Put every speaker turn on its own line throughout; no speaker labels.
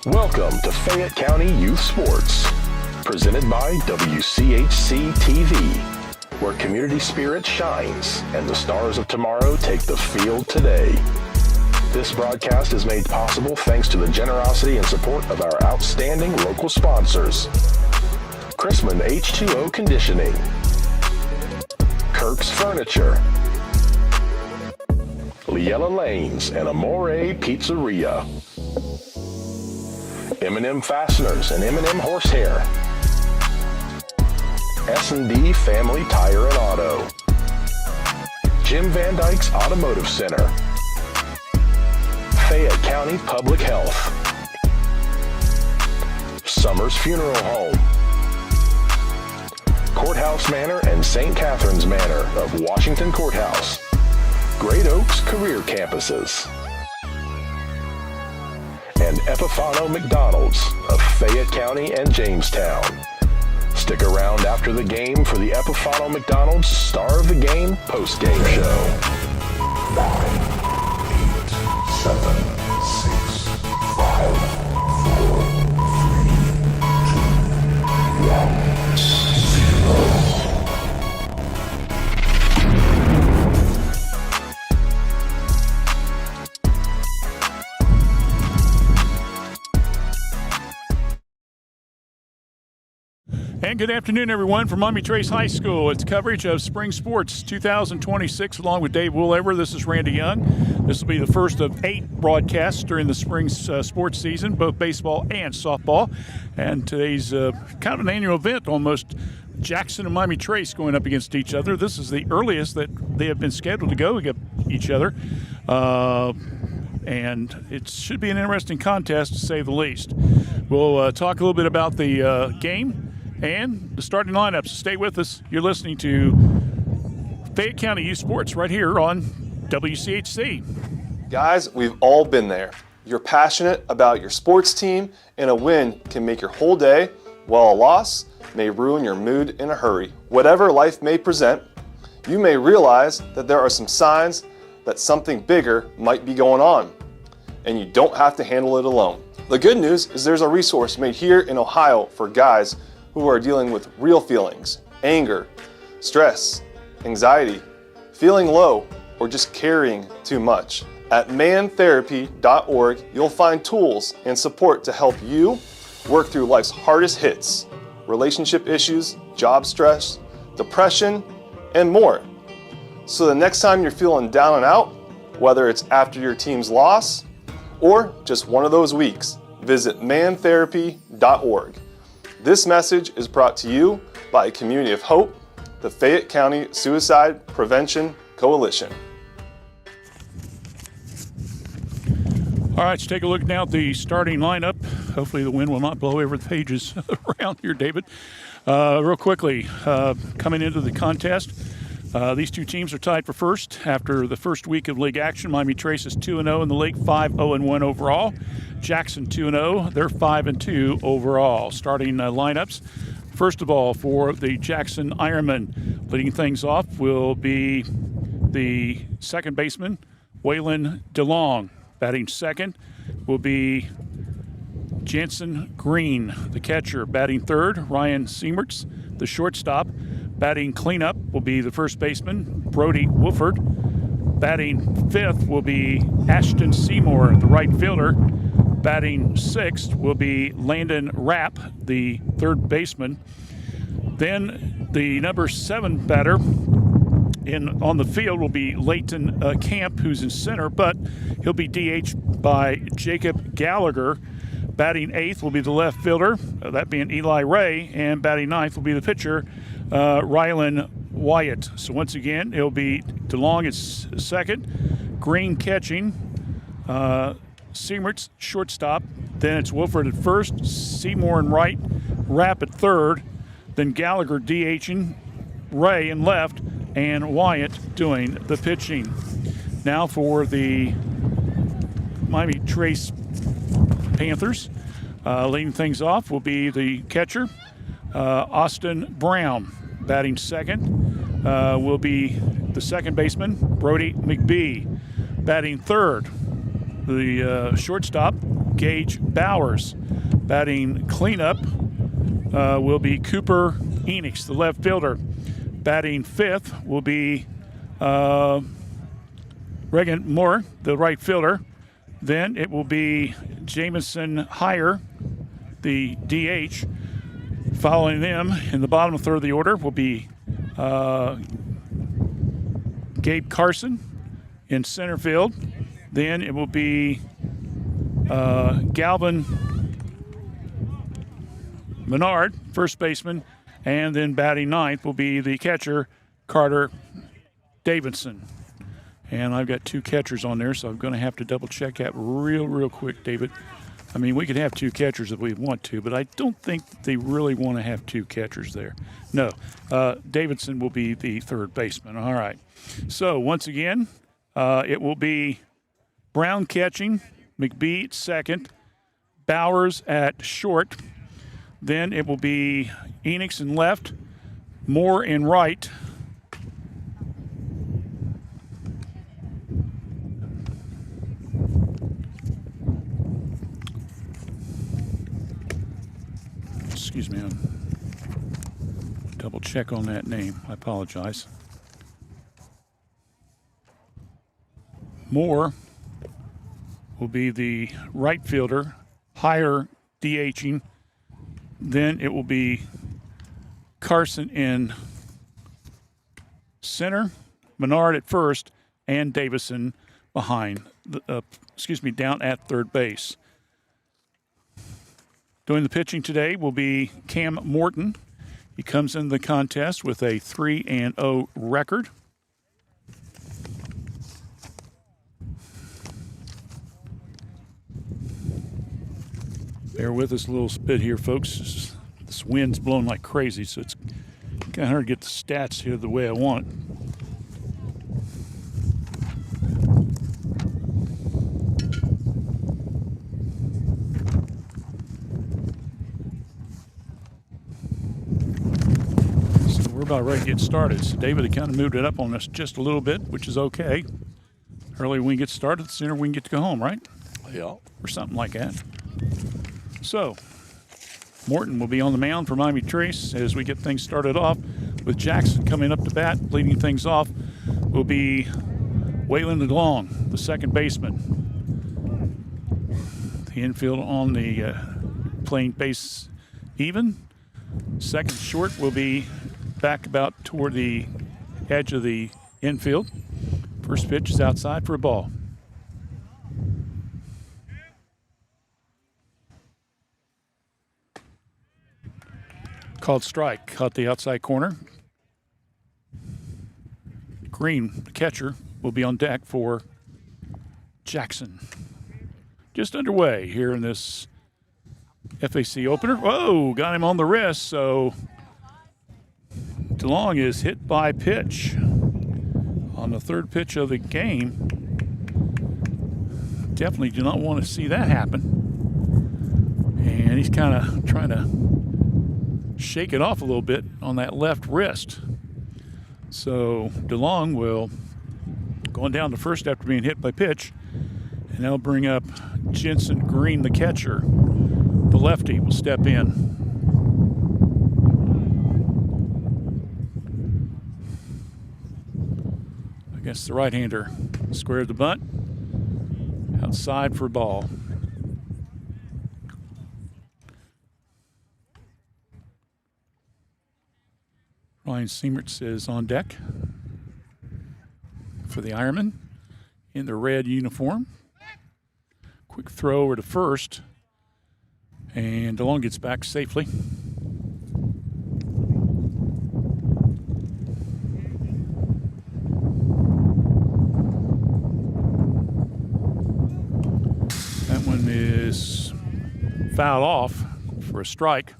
Welcome to Fayette County Youth Sports, presented by WCHC TV, where community spirit shines and the stars of tomorrow take the field today. This broadcast is made possible thanks to the generosity and support of our outstanding local sponsors: Chrisman H2O Conditioning, Kirk's Furniture, Liella Lanes and Amore Pizzeria, M&M Fasteners and M&M Horsehair, S&D Family Tire and Auto, Jim Van Dyke's Automotive Center, Fayette County Public Health, Summers Funeral Home, Courthouse Manor and St. Catherine's Manor of Washington Courthouse, Great Oaks Career Campuses, and Epifano McDonald's of Fayette County and Jamestown. Stick around after the game for the Epifano McDonald's Star of the Game post-game show.
9, 8, 7, 6, 5, 4, 3, 2, 1, 0.
And good afternoon, everyone, from Maumee Trace High School. It's coverage of Spring Sports 2026 along with Dave Woolhaver. This is Randy Young. This will be the first of 8 broadcasts during the spring sports season, both baseball and softball. And today's kind of an annual event almost. Jackson and Maumee Trace going up against each other. This is the earliest that they have been scheduled to go against each other. And it should be an interesting contest, to say the least. We'll talk a little bit about the game and the starting lineups. Stay with us. You're listening to Fayette County Youth Sports right here on WCHC.
Guys, we've all been there. You're passionate about your sports team, and a win can make your whole day, while a loss may ruin your mood in a hurry. Whatever life may present, you may realize that there are some signs that something bigger might be going on, and you don't have to handle it alone. The good news is there's a resource made here in Ohio for guys who are dealing with real feelings: anger, stress, anxiety, feeling low, or just carrying too much. At mantherapy.org, you'll find tools and support to help you work through life's hardest hits, relationship issues, job stress, depression, and more. So the next time you're feeling down and out, whether it's after your team's loss or just one of those weeks, visit mantherapy.org. This message is brought to you by a community of hope, the Fayette County Suicide Prevention Coalition.
All right, let's take a look now at the starting lineup. Hopefully the wind will not blow over the pages around here, David. Real quickly, coming into the contest, these two teams are tied for first after the first week of league action. Maumee Trace is 2-0 in the league, 5-0-1 overall. Jackson 2-0, they're 5-2 overall. Starting lineups. First of all, for the Jackson Ironmen, leading things off will be the second baseman, Waylon DeLong. Batting second will be Jansen Green, the catcher. Batting third, Ryan Siemertz, the shortstop. Batting cleanup will be the first baseman, Brody Wolford. Batting fifth will be Ashton Seymour, the right fielder. Batting sixth will be Landon Rapp, the third baseman. Then the number 7 batter on the field will be Leighton Camp, who's in center, but he'll be DH'd by Jacob Gallagher. Batting eighth will be the left fielder, that being Eli Ray, and batting ninth will be the pitcher, Rylan Wyatt. So once again, it'll be DeLong is second, Green catching, Seymour's shortstop, then it's Wolford at first, Seymour in right, Rapp at third, then Gallagher DHing, Ray in left, and Wyatt doing the pitching. Now for the Maumee Trace Panthers, leading things off will be the catcher, Austin Brown. Batting second will be the second baseman, Brody McBee. Batting third, the shortstop, Gage Bowers. Batting cleanup will be Cooper Enix, the left fielder. Batting fifth will be Regan Moore, the right fielder. Then it will be Jamison Heyer, the DH. Following them in the bottom third of the order will be Gabe Carson in center field. Then it will be Galvin Menard, first baseman. And then batting ninth will be the catcher, Carter Davidson. And I've got two catchers on there, so I'm going to have to double check that real quick, David. I mean, we could have two catchers if we want to, but I don't think they really want to have two catchers there. No, Davidson will be the third baseman. All right. So once again, it will be Brown catching, McBee at second, Bowers at short. Then it will be Enix in left, Moore in right. Excuse me, I'm double check on that name. I apologize. Moore will be the right fielder, Higher DHing. Then it will be Carson in center, Menard at first, and Davison behind. Down at third base. Doing the pitching today will be Cam Morton. He comes into the contest with a 3-0 record. Bear with us a little bit here, folks. This wind's blowing like crazy, so it's kind of hard to get the stats here the way I want. We're about ready to get started. So David had kind of moved it up on us just a little bit, which is okay. The earlier we can get started, the sooner we can get to go home, right?
Yeah.
Or something like that. So Morton will be on the mound for Miami Trace as we get things started off with Jackson coming up to bat. Leading things off will be Waylon DeLong, the second baseman. The infield on the playing base even. Second short will be back about toward the edge of the infield. First pitch is outside for a ball. Called strike, caught the outside corner. Green, the catcher, will be on deck for Jackson. Just underway here in this FAC opener. Whoa, got him on the wrist, so DeLong is hit by pitch on the third pitch of the game. Definitely do not want to see that happen. And he's kind of trying to shake it off a little bit on that left wrist. So DeLong will going down to first after being hit by pitch, and that'll bring up Jensen Green, the catcher. The lefty will step in. Against the right-hander. Squared the bunt. Outside for a ball. Ryan Siemertz is on deck for the Ironmen in their red uniform. Quick throw over to first. And DeLong gets back safely. That one is fouled off for a strike.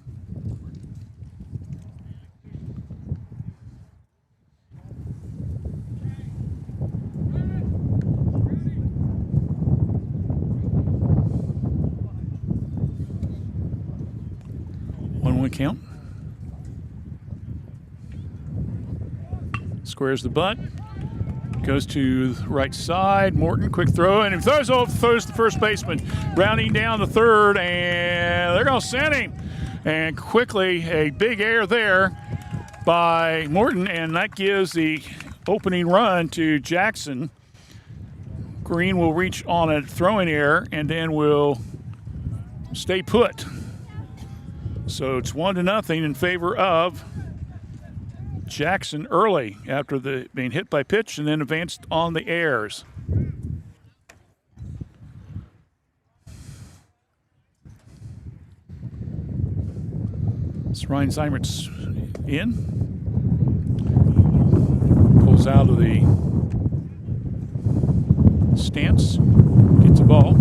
Count. Squares the butt. Goes to the right side. Morton, quick throw, and he throws the first baseman. Rounding down the third, and they're going to send him. And quickly, a big error there by Morton, and that gives the opening run to Jackson. Green will reach on a throwing error, and then will stay put. So it's 1-0 in favor of Jackson early after being hit by pitch and then advanced on the errors. So Ryan Zeimert's in. Pulls out of the stance. Gets a ball.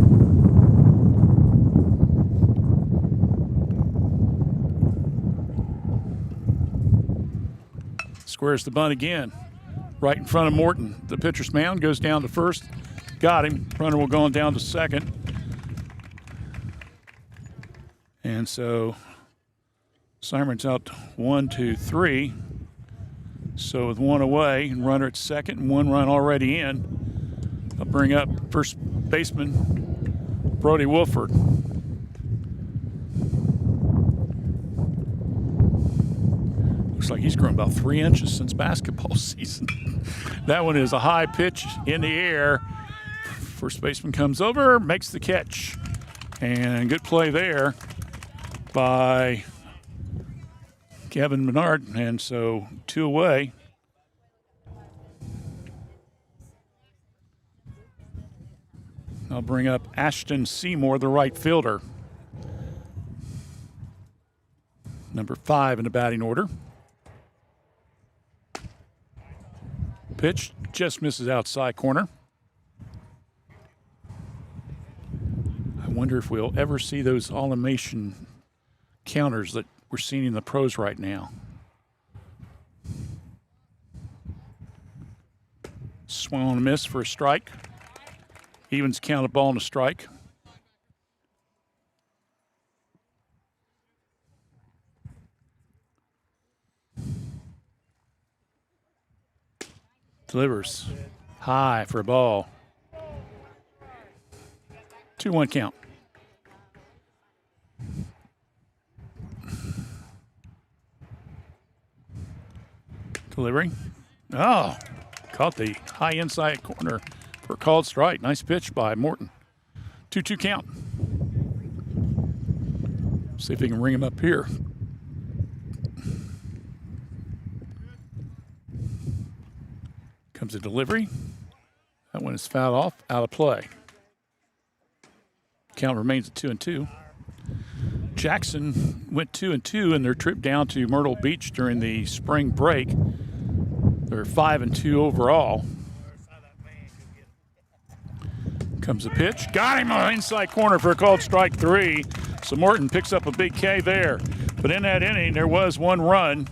Squares the bunt again. Right in front of Morton. The pitcher's mound goes down to first. Got him. Runner will go on down to second. And so Simon's out 1, 2, 3. So with one away and runner at second and one run already in, I'll bring up first baseman Brody Wolford. Looks like he's grown about 3 inches since basketball season. That one is a high pitch in the air. First baseman comes over, makes the catch. And good play there by Kevin Menard. And so 2 away. I'll bring up Ashton Seymour, the right fielder. Number 5 in the batting order. Pitch just misses outside corner. I wonder if we'll ever see those automation counters that we're seeing in the pros right now. Swung on a miss for a strike. Evans counted ball and a strike. Delivers high for a ball. 2-1 count. Delivering. Oh, caught the high inside corner for a called strike. Nice pitch by Morton. 2-2 count. See if he can ring him up here. Comes a delivery. That one is fouled off, out of play. Count remains at 2-2. Jackson went 2-2 in their trip down to Myrtle Beach during the spring break. They're 5-2 overall. Comes a pitch. Got him on the inside corner for a called strike 3. So Morton picks up a big K there. But in that inning, there was 1 run.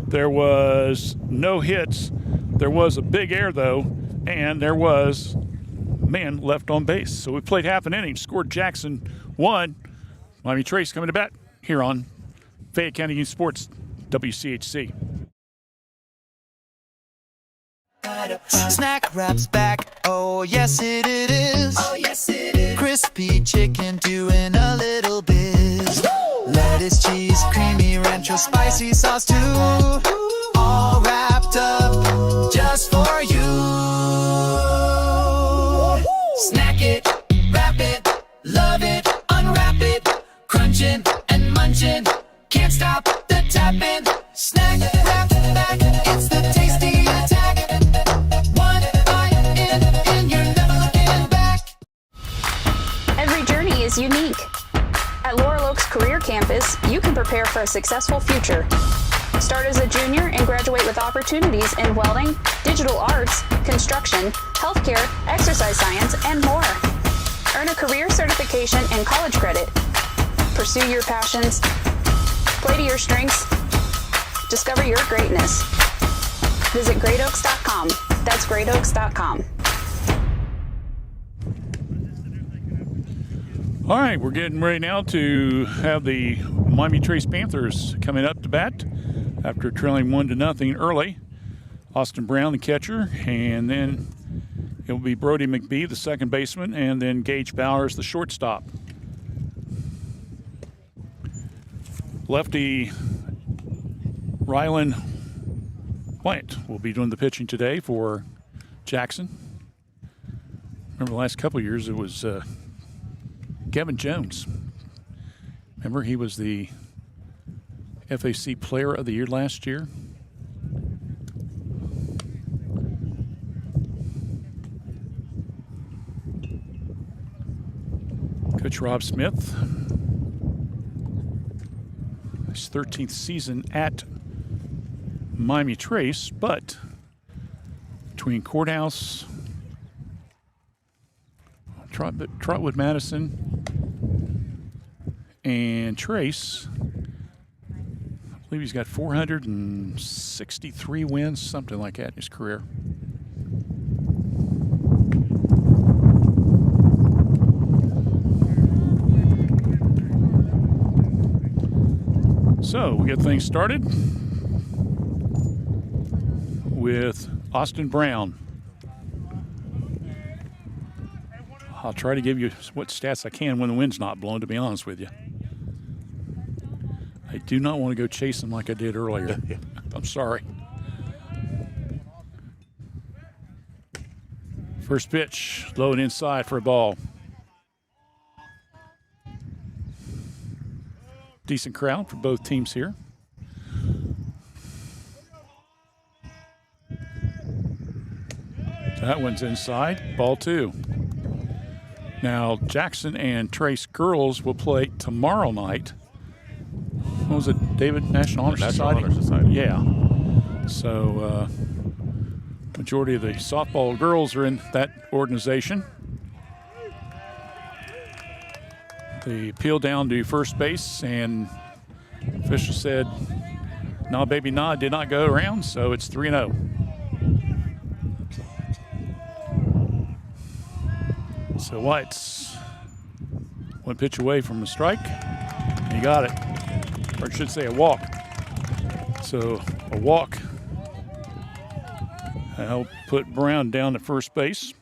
There was no hits. There was a big error, though, and there was a man left on base. So we played half an inning, scored Jackson 1. Miami Trace coming to bat here on Fayette County Youth Sports, WCHC.
Snack Wrap's back, oh yes it is. Oh yes it is. Crispy chicken doing a little biz. Lettuce, cheese, creamy rancho, spicy sauce too. All wrapped up just for you. Snack it, wrap it, love it, unwrap it, crunching and munching, can't stop the tapping. Snack Wrap back, it's the tasty attack. One bite in and you're never looking back.
Every journey is unique. At Laurel Oaks Career Campus, you can prepare for a successful future. Start as a junior and graduate with opportunities in welding, digital arts, construction, healthcare, exercise science, and more. Earn a career certification and college credit. Pursue your passions. Play to your strengths. Discover your greatness. Visit greatoaks.com. That's greatoaks.com.
All right, we're getting ready now to have the Miami Trace Panthers coming up to bat after trailing 1-0 early. Austin Brown, the catcher, and then it will be Brody McBee, the second baseman, and then Gage Bowers, the shortstop. Lefty Rylan White will be doing the pitching today for Jackson. Remember the last couple of years it was Kevin Jones. Remember he was the FAC Player of the Year last year. Coach Rob Smith, his 13th season at Miami Trace, but between Courthouse, Trotwood Madison, and Trace, I believe he's got 463 wins, something like that in his career. So we get things started with Austin Brown. I'll try to give you what stats I can when the wind's not blowing, to be honest with you. I do not want to go chasing like I did earlier. I'm sorry. First pitch, low and inside for a ball. Decent crowd for both teams here. That one's inside, ball 2. Now, Jackson and Trace girls will play tomorrow night. What was it, David? National Honor Society?
Honor Society.
Yeah. So, majority of the softball girls are in that organization. The appeal down to first base, and official said, no, baby, no, did not go around, so it's 3-0. So White's one pitch away from a strike, and he got it. Or I should say a walk. So a walk. I'll put Brown down to first base.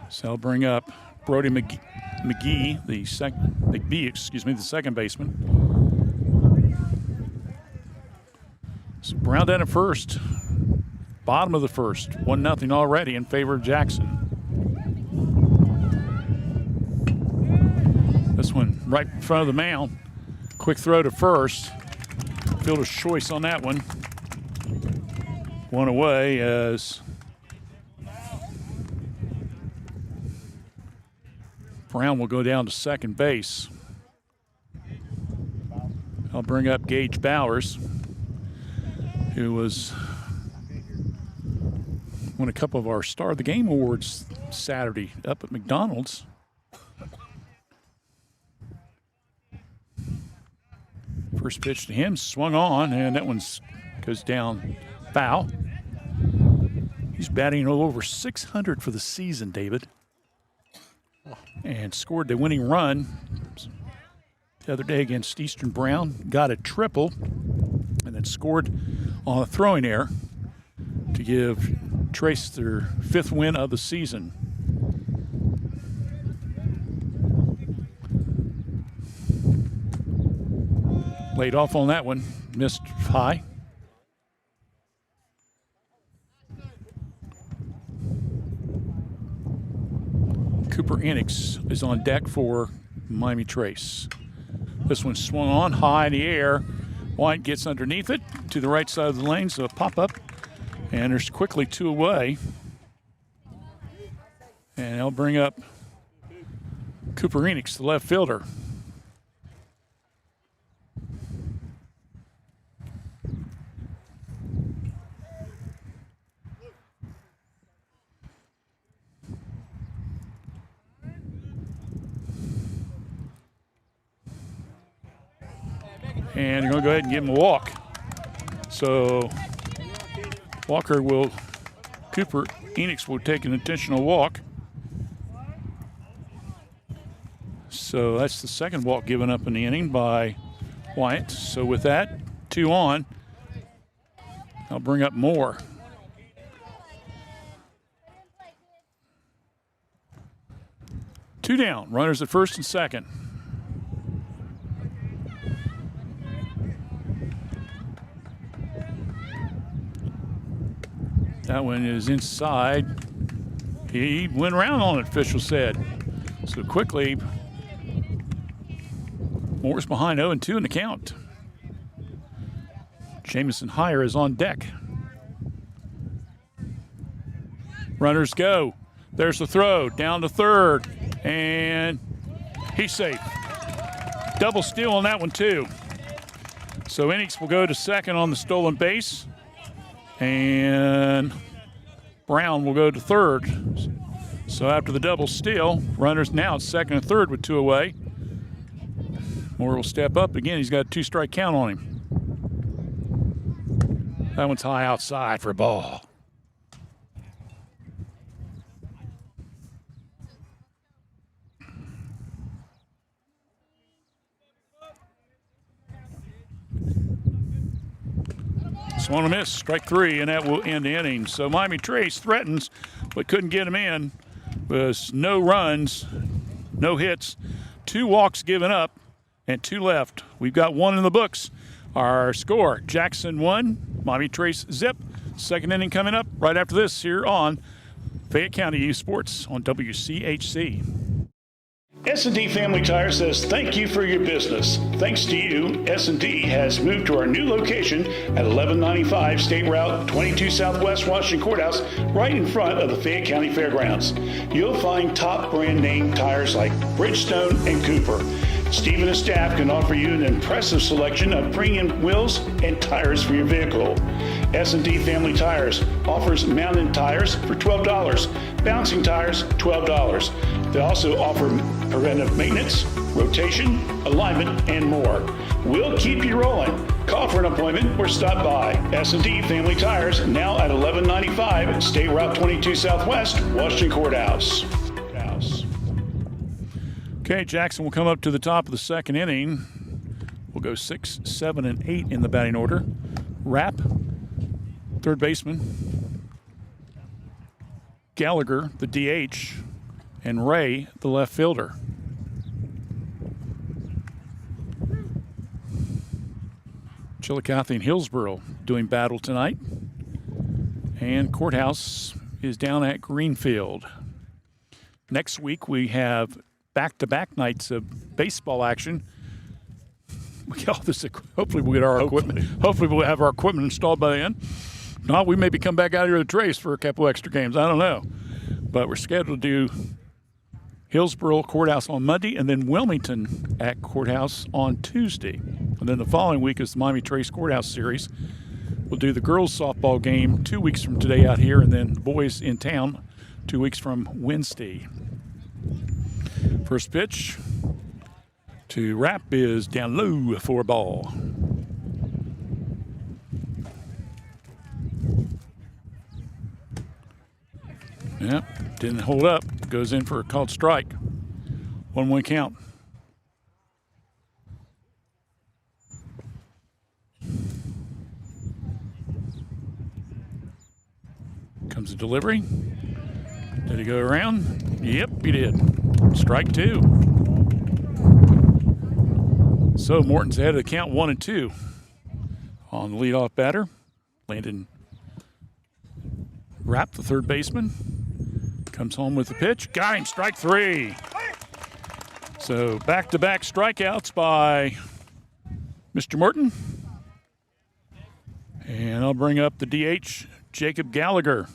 So I'll bring up Brody McBee, the second baseman. So Brown down at first. Bottom of the first. 1-0 already in favor of Jackson. This one right in front of the mound. Quick throw to first. Fielder's choice on that one. One away as Brown will go down to second base. I'll bring up Gage Bowers, who won a couple of our Star of the Game awards Saturday up at McDonald's. First pitch to him, swung on, and that one goes down foul. He's batting over 600 for the season, David. And scored the winning run the other day against Eastern Brown. Got a triple, and then scored on a throwing error to give Trace their 5th win of the season. Laid off on that one, missed high. Cooper Enix is on deck for Miami Trace. This one swung on high in the air. White gets underneath it to the right side of the lane, so a pop-up. And there's quickly 2 away. And I'll bring up Cooper Enix, the left fielder. And you're going to go ahead and give him a walk. So Cooper Enix will take an intentional walk. So that's the second walk given up in the inning by Wyatt. So with that, 2 on. I'll bring up Moore. Two down. Runners at first and second. That one is inside. He went around on it, official said. So quickly, Moore's behind 0-2 in the count. Jamison Heyer is on deck. Runners go. There's the throw down to third, and he's safe. Double steal on that one too. So Enix will go to second on the stolen base, and Brown will go to third. So after the double steal, runners now at second and third with 2 away. Moore will step up again. He's got a 2-strike count on him. That one's high outside for a ball. Swung and a miss, strike 3, and that will end the inning. So Miami Trace threatens, but couldn't get him in. Was no runs, no hits, 2 walks given up, and 2 left. We've got 1 in the books. Our score, Jackson 1, Miami Trace 0. Second inning coming up right after this here on Fayette County Youth Sports on WCHC.
S&D Family Tire says thank you for your business. Thanks to you, S&D has moved to our new location at 1195 State Route 22 Southwest Washington Courthouse, right in front of the Fayette County Fairgrounds. You'll find top brand name tires like Bridgestone and Cooper. Steve and his staff can offer you an impressive selection of premium wheels and tires for your vehicle. S&D Family Tires offers mounted tires for $12, bouncing tires $12. They also offer preventive maintenance, rotation, alignment, and more. We'll keep you rolling. Call for an appointment or stop by. S&D Family Tires, now at 1195 State Route 22 Southwest, Washington Courthouse.
Okay, Jackson will come up to the top of the second inning. We'll go 6, 7, and 8 in the batting order. Rapp, third baseman. Gallagher, the DH. And Ray, the left fielder. Chillicothe and Hillsboro doing battle tonight. And Courthouse is down at Greenfield. Next week we have back-to-back nights of baseball action. We get all this. Hopefully we'll get our equipment. Hopefully we'll have our equipment installed by then. No, we maybe come back out here to Trace for a couple extra games. I don't know. But we're scheduled to do Hillsboro Courthouse on Monday, and then Wilmington at Courthouse on Tuesday. And then the following week is the Miami Trace Courthouse Series. We'll do the girls softball game 2 weeks from today out here, and then the boys in town 2 weeks from Wednesday. First pitch to Rapp is down low for a ball. Yep, didn't hold up. Goes in for a called strike. 1-1 count. Comes the delivery. Did he go around? Yep, he did. Strike 2. So Morton's ahead of the count 1-2 on the leadoff batter. Landon Rapp, the third baseman, comes home with the pitch. Got him, strike 3. So back-to-back strikeouts by Mr. Morton. And I'll bring up the DH, Jacob Gallagher.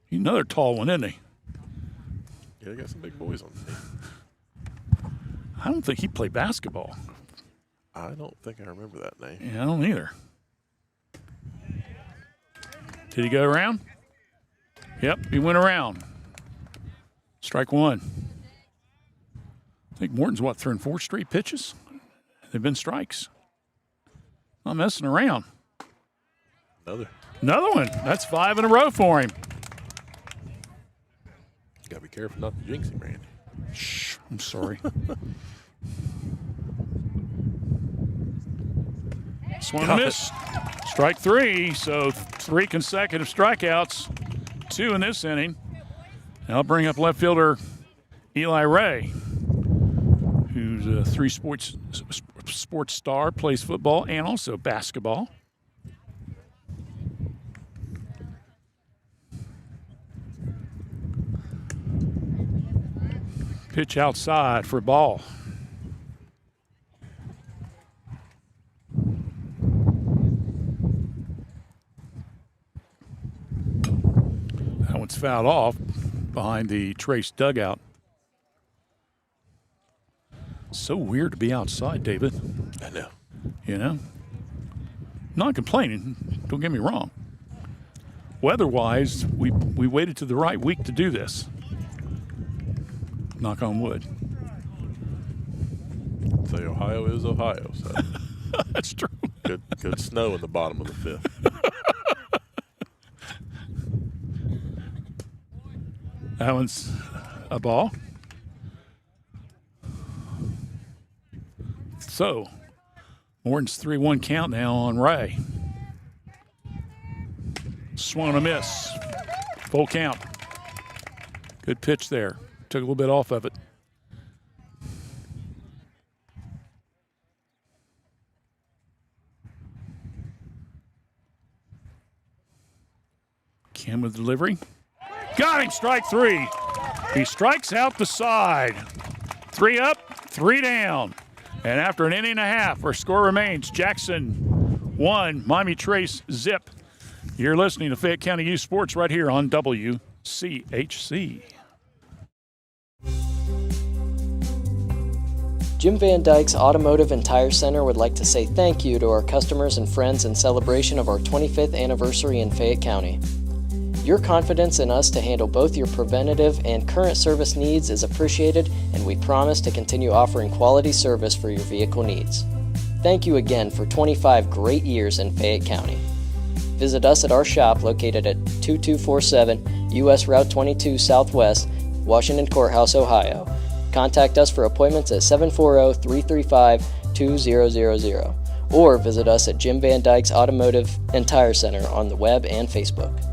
He's another tall one, isn't he?
Yeah, they got some big boys on the team.
I don't think he played basketball.
I don't think I remember that name.
Yeah, I don't either. Did he go around? Yep, he went around. Strike 1. I think Morton's, throwing 4 straight pitches? They've been strikes. Not messing around. Another one. That's 5 in a row for him.
Got to be careful not to jinx him, Randy.
Shh, I'm sorry. Swung and a miss. Strike 3, so 3 consecutive strikeouts, 2 in this inning. And I'll bring up left fielder Eli Ray, who's a 3 sports star, plays football and also basketball. Pitch outside for a ball. That one's fouled off behind the Trace dugout. So weird to be outside, David.
I know.
You know? Not complaining, don't get me wrong. Weather-wise, we waited to the right week to do this. Knock on wood.
Say Ohio is Ohio, so
That's true.
good snow in the bottom of the 5th.
That one's a ball. So, Morton's 3-1 count now on Ray. Swung and a miss. Full count. Good pitch there. Took a little bit off of it. Kim with delivery. Got him, strike 3. He strikes out the side. 3 up, 3 down. And after an inning and a half, our score remains Jackson 1, Miami Trace 0. You're listening to Fayette County Youth Sports right here on WCHC.
Jim Van Dyke's Automotive and Tire Center would like to say thank you to our customers and friends in celebration of our 25th anniversary in Fayette County. Your confidence in us to handle both your preventative and current service needs is appreciated, and we promise to continue offering quality service for your vehicle needs. Thank you again for 25 great years in Fayette County. Visit us at our shop located at 2247 U.S. Route 22 Southwest, Washington Courthouse, Ohio. Contact us for appointments at 740-335-2000 or visit us at Jim Van Dyke's Automotive and Tire Center on the web and Facebook.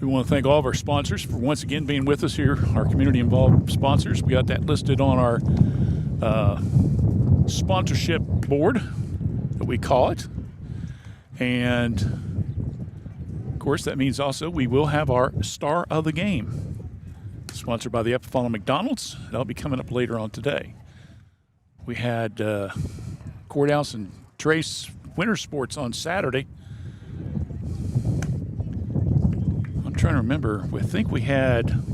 We want to thank all of our sponsors for once again being with us here, our community-involved sponsors. We got that listed on our sponsorship board, that we call it. And, of course, that means also we will have our Star of the Game, sponsored by the Epiphala McDonald's. That'll be coming up later on today. We had Courthouse and Trace Winter Sports on Saturday. I'm trying to remember. I think we had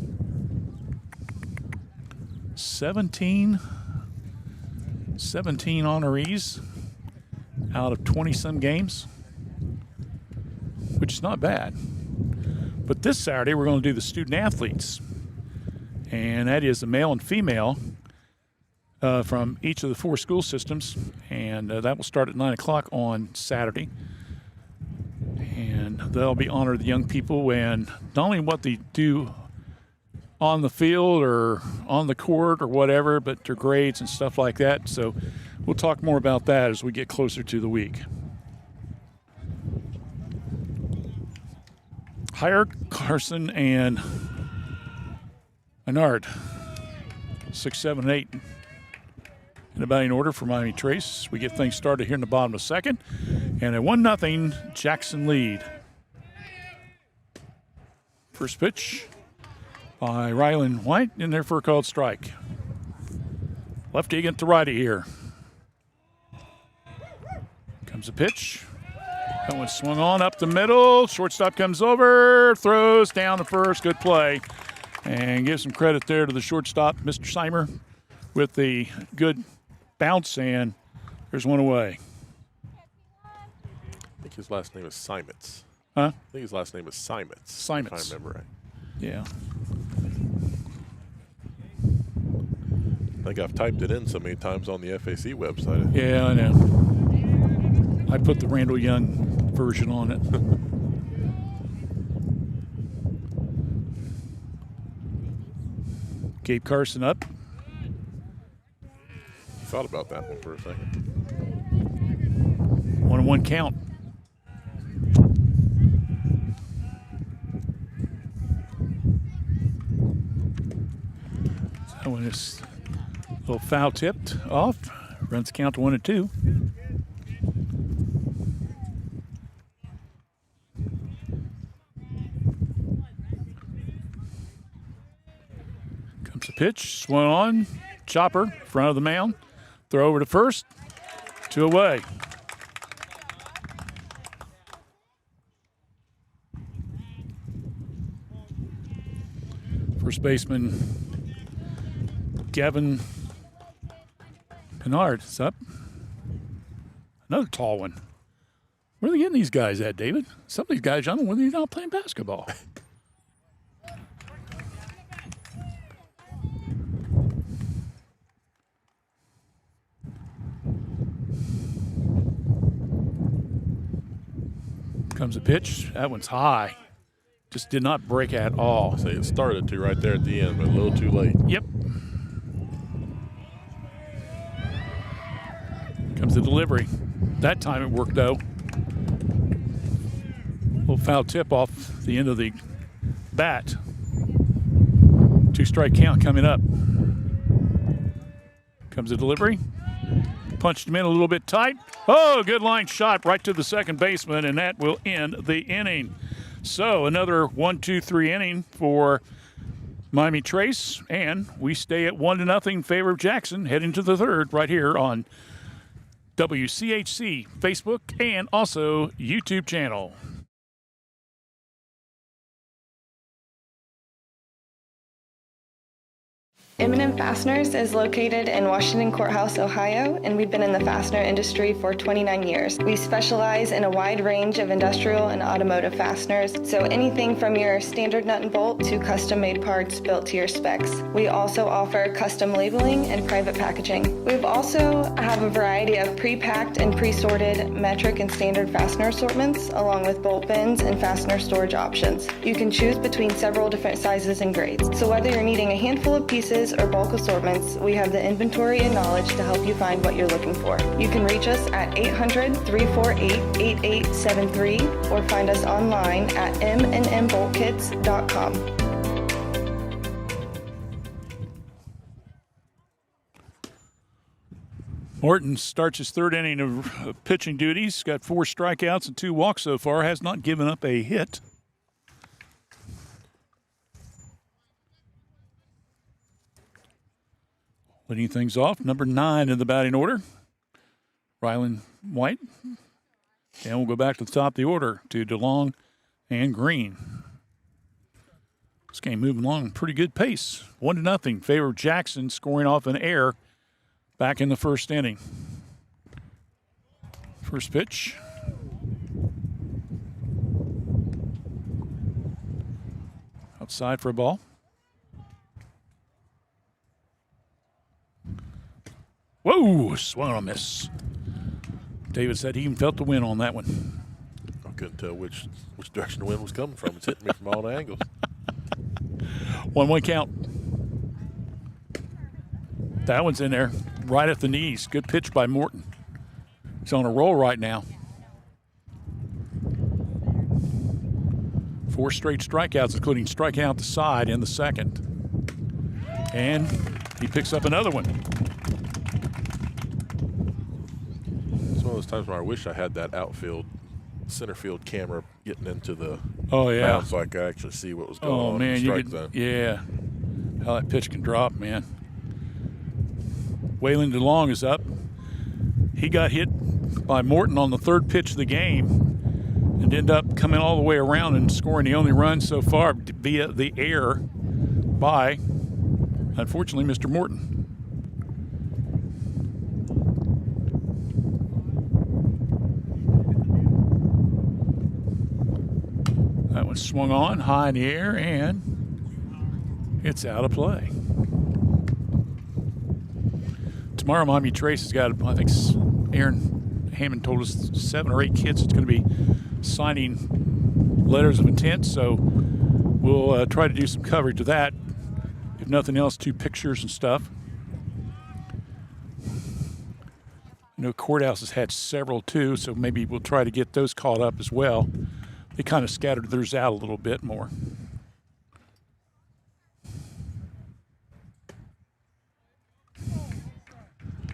17 honorees out of 20-some games, which is not bad. But this Saturday, we're going to do the student athletes, and that is the male and female from each of the 4 school systems, and that will start at 9 o'clock on Saturday. And they'll be honored the young people and not only what they do on the field or on the court or whatever, but their grades and stuff like that. So we'll talk more about that as we get closer to the week. Hire Carson and Menard, 6, 7, and 8 in the batting order for Miami Trace. We get things started here in the bottom of the second, and a 1-0 Jackson lead. First pitch by Rylan White in there for a called strike. Lefty against the righty here. Comes a pitch. That one swung on up the middle. Shortstop comes over, throws down the first. Good play. And give some credit there to the shortstop, Mr. Seimer, with the good bounce, and there's one away.
I think his last name is Simons.
Huh?
I think his last name is Simons.
Simons.
If I remember right.
Yeah.
I think I've typed it in so many times on the FAC website.
Yeah, I know. I put the Randall Young version on it. Gabe Carson up.
Thought about that one for a second.
1-1 count. That one is a little foul tipped off. Runs the count to 1-2. Comes the pitch, swung on, chopper, front of the mound. Throw over to first, 2 away. First baseman Gavin Kennard is up. Another tall one. Where are they getting these guys at, David? Some of these guys, I don't know whether they're not playing basketball. Comes a pitch. That one's high. Just did not break at all.
Say it started to right there at the end, but a little too late.
Yep. Comes the delivery. That time it worked, though. Little foul tip off the end of the bat. 2-strike count coming up. Comes the delivery. Punched him in a little bit tight. Oh, good line shot right to the second baseman, and that will end the inning. So another 1-2-3 inning for Miami Trace, and we stay at 1-0 in favor of Jackson, heading to the third right here on WCHC Facebook and also YouTube channel.
M&M Fasteners is located in Washington Courthouse, Ohio, and we've been in the fastener industry for 29 years. We specialize in a wide range of industrial and automotive fasteners, so anything from your standard nut and bolt to custom-made parts built to your specs. We also offer custom labeling and private packaging. We also have a variety of pre-packed and pre-sorted metric and standard fastener assortments, along with bolt bins and fastener storage options. You can choose between several different sizes and grades. So whether you're needing a handful of pieces or bulk assortments, we have the inventory and knowledge to help you find what you're looking for. You can reach us at 800-348-8873 or find us online at mnmboltkits.com.
Morton starts his third inning of pitching duties. Got 4 strikeouts and 2 walks so far. Has not given up a hit. Leading things off, number 9 in the batting order, Rylan White. And we'll go back to the top of the order to DeLong and Green. This game moving along at a pretty good pace. 1-0, favor of Jackson, scoring off an error back in the first inning. First pitch. Outside for a ball. Whoa, swung on a miss. David said he even felt the wind on that one.
I couldn't tell which direction the wind was coming from. It's hitting me from all the angles.
1-1 count. That one's in there, right at the knees. Good pitch by Morton. He's on a roll right now. 4 straight strikeouts, including striking out the side in the second. And he picks up another one.
It's one of those times where I wish I had that center field camera getting into the mound so I could actually see what was going on.
Oh, man,
in the strike zone.
Yeah. How that pitch can drop, man. Waylon DeLong is up. He got hit by Morton on the third pitch of the game and ended up coming all the way around and scoring the only run so far via the error by, unfortunately, Mr. Morton. That one swung on high in the air, and it's out of play. Tomorrow, Miami Trace has got, I think Aaron Hammond told us 7 or 8 kids that's going to be signing letters of intent, so we'll try to do some coverage of that. If nothing else, 2 pictures and stuff. I know Courthouse has had several too, so maybe we'll try to get those caught up as well. They kind of scattered theirs out a little bit more.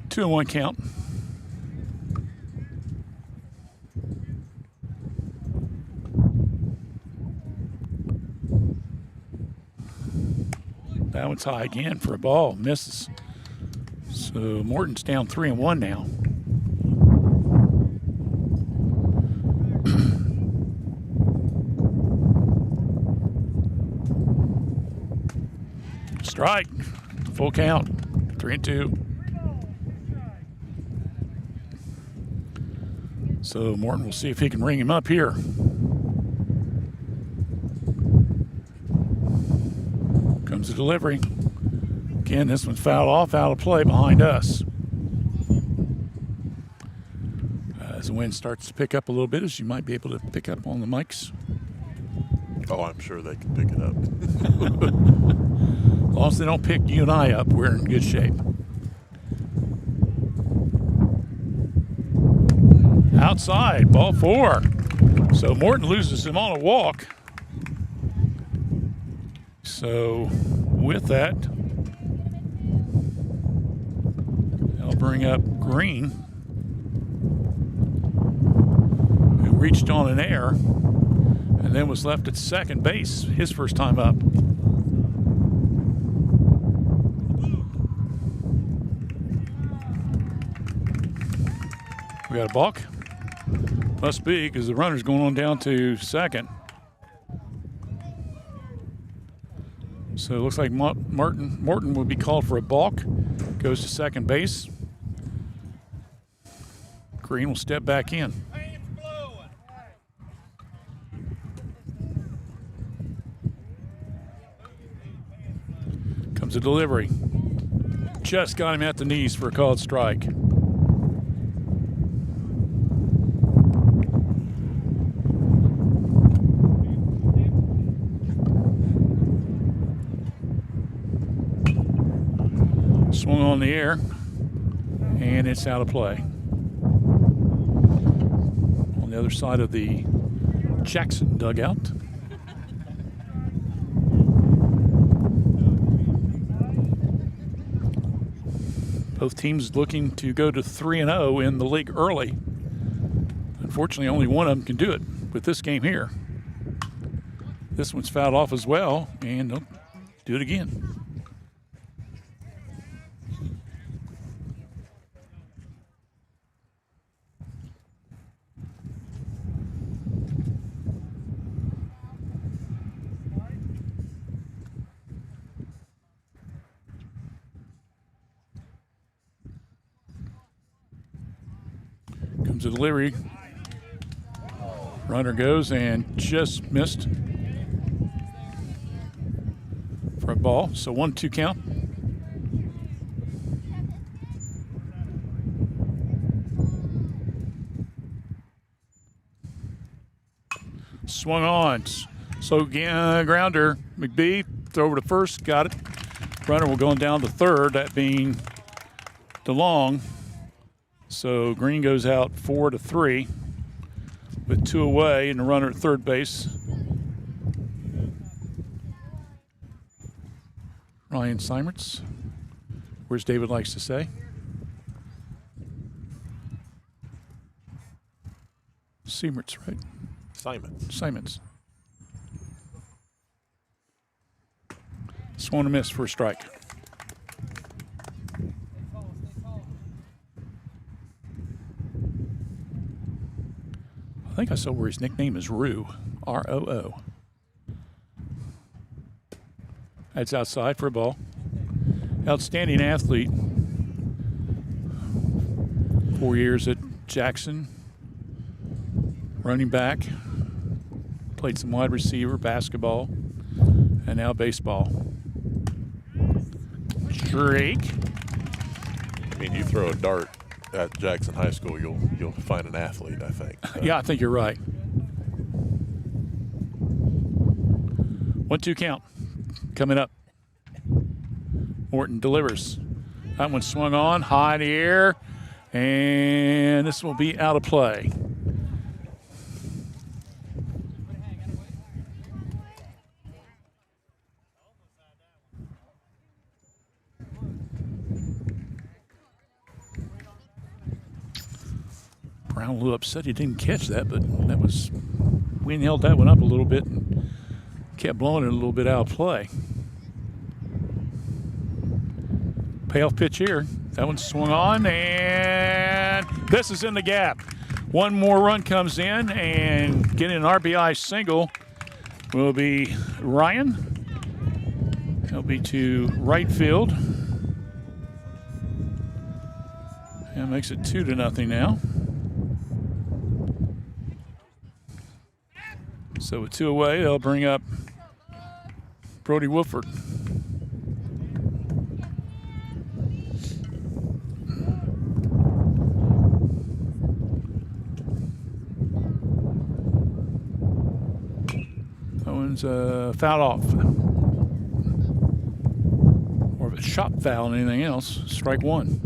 Two and 1 count. That one's high again for a ball. Misses. So Morton's down 3 and 1 now. Strike. Full count. 3 and 2. So Morton will see if he can ring him up here. Comes the delivery. Again, this one's fouled off, out of play behind us. As the wind starts to pick up a little bit, as you might be able to pick up on the mics.
Oh, I'm sure they can pick it up.
As long as they don't pick you and I up, we're in good shape. Outside, ball 4. So Morton loses him on a walk. So with that, I'll bring up Green, who reached on an error and then was left at second base his first time up. We got a balk. Must be, because the runner's going on down to second. So it looks like Morton will be called for a balk. Goes to second base. Green will step back in. Comes a delivery. Just got him at the knees for a called strike. Swung on the air, and it's out of play. On the other side of the Jackson dugout. Both teams looking to go to 3-0 in the league early. Unfortunately, only one of them can do it with this game here. This one's fouled off as well, and they'll do it again. Comes a delivery. Runner goes and just missed for a ball. So 1-2 count. Swung on. So grounder. McBee throw over to first. Got it. Runner will go down to third. That being DeLong. So Green goes out 4-3 with 2 away and a runner at third base. Ryan Seimertz, where's David likes to say? Seimertz, right? Simons. Swung and miss for a strike. I think I saw where his nickname is Roo, R-O-O. That's outside for a ball. Outstanding athlete. 4 years at Jackson. Running back. Played some wide receiver, basketball, and now baseball. Drake.
I mean, you throw a dart at Jackson High School, you'll find an athlete, I think.
Yeah, I think you're right. 1-2 count coming up. Morton delivers. That one swung on, high in the air, and this will be out of play. Brown a little upset he didn't catch that, but that was, wind held that one up a little bit and kept blowing it a little bit out of play. Payoff pitch here. That one swung on, and this is in the gap. One more run comes in, and getting an RBI single will be Ryan. He'll be to right field. That makes it 2-0 now. So with 2 away, they'll bring up Brody Wolford. That one's fouled off. More of a shot foul than anything else. Strike one.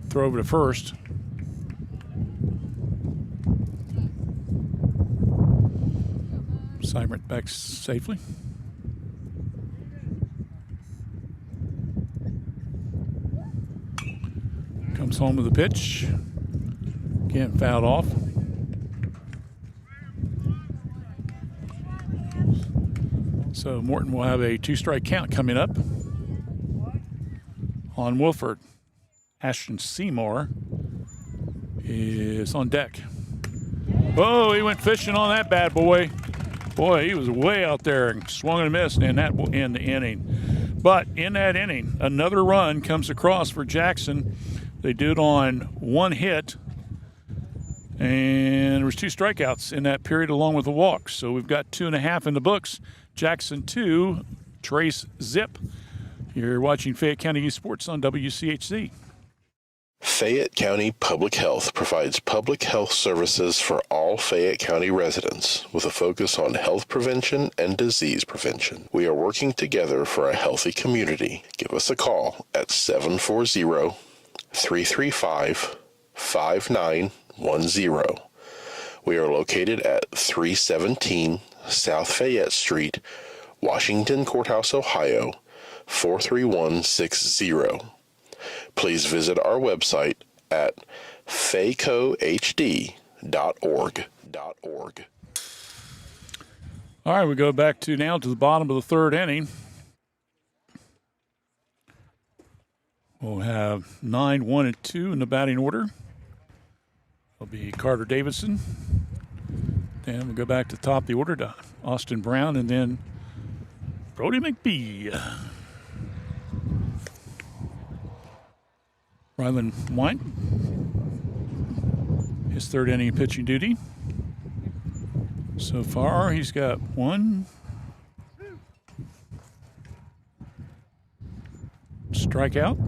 Throw over to first. Seibert back safely. Comes home with the pitch. Again, fouled off. So Morton will have a 2-strike count coming up on Wolford. Ashton Seymour is on deck. Oh, he went fishing on that bad boy. Boy, he was way out there and swung and missed in the inning. But in that inning, another run comes across for Jackson. They do it on one hit, and there was 2 strikeouts in that period along with a walk. So we've got 2.5 in the books. Jackson 2, Trace zip. You're watching Fayette County Youth Sports on WCHC.
Fayette County Public Health provides public health services for all Fayette County residents with a focus on health prevention and disease prevention. We are working together for a healthy community. Give us a call at 740-335-5910. We are located at 317 South Fayette Street, Washington Courthouse, Ohio, 43160. Please visit our website at faycohd.org.
All right, we go back to now to the bottom of the 3rd inning. We'll have 9, 1, and 2 in the batting order. It'll be Carter Davidson. Then we'll go back to the top of the order to Austin Brown and then Brody McBee. Rylan White, his 3rd inning pitching duty. So far, he's got 1 strikeout.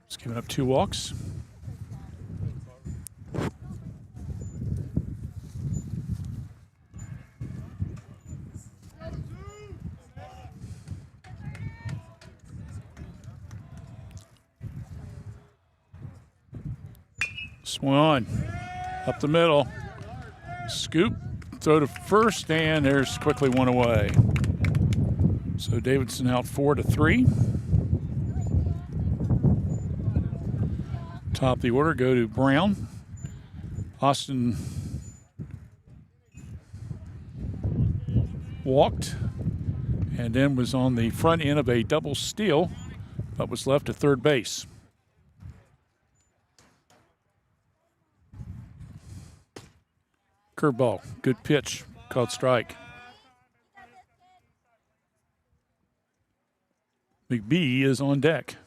He's given up 2 walks. Swung on, up the middle, scoop, throw to first, and there's quickly 1 away. So Davidson out 4-3. Top of the order go to Brown. Austin walked and then was on the front end of a double steal, but was left at 3rd base. Curveball, good pitch, called strike. McBee is on deck.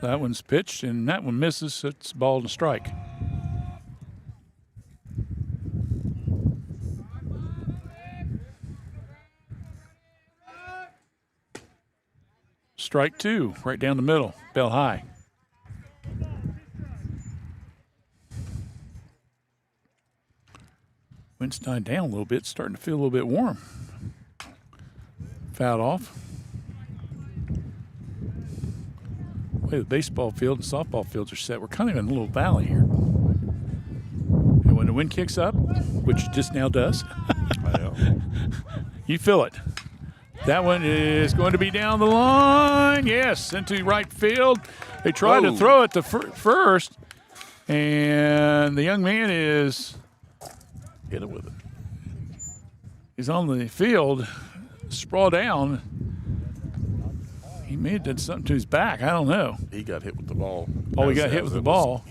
That one's pitched, and that one misses. It's ball and strike. Strike two, right down the middle, bell high. Wind's dying down a little bit, starting to feel a little bit warm. Fouled off. The way the baseball field and softball fields are set, we're kind of in a little valley here. And when the wind kicks up, which it just now does, you feel it. That one is going to be down the line. Yes, into right field. They tried to throw it to first, and the young man is
hit it with it.
He's on the field, sprawled down. He may have done something to his back. I don't know.
He got hit with the ball.
Oh, he got hit with the ball.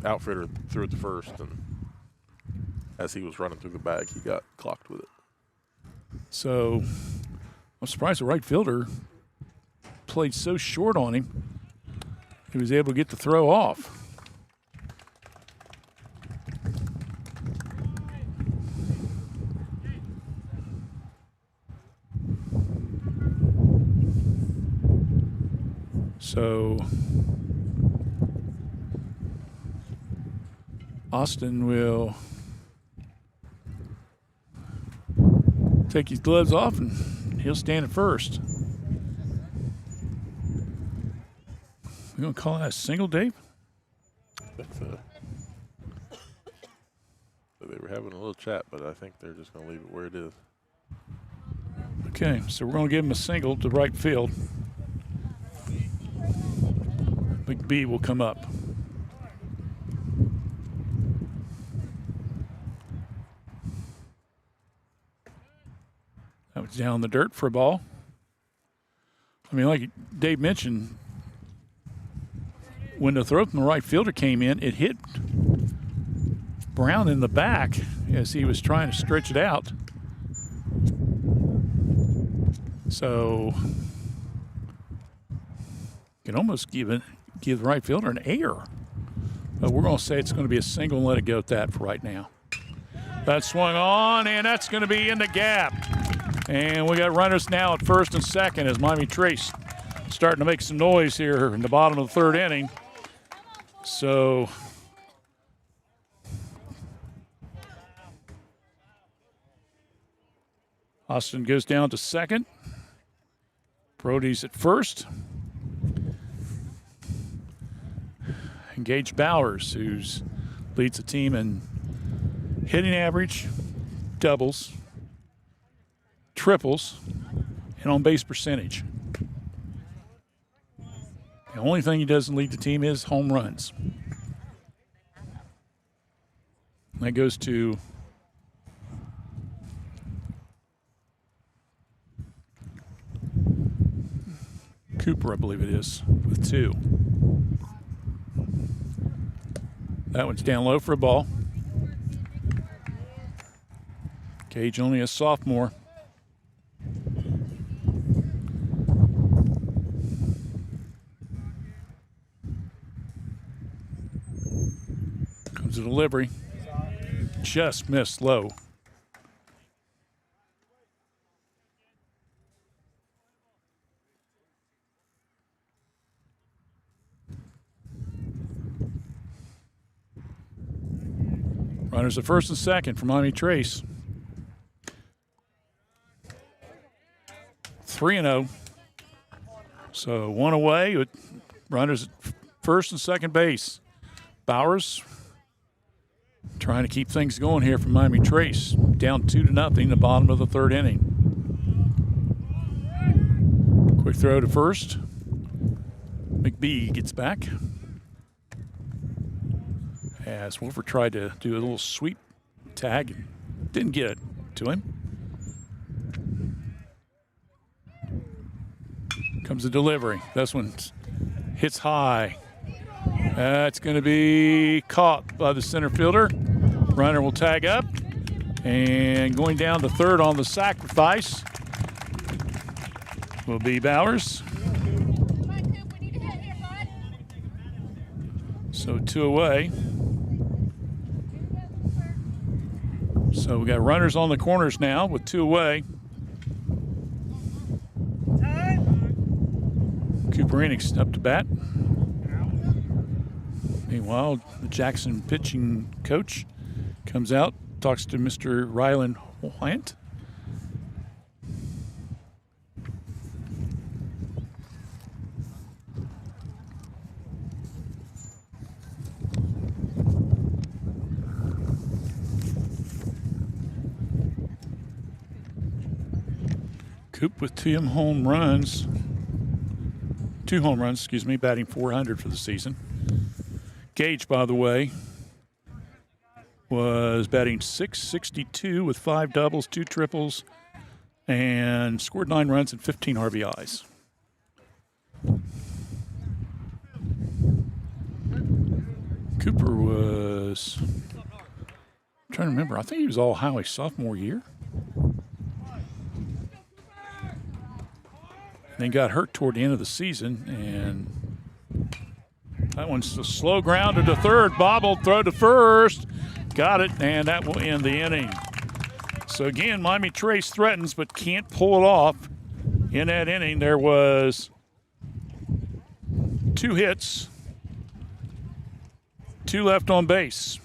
Outfitter threw it to first, and as he was running through the bag, he got clocked with it.
So I'm surprised the right fielder played so short on him. He was able to get the throw off. So Austin will take his gloves off and he'll stand at first. We're going to call that a single, Dave?
I think so. They were having a little chat, but I think they're just going to leave it where it is.
Okay, so we're going to give him a single to right field. Big B will come up. That was down in the dirt for a ball. I mean, like Dave mentioned, when the throw from the right fielder came in, it hit Brown in the back as he was trying to stretch it out. So you can almost give the right fielder an error. But we're going to say it's going to be a single and let it go at that for right now. That swung on, and that's going to be in the gap. And we got runners now at first and second as Miami Trace starting to make some noise here in the bottom of the third inning. So Austin goes down to second. Brody's at first. And Gage Bowers, who leads the team in hitting average, doubles, triples, and on-base percentage. The only thing he doesn't lead the team is home runs. And that goes to Cooper, I believe it is, with 2. That one's down low for a ball. Gage only a sophomore. Comes the delivery. Just missed low. Runners at first and second for Miami Trace. 3-0. So one away with runners at first and second base. Bowers trying to keep things going here for Miami Trace. Down 2-0, the bottom of the third inning. Quick throw to first. McBee gets back. As Wolfer tried to do a little sweep tag and didn't get it to him. Comes the delivery. This one hits high. That's going to be caught by the center fielder. Runner will tag up. And going down to third on the sacrifice will be Bowers. So 2 away. So we got runners on the corners now with 2 away. Cooper Enix up to bat. Meanwhile, the Jackson pitching coach comes out, talks to Mr. Rylan Wyant. Coop with 2 home runs, batting .400 for the season. Gage, by the way, was batting .662 with 5 doubles, 2 triples, and scored 9 runs and 15 RBIs. Cooper was, I'm trying to remember, I think he was all Ohio sophomore year. Then got hurt toward the end of the season, and that one's a slow ground to third, bobbled, throw to first, got it, and that will end the inning. So again, Miami Trace threatens but can't pull it off. In that inning, there was 2 hits, 2 left on base.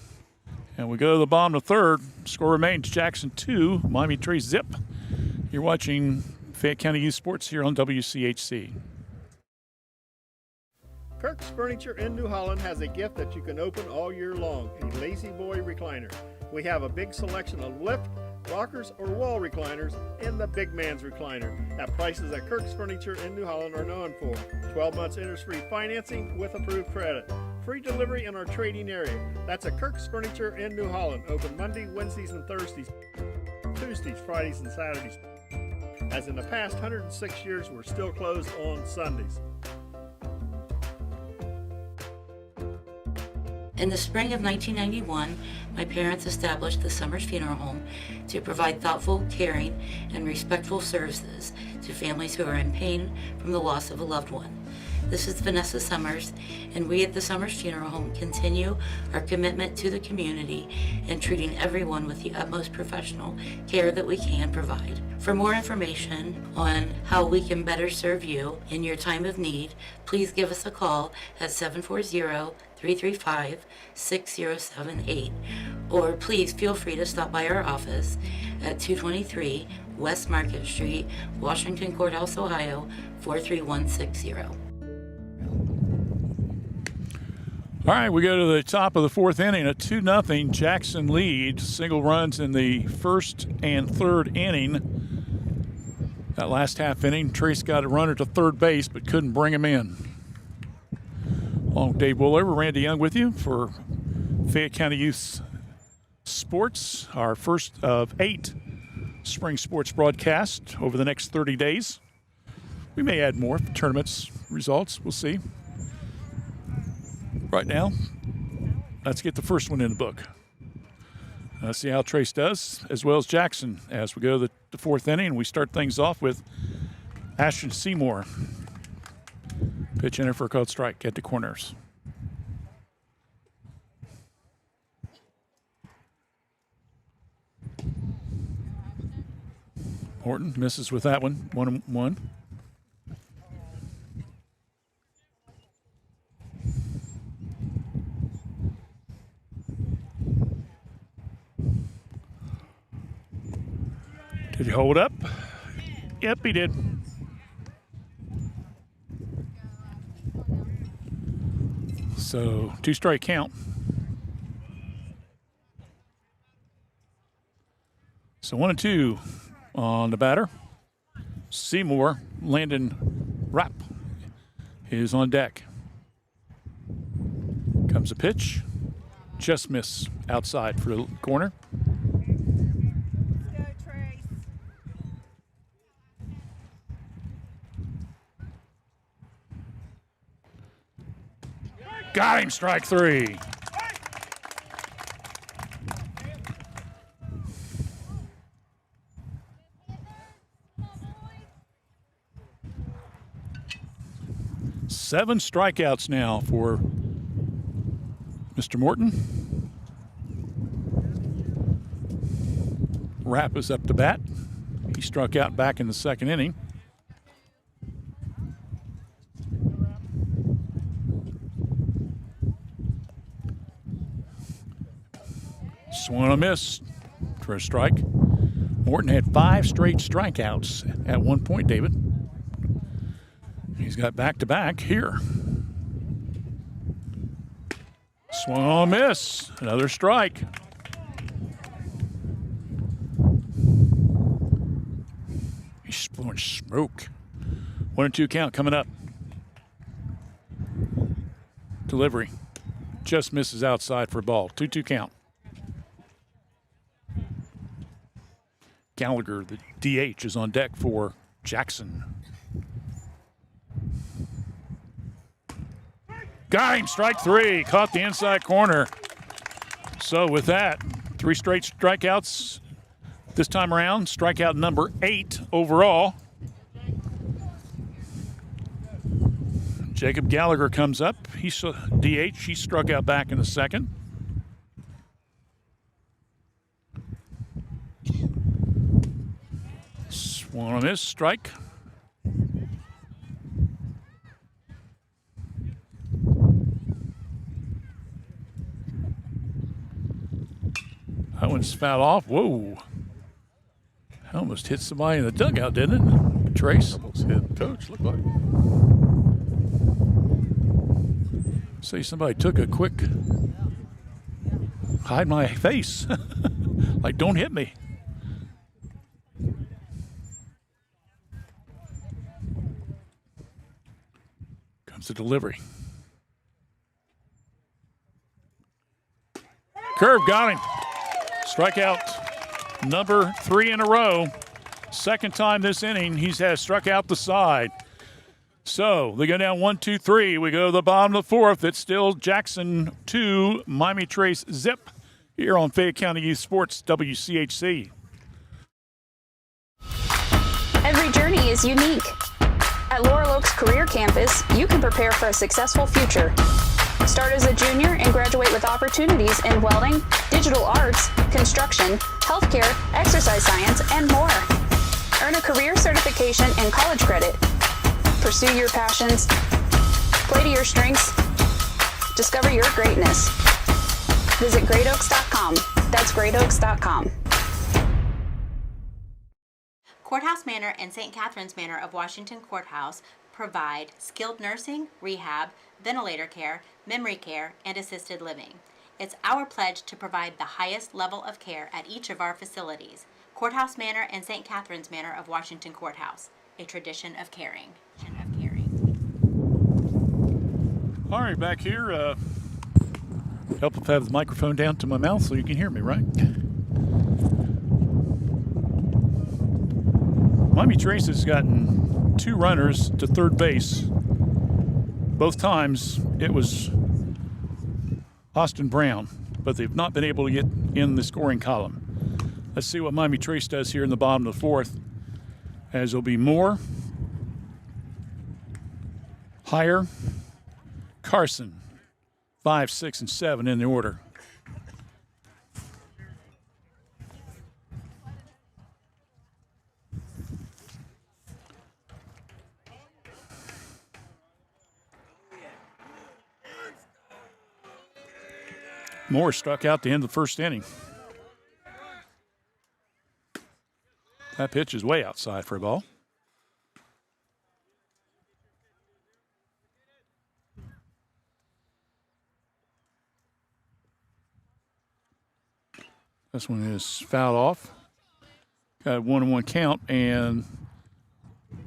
And we go to the bottom of third. Score remains Jackson 2, Miami Trace 0. You're watching Fayette County Youth Sports here on WCHC.
Kirk's Furniture in New Holland has a gift that you can open all year long, a Lazy Boy recliner. We have a big selection of lift, rockers, or wall recliners in the big man's recliner at prices that Kirk's Furniture in New Holland are known for. 12 months interest-free financing with approved credit. Free delivery in our trading area. That's at Kirk's Furniture in New Holland. Open Monday, Wednesdays, and Thursdays. Tuesdays, Fridays, and Saturdays. As in the past 106 years, we're still closed on Sundays.
In the spring of 1991, my parents established the Summers Funeral Home to provide thoughtful, caring, and respectful services to families who are in pain from the loss of a loved one. This is Vanessa Summers, and we at the Summers Funeral Home continue our commitment to the community and treating everyone with the utmost professional care that we can provide. For more information on how we can better serve you in your time of need, please give us a call at 740-335-6078, or please feel free to stop by our office at 223 West Market Street, Washington Courthouse, Ohio, 43160.
All right, we go to the top of the 4th inning, a 2-0 Jackson lead. Single runs in the 1st and 3rd inning. That last half inning, Trace got a runner to third base but couldn't bring him in. Along with Dave Wooler, Randy Young with you for Fayette County Youth Sports, our first of 8 spring sports broadcasts over the next 30 days. We may add more tournaments results. We'll see. Right now, let's get the first one in the book. Let's see how Trace does, as well as Jackson, as we go to the 4th inning. And we start things off with Ashton Seymour. Pitch in for a called strike at the corners. Horton misses with that one, 1-1. Did he hold up? Yep, he did. So 2-strike count. So 1-2 on the batter. Seymour, Landon Rapp is on deck. Comes a pitch. Just miss outside for the corner. Got him, strike 3. Seven strikeouts now for Mr. Morton. Rapp is up to bat. He struck out back in the second inning. Swung on a miss for a strike. Morton had 5 straight strikeouts at one point, David. He's got back-to-back here. Swung on a miss. Another strike. He's blowing smoke. 1-2 count coming up. Delivery. Just misses outside for a ball. 2-2 count. Gallagher, the DH, is on deck for Jackson. Got him, strike 3. Caught the inside corner. So with that, 3 straight strikeouts this time around. Strikeout number 8 overall. Jacob Gallagher comes up. He's a DH. He struck out back in the second. Swung on this strike. That one's fouled off. Whoa. That almost hit somebody in the dugout, didn't it? Trace?
Almost hit Coach, looked like.
Say somebody took a quick hide my face. Like, don't hit me. Comes the delivery. Curve got him. Strikeout number 3 in a row. Second time this inning he's has struck out the side. So they go down 1-2-3. We go to the bottom of the 4th. It's still Jackson 2, Miami Trace zip here on Fayette County Youth Sports WCHC.
Every journey is unique. At Laurel Oaks Career Campus, you can prepare for a successful future. Start as a junior and graduate with opportunities in welding, digital arts, construction, healthcare, exercise science, and more. Earn a career certification and college credit. Pursue your passions. Play to your strengths. Discover your greatness. Visit greatoaks.com. That's greatoaks.com.
Courthouse Manor and St. Catherine's Manor of Washington Courthouse provide skilled nursing, rehab, ventilator care, memory care, and assisted living. It's our pledge to provide the highest level of care at each of our facilities. Courthouse Manor and St. Catherine's Manor of Washington Courthouse, a tradition of caring.
All right, back here. Help if I have the microphone down to my mouth so you can hear me, right? Miami Trace has gotten 2 runners to third base. Both times it was Austin Brown, but they've not been able to get in the scoring column. Let's see what Miami Trace does here in the bottom of the 4th, as there'll be Moore, Heyer, Carson, 5, 6, and 7 in the order. Moore struck out the end of the first inning. That pitch is way outside for a ball. This one is fouled off. Got a 1-1 count, and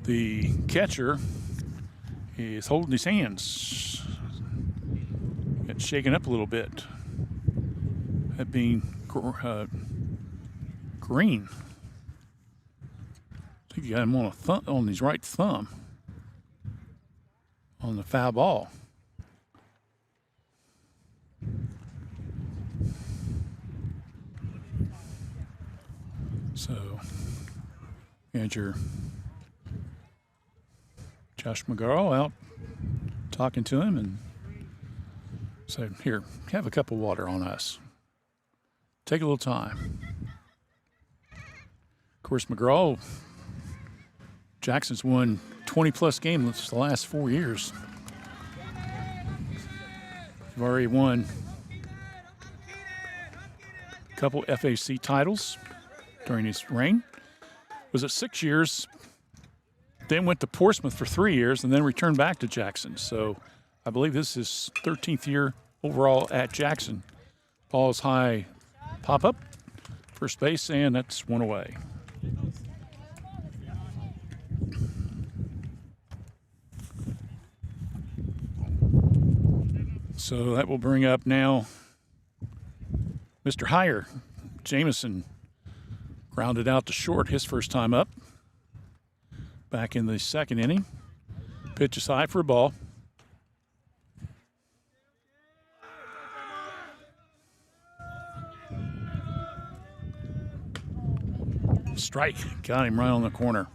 the catcher is holding his hands. It's shaking up a little bit. That being green. I think you got him on his right thumb on the foul ball. So, manager Josh McGarl out talking to him, and So here, have a cup of water on us. Take a little time. Of course, McGraw, Jackson's won 20-plus games the last 4 years. He's already won a couple FAC titles during his reign. Was it 6 years, then went to Portsmouth for 3 years, and then returned back to Jackson. So I believe this is his 13th year overall at Jackson. Ball's high pop-up, first base, and that's one away. So that will bring up now Mr. Heyer. Jameson grounded out to short his first time up. Back in the second inning. Pitch is high for a ball. Strike. Got him right on the corner.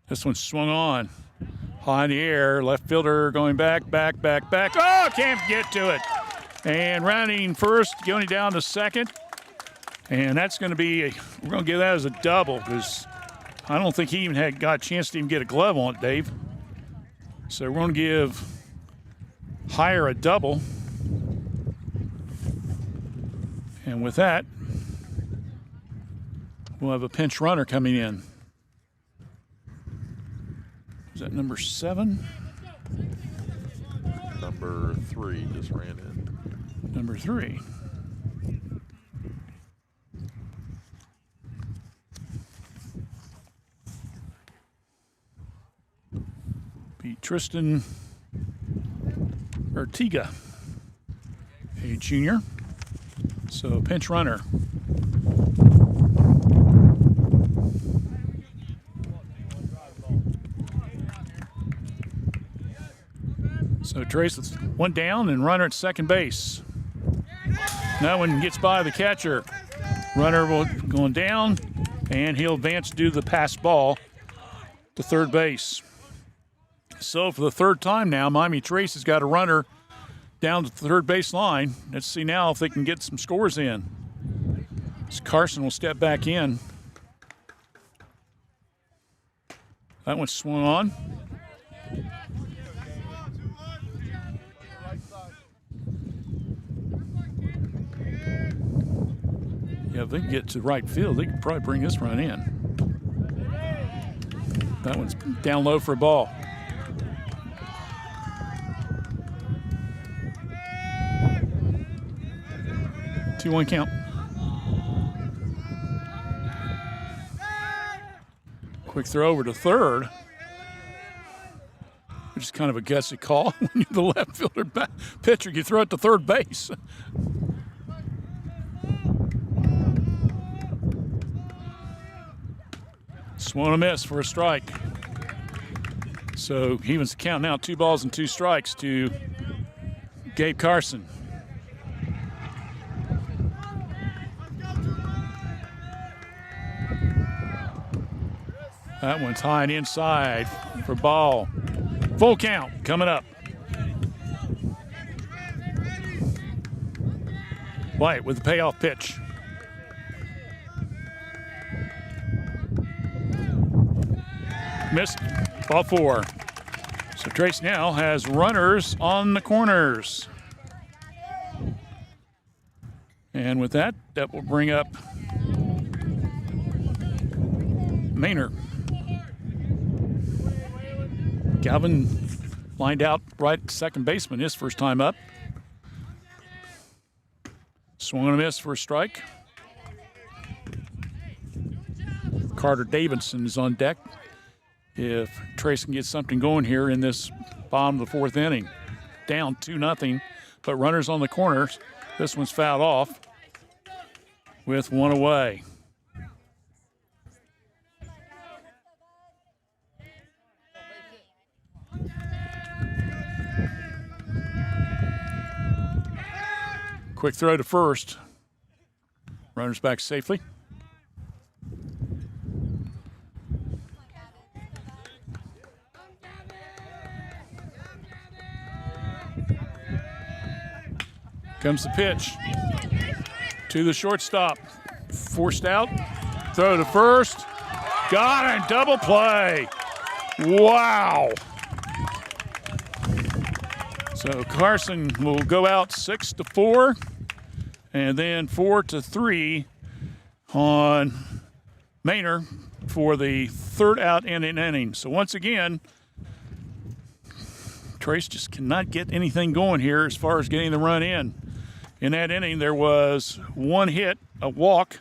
This one swung on. High in the air. Left fielder going back. Oh, can't get to it. And rounding first, going down to second. And that's going to be, we're going to give that as a double because I don't think he even got a chance to even get a glove on it, Dave. So we're going to give Heyer a double. And with that, we'll have a pinch runner coming in. Is that number 7?
Number 3 just ran in.
Number 3. Be Tristan Ortega, a junior. So pinch runner. So Trace with one down and runner at second base. That one gets by the catcher. Runner will going down, and he'll advance due to the pass ball to third base. So for the third time now, Miami Trace has got a runner down to the third base line. Let's see now if they can get some scores in. So Carson will step back in. That one swung on. Yeah, if they can get to right field, they could probably bring this run in. That one's down low for a ball. Two-one count. Quick throw over to third, which is kind of a guessy call. When you're the left fielder pitcher, you throw it to third base. Swung a miss for a strike. So he evens the count now, 2 balls and 2 strikes to Gabe Carson. That one's high and inside for ball. Full count coming up. White with the payoff pitch. Missed, ball 4. So Trace now has runners on the corners. And with that, that will bring up Maynard. Galvin lined out right at second baseman his first time up. Swung and a miss for a strike. Carter Davidson is on deck if Trace can get something going here in this bottom of the 4th inning. Down 2-0, but runners on the corners. This one's fouled off with 1 away. Quick throw to first. Runners back safely. Comes the pitch to the shortstop. Forced out. Throw to first. Got it. Double play. Wow. So Carson will go out 6-4, and then 4-3 on Manor for the third out in an inning. So once again, Trace just cannot get anything going here as far as getting the run in. In that inning, there was one hit, a walk,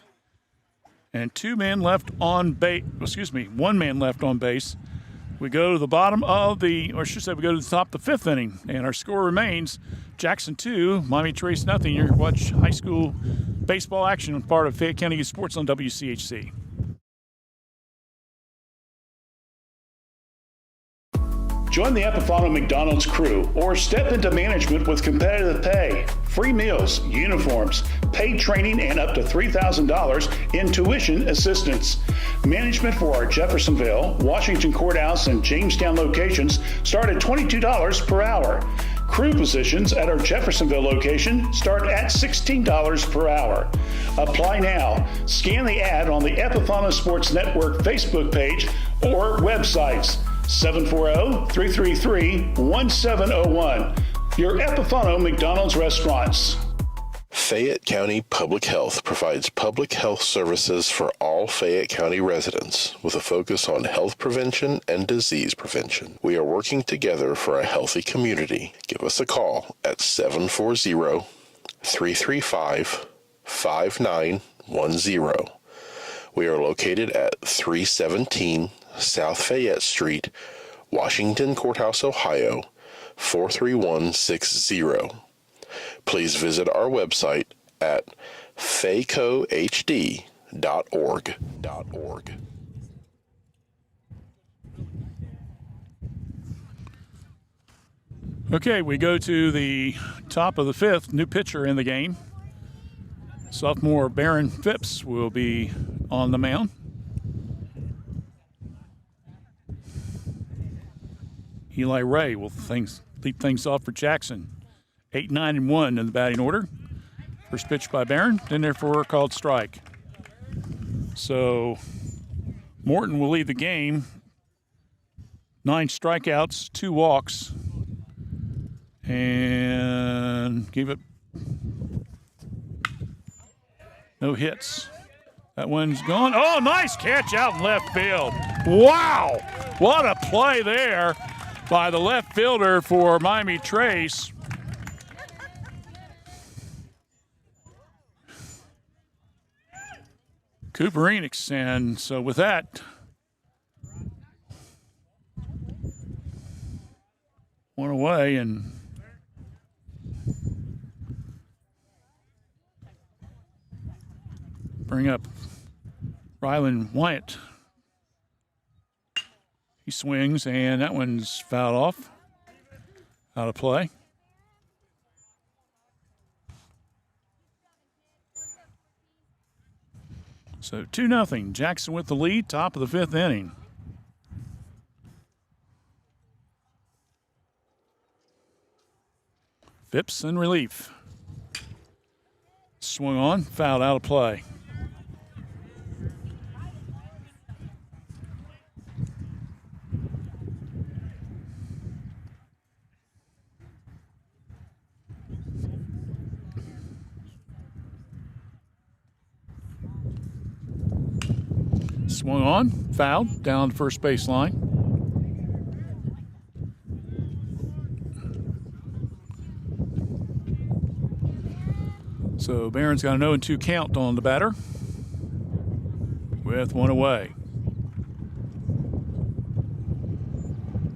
and one man left on base. We go to the bottom of we go to the top of the fifth inning, and our score remains Jackson 2, Miami Trace nothing. You watch high school baseball action on part of Fayette County Youth Sports on WCHC.
Join the Epifano McDonald's crew or step into management with competitive pay, free meals, uniforms, paid training, and up to $3,000 in tuition assistance. Management for our Jeffersonville, Washington Courthouse, and Jamestown locations start at $22 per hour. Crew positions at our Jeffersonville location start at $16 per hour. Apply now. Scan the ad on the Epifano Sports Network Facebook page or websites. 740-333-1701. Your Epifano McDonald's restaurants.
Fayette County Public Health provides public health services for all Fayette County residents with a focus on health prevention and disease prevention. We are working together for a healthy community. Give us a call at 740-335-5910. We are located at 317 South Fayette Street, Washington Courthouse, Ohio, 43160. Please visit our website at faycohd.org.
Okay, we go to the top of the fifth, new pitcher in the game. Sophomore Barron Phipps will be on the mound. Eli Ray will lead things off for Jackson. 8-9-1 in the batting order. First pitch by Barron, then therefore called strike. So Morton will lead the game. 9 strikeouts, 2 walks, and gave it no hits. That one's gone. Oh, nice catch out in left field. Wow, what a play there by the left fielder for Miami Trace. Cooper Enix, and so with that, one away, and bring up Rylan Wyatt. He swings, and that one's fouled off, out of play. So 2-0, Jackson with the lead, top of the fifth inning. Phipps in relief. Swung on, fouled out of play. Swung on, fouled, down the first base line. So Barron's got an 0-2 count on the batter with one away.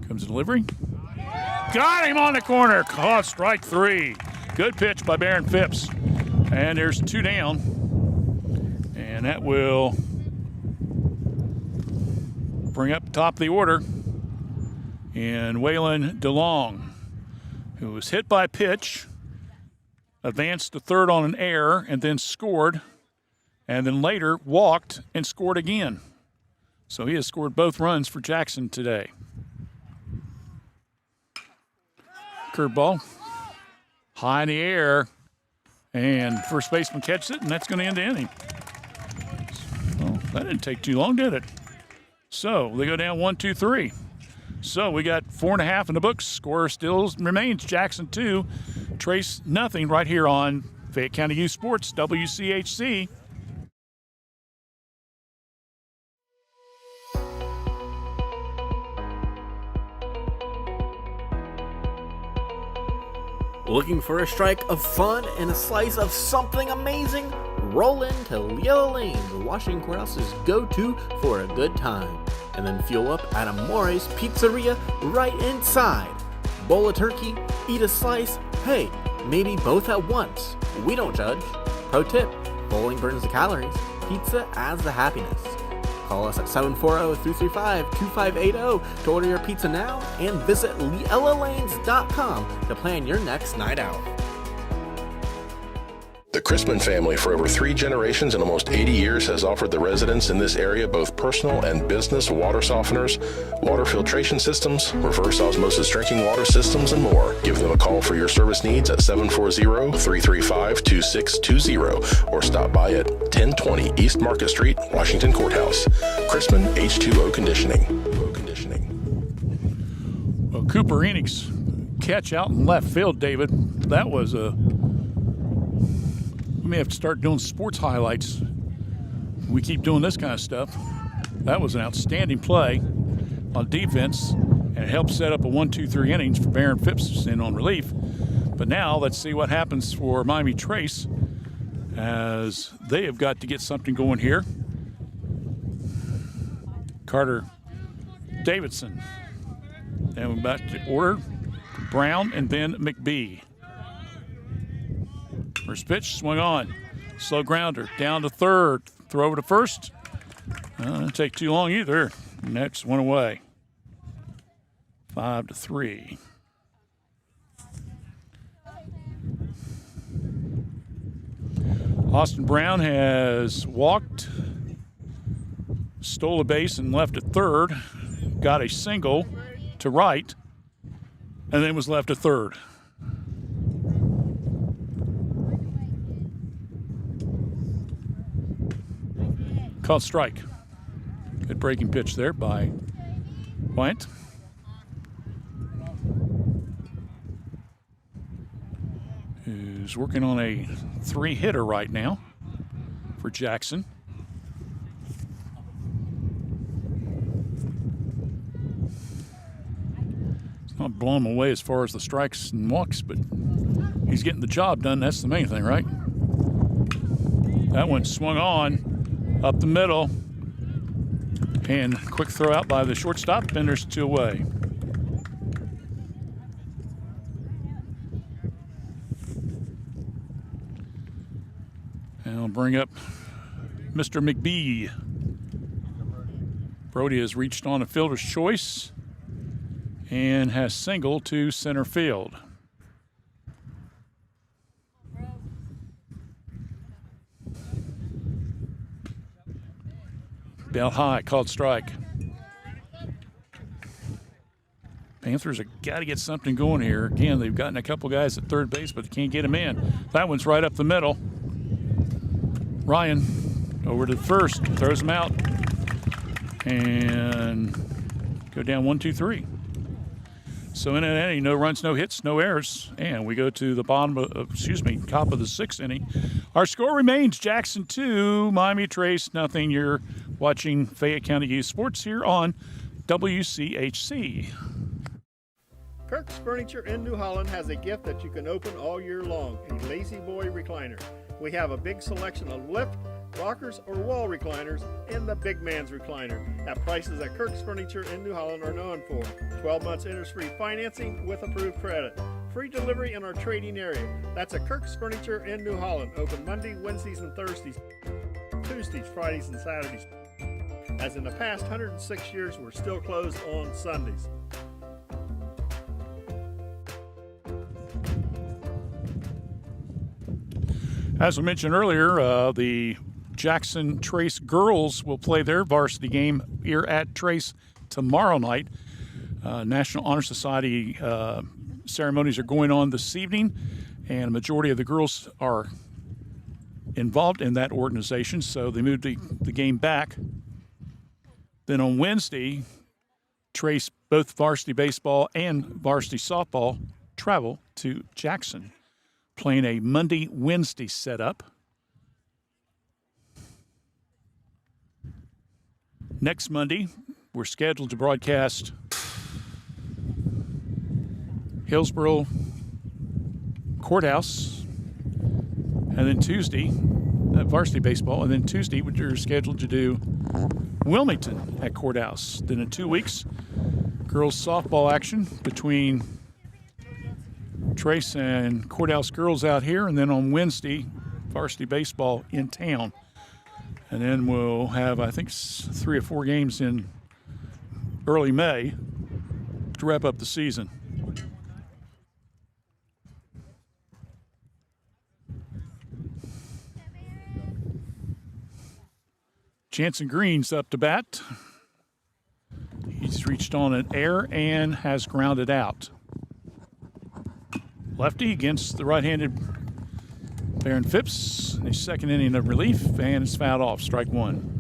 Comes the delivery. Got him on the corner. Caught strike 3. Good pitch by Barron Phipps. And there's 2 down. And that will bring up top of the order in Waylon DeLong, who was hit by pitch, advanced to third on an error, and then scored, and then later walked and scored again. So he has scored both runs for Jackson today. Curveball, high in the air, And first baseman catches it, and that's going to end the inning. Well, that didn't take too long, did it? So they go down 1-2-3. So we got 4.5 in the books. Score still remains Jackson 2, Trace nothing right here on Fayette County Youth Sports, WCHC.
Looking for a strike of fun and a slice of something amazing? Roll into Yellow Lane, the Washington Courthouse's go-to for a good time. And then fuel up at Amore's Pizzeria right inside. Bowl a turkey, eat a slice, hey, maybe both at once. We don't judge. Pro tip, bowling burns the calories, pizza adds the happiness. Call us at 740-335-2580 to order your pizza now and visit LielaLanes.com to plan your next night out.
The Chrisman family, for over 3 generations and almost 80 years, has offered the residents in this area both personal and business water softeners, water filtration systems, reverse osmosis drinking water systems, and more. Give them a call for your service needs at 740-335-2620 or stop by at 1020 East Market Street, Washington Courthouse. Chrisman H2O Conditioning.
Well, Cooper Enix catch out in left field, David. That was a... We may have to start doing sports highlights. We keep doing this kind of stuff. That was an outstanding play on defense, and it helped set up a 1-2-3 innings for Barron Phipps in on relief. But now let's see what happens for Miami Trace, as they have got to get something going here. Carter Davidson. And we're back to order. Brown and then McBee. First pitch, swing on. Slow grounder, down to third. Throw over to first. Didn't take too long either. Next one away. 5-3. Austin Brown has walked, stole a base and left at third, got a single to right, and then was left at third. Called strike. Good breaking pitch there by Wyant. Who's working on a 3-hitter right now for Jackson. It's not blowing him away as far as the strikes and walks, but he's getting the job done. That's the main thing, right? That one swung on. Up the middle, and quick throw out by the shortstop, and there's 2 away. And I'll bring up Mr. McBee. Brody has reached on a fielder's choice and has singled to center field. Bell high, called strike. Panthers have got to get something going here. Again, they've gotten a couple guys at third base, but they can't get them in. That one's right up the middle. Ryan over to first, throws him out, and go down 1-2-3. So in an inning, no runs, no hits, no errors, and we go to the top of the 6th inning. Our score remains Jackson 2, Miami Trace nothing. You're watching Fayette County Youth Sports here on WCHC.
Kirk's Furniture in New Holland has a gift that you can open all year long, a Lazy Boy recliner. We have a big selection of lift, rockers, or wall recliners in the big man's recliner at prices that Kirk's Furniture in New Holland are known for. 12 months interest-free financing with approved credit. Free delivery in our trading area. That's at Kirk's Furniture in New Holland. Open Monday, Wednesdays, and Thursdays. Tuesdays, Fridays, and Saturdays. As in the past 106 years, we're still closed on Sundays.
As we mentioned earlier, the Jackson Trace girls will play their varsity game here at Trace tomorrow night. National Honor Society ceremonies are going on this evening, and a majority of the girls are involved in that organization, so they moved the game back. Then on Wednesday, Trace, both varsity baseball and varsity softball, travel to Jackson, playing a Monday-Wednesday setup. Next Monday, we're scheduled to broadcast Hillsborough Courthouse, and then Tuesday, varsity baseball, and then Tuesday, we're scheduled to do Wilmington at Courthouse. Then in 2 weeks, girls softball action between Trace and Courthouse girls out here, and then on Wednesday, varsity baseball in town. And then we'll have, I think, 3 or 4 games in early May to wrap up the season. Jansen Green's up to bat. He's reached on an error and has grounded out. Lefty against the right-handed Baron Phipps. His second inning of relief, and it's fouled off, strike one.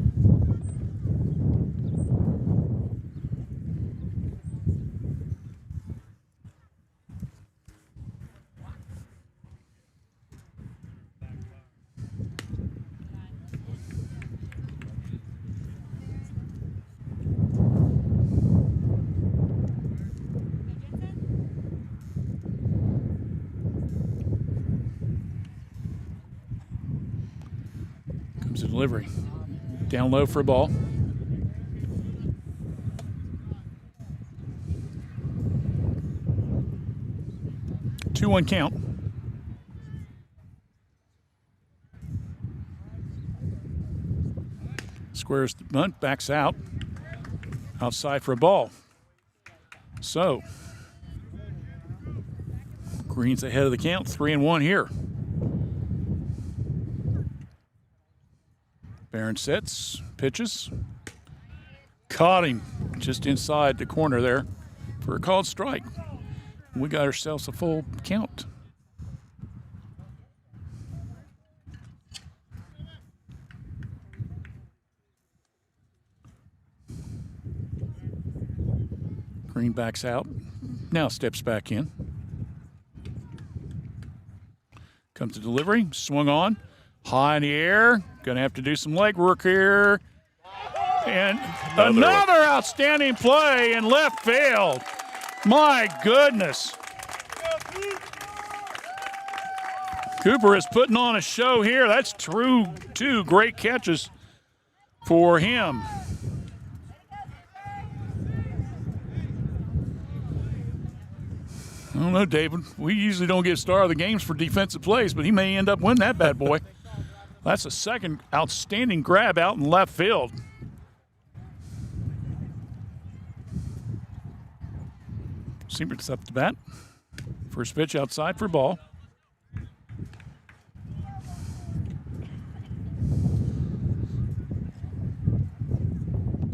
Delivery. Down low for a ball. Two one count. Squares the bunt, backs out. Outside for a ball. So, Green's ahead of the count, 3-1 here. Barron sets, pitches. Caught him just inside the corner there for a called strike. We got ourselves a full count. Green backs out. Now steps back in. Comes to delivery, swung on. High in the air. Going to have to do some leg work here. And another outstanding play in left field. My goodness. Cooper is putting on a show here. That's true. 2 great catches for him. I don't know, David. We usually don't get star of the games for defensive plays, but he may end up winning that bad boy. That's a second outstanding grab out in left field. Siebert's up to bat. First pitch outside for ball.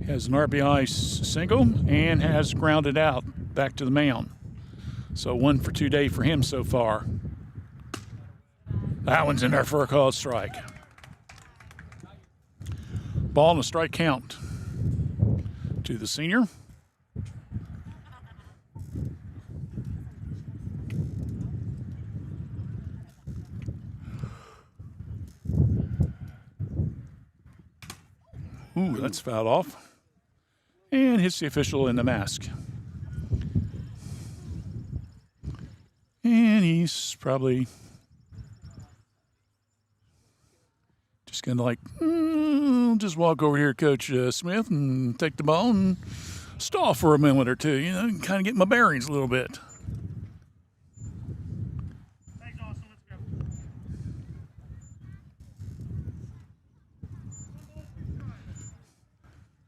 Has an RBI single and has grounded out back to the mound. So 1 for 2 day for him so far. That one's in there for a called strike. Ball and a strike count to the senior. Ooh, that's fouled off. And hits the official in the mask. And he's probably just going to just walk over here, Coach Smith, and take the ball and stall for a minute or two, and kind of get my bearings a little bit.
Thanks, Austin. Let's go.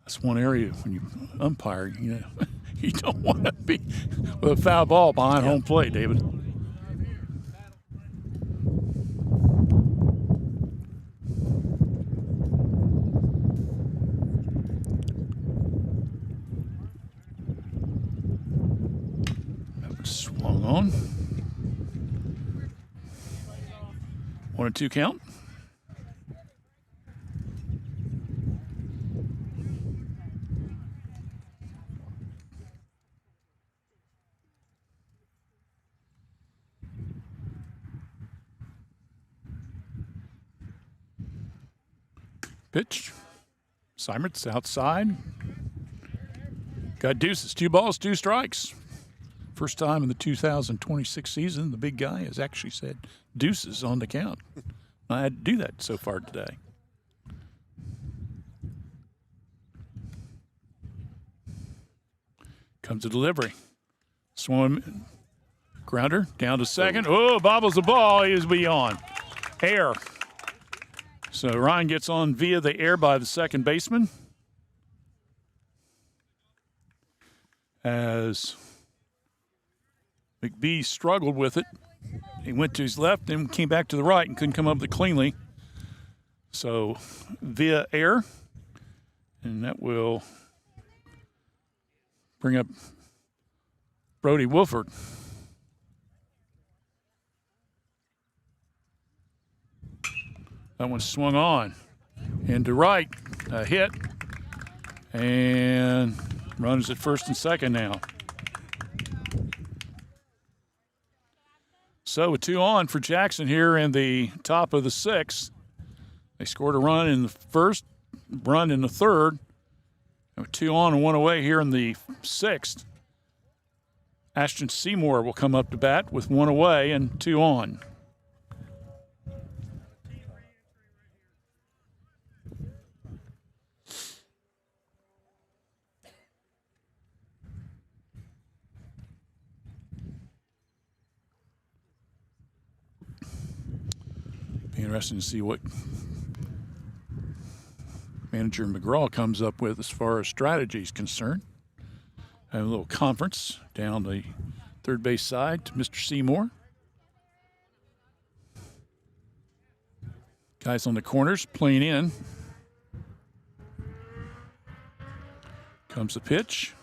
That's one area when you umpire, you don't want to be with a foul ball behind home plate, David. Swung on. 1-2 count. Pitch. Seimert's outside. Got deuces. 2 balls, 2 strikes. First time in the 2026 season, the big guy has actually said deuces on the count. I had to do that so far today. Comes a delivery. Swung, grounder, down to second. Oh, bobbles the ball. He is beyond. Air. So Ryan gets on via the air by the second baseman. As McBee struggled with it. He went to his left, then came back to the right and couldn't come up with it cleanly. So via air, and that will bring up Brody Wolford. That one swung on. Into right, a hit. And runners at first and second now. So with 2 on for Jackson here in the top of the 6th. They scored a run in the first, run in the third. And with 2 on and 1 away here in the 6th. Ashton Seymour will come up to bat with 1 away and 2 on. Be interesting to see what manager McGraw comes up with as far as strategy is concerned. Have a little conference down the third base side to Mr. Seymour. Guys on the corners playing in. Comes the pitch.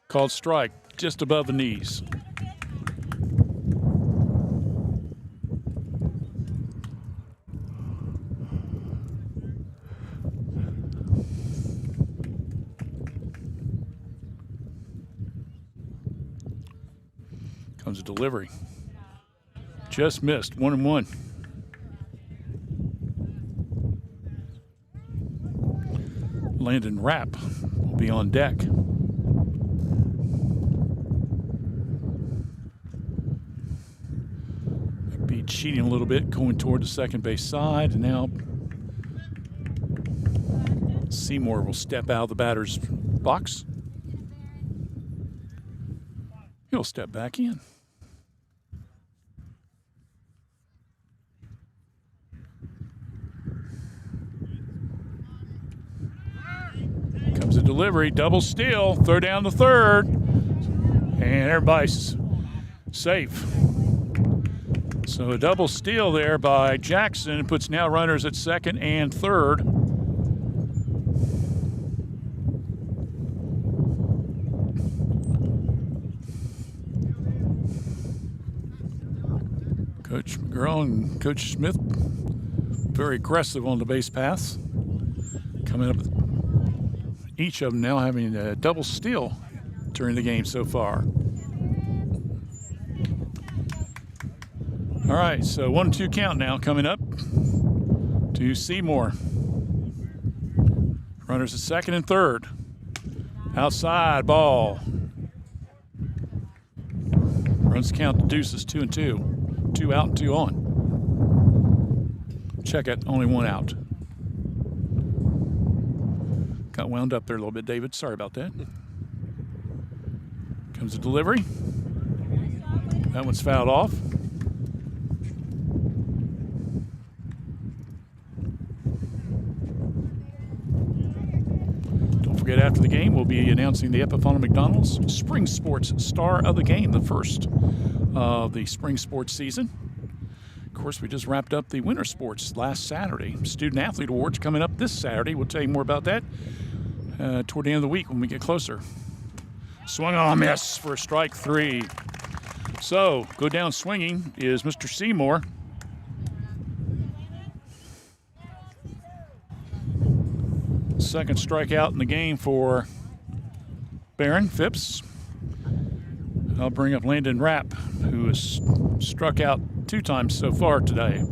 Called strike just above the knees. Comes a delivery. Just missed. 1-1. Landon Rapp will be on deck. McBee cheating a little bit, going toward the second base side, and now Seymour will step out of the batter's box. He'll step back in. Comes a delivery, double steal, throw down the third, and everybody's safe. So a double steal there by Jackson puts now runners at second and third. Coach McGraw and Coach Smith very aggressive on the base paths. Coming up, each of them now having a double steal during the game so far. All right, so 1-2 count now coming up to Seymour. Runners at second and third. Outside ball. Runs count to deuces, 2-2. 2 out and 2 on. Check it, only 1 out. Got wound up there a little bit, David. Sorry about that. Comes a delivery. That one's fouled off. Don't forget, after the game, we'll be announcing the Epifano McDonald's Spring Sports Star of the Game, the first of the spring sports season. Of course, we just wrapped up the winter sports last Saturday. Student Athlete Awards coming up this Saturday. We'll tell you more about that toward the end of the week when we get closer. Swung on a miss for strike 3. So, go down swinging is Mr. Seymour. Second strikeout in the game for Barron Phipps. I'll bring up Landon Rapp, who has struck out 2 times so far today.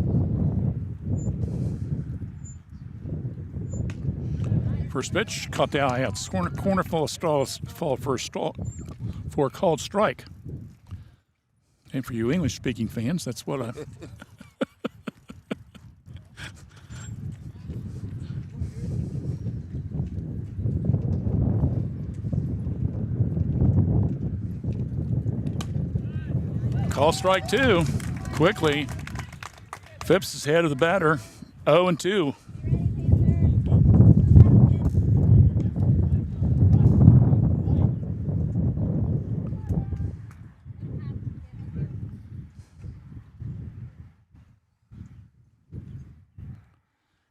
First pitch, caught the eye out. Corner full of stalls, fall for a called strike. And for you English-speaking fans, that's what I. Call strike 2. Quickly. Phipps is ahead of the batter. 0-2.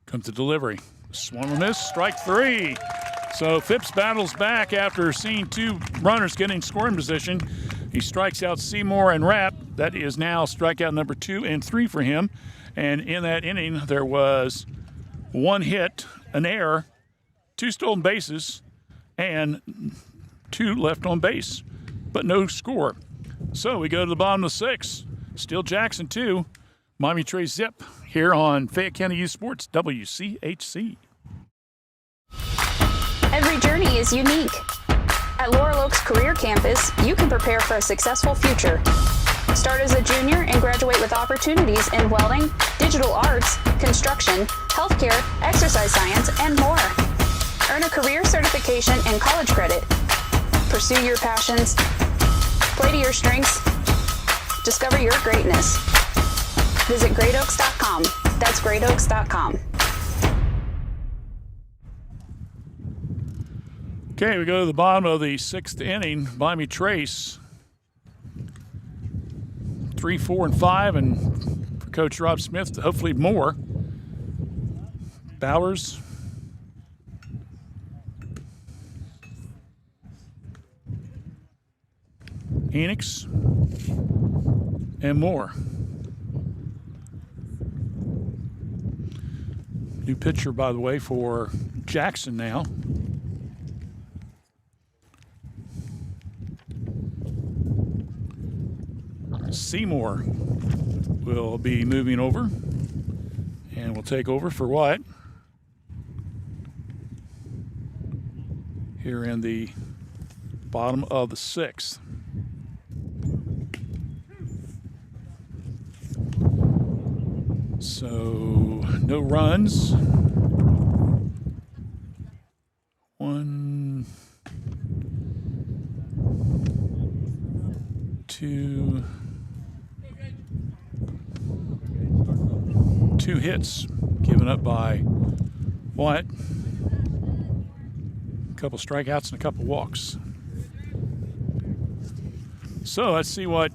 Comes the delivery. Swung and miss. Strike 3. So Phipps battles back after seeing 2 runners getting scoring position. He strikes out Seymour and Rapp. That is now strikeout number 2 and 3 for him. And in that inning, there was 1 hit, an error, 2 stolen bases, and 2 left on base, but no score. So we go to the bottom of the 6th. Still Jackson 2, Miami Trace zip here on Fayette County Youth Sports, WCHC.
Every journey is unique. At Laurel Oaks Career Campus, you can prepare for a successful future. Start as a junior and graduate with opportunities in welding, digital arts, construction, healthcare, exercise science, and more. Earn a career certification and college credit. Pursue your passions. Play to your strengths. Discover your greatness. Visit greatoaks.com. That's greatoaks.com.
Okay, we go to the bottom of the 6th inning. Miami Trace 3, 4, and 5, and for Coach Rob Smith, hopefully more. Bowers, Enix, and more. New pitcher, by the way, for Jackson now. Seymour will be moving over and will take over for Wyatt here in the bottom of the 6th. So no runs. 1, 2, 2 hits given up by Wyatt. A couple strikeouts and a couple walks. So let's see what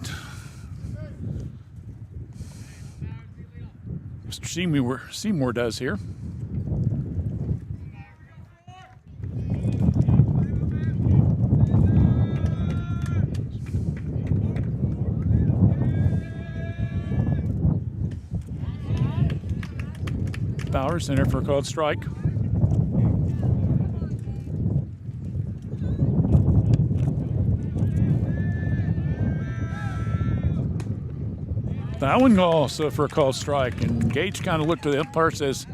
Mr. Seymour does here. Bowers in there for a called strike. That one also for a called strike, and Gage kind of looked at the umpire and says,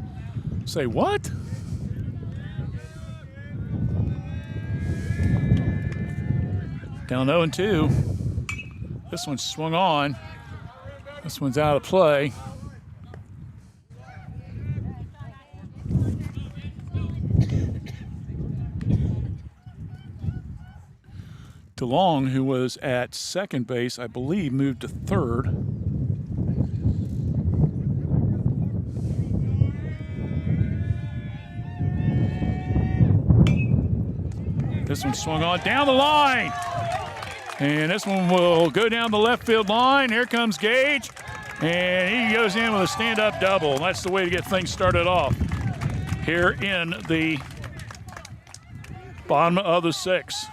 "Say what?" Down 0-2. This one's swung on. This one's out of play. DeLong, who was at second base, I believe, moved to third. This one swung on down the line. And this one will go down the left field line. Here comes Gage. And he goes in with a stand-up double. That's the way to get things started off here in the bottom of the 6th.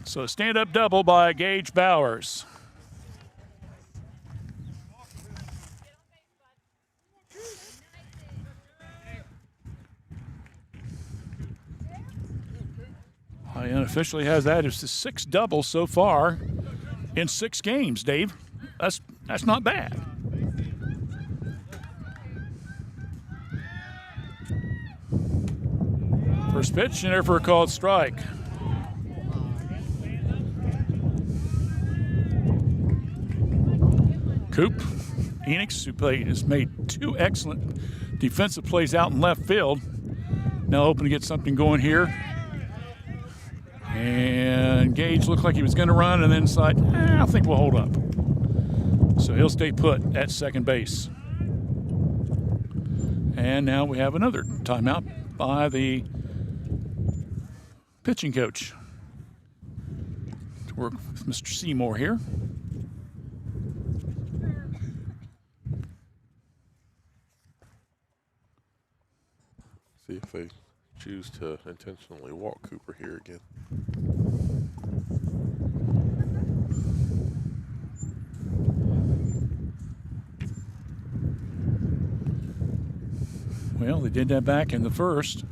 So stand-up double by Gage Bowers. He unofficially has that as the 6th double so far in 6 games, Dave. That's not bad. First pitch, and there for a called strike. Coop Enix, who has made 2 excellent defensive plays out in left field, now hoping to get something going here. And Gage looked like he was going to run, and then decided, I think we'll hold up. So he'll stay put at second base. And now we have another timeout by the pitching coach to work with Mr. Seymour here.
See if they choose to intentionally walk Cooper here again.
Well, they did that back in the first.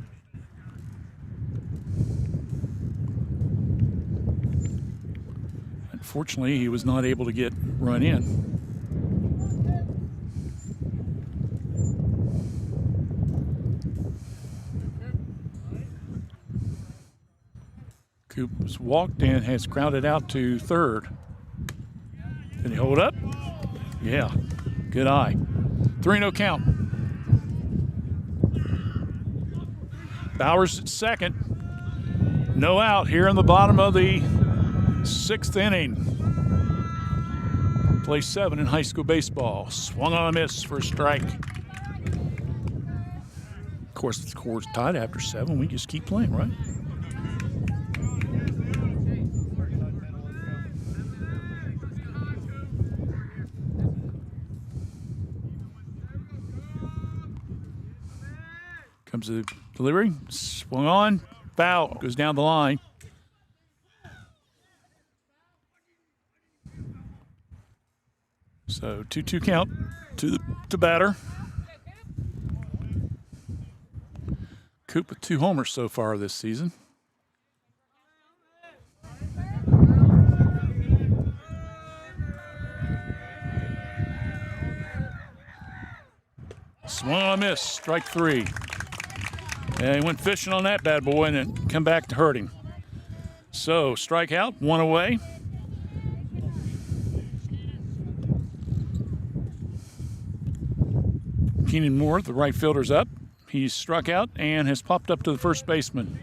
Unfortunately, he was not able to get run in. Coop was walked and has grounded out to third. Did he hold up? Yeah, good eye. 3-0 count. Bowers at second. No out here in the bottom of the 6th inning. Play 7 in high school baseball. Swung on a miss for a strike. Of course, the score's tied after 7. We just keep playing, right? Comes the delivery, swung on, foul, goes down the line. So 2-2 count to the batter. Coop with 2 homers so far this season. Swung on a miss, strike 3. And he went fishing on that bad boy and then come back to hurt him. So, strikeout, 1 away. Keenan Moore, the right fielder's up. He's struck out and has popped up to the first baseman.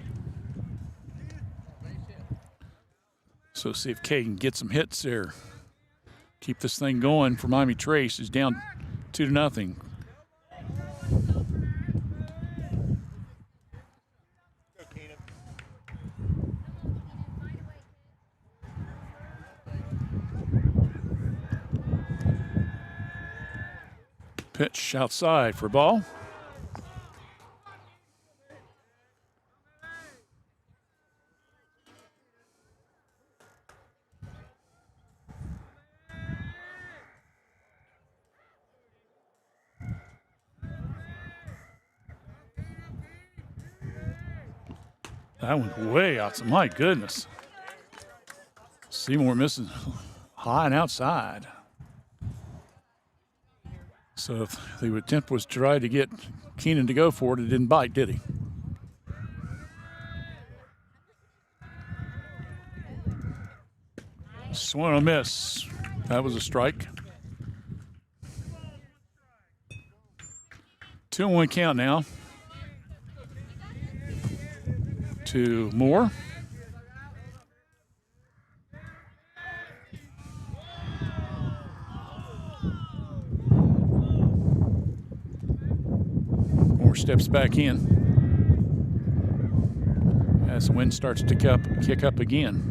So, see if Kay can get some hits there. Keep this thing going for Miami Trace, who's down 2-0. Pitch outside for a ball. That went way outside. My goodness. Seymour missing high and outside. So if the attempt was to try to get Keenan to go for it, it didn't bite, did he? Swing and a miss. That was a strike. 2-1 count now to Moore. Moore steps back in as the wind starts to kick up again.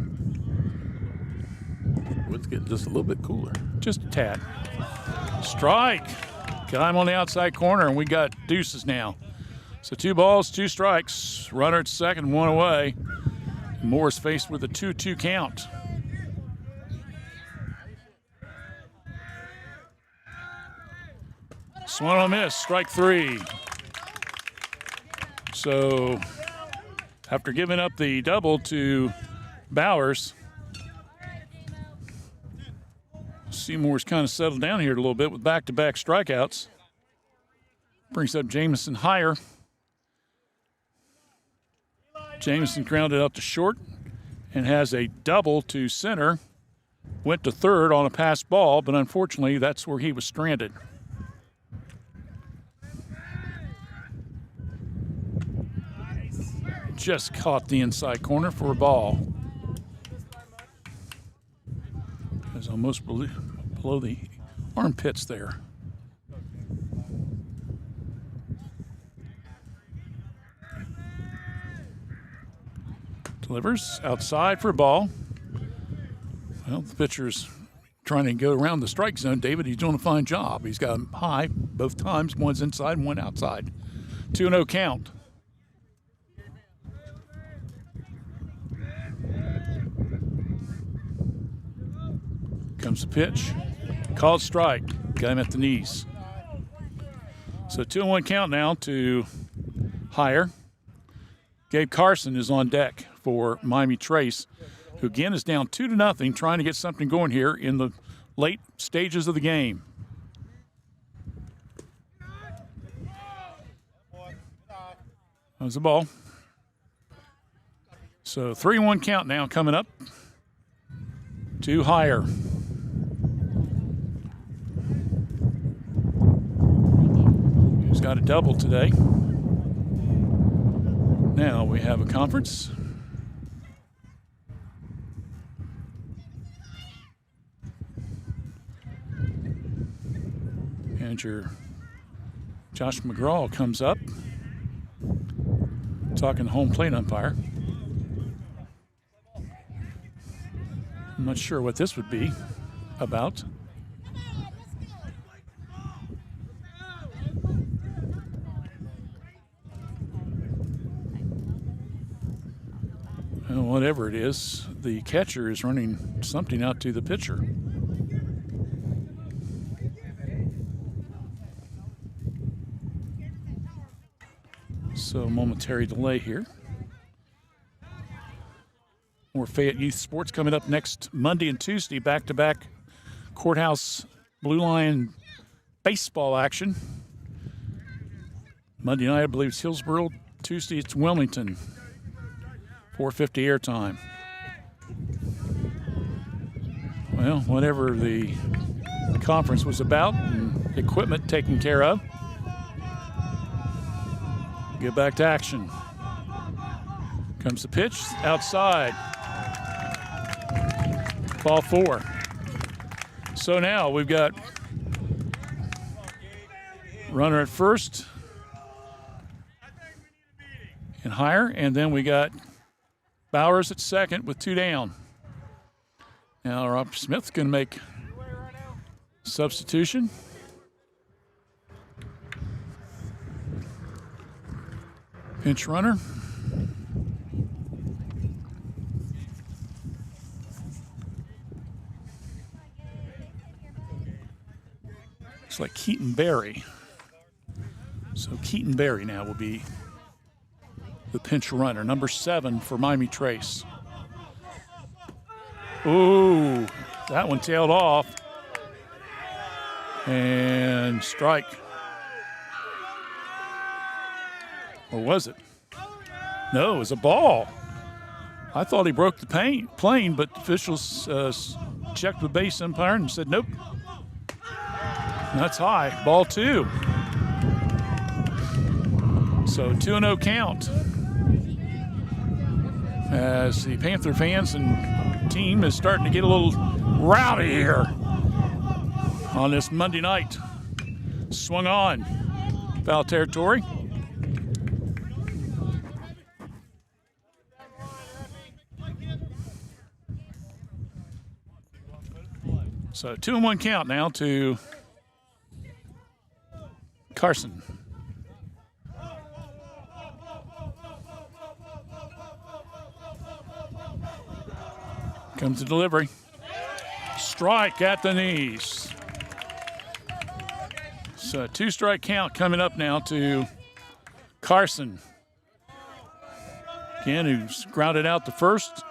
Wind's getting just a little bit cooler.
Just a tad. Strike. Got him on the outside corner, and we got deuces now. So 2 balls, 2 strikes. Runner at second, 1 away. Moore's faced with a 2-2 count. Swung on a miss, strike 3. So after giving up the double to Bowers, Seymour's kind of settled down here a little bit with back-to-back strikeouts. Brings up Jamison higher. Jameson grounded out to short and has a double to center. Went to third on a pass ball, but unfortunately that's where he was stranded. Just caught the inside corner for a ball. It was almost below the armpits there. Delivers outside for a ball. Well, the pitcher's trying to go around the strike zone. David, he's doing a fine job. He's got him high both times. One's inside and one outside. 2-0 count. Comes the pitch. Called strike. Got him at the knees. So 2-1 count now to Higher. Gabe Carson is on deck for Miami Trace, who again is down 2-0, trying to get something going here in the late stages of the game. That was the ball. So 3-1 count now coming up to Higher. He's got a double today. Now we have a conference. Manager Josh McGraw comes up, talking home plate umpire. I'm not sure what this would be about. Well, whatever it is, the catcher is running something out to the pitcher. So momentary delay here. More Fayette Youth Sports coming up next Monday and Tuesday, back-to-back Courthouse Blue Line baseball action. Monday night, I believe it's Hillsborough. Tuesday, it's Wilmington. 4:50 airtime. Well, whatever the conference was about and equipment taken care of, get back to action. Comes the pitch outside. Ball 4. So now we've got runner at first and Higher, and then we got Bowers at second with 2 down. Now Rob Smith's going to make substitution. Pinch runner. Looks like Keaton Berry. So Keaton Berry now will be the pinch runner, number 7 for Miami Trace. Ooh, that one tailed off. And strike. Or was it? No, it was a ball. I thought he broke the plane, but officials checked with base umpire and said, nope. That's high. Ball 2. So 2-0 count. As the Panther fans and team is starting to get a little rowdy here on this Monday night. Swung on. Foul territory. So 2-1 count now to Carson. Comes the delivery. Strike at the knees. So 2-strike count coming up now to Carson. Again, who's grounded out the first,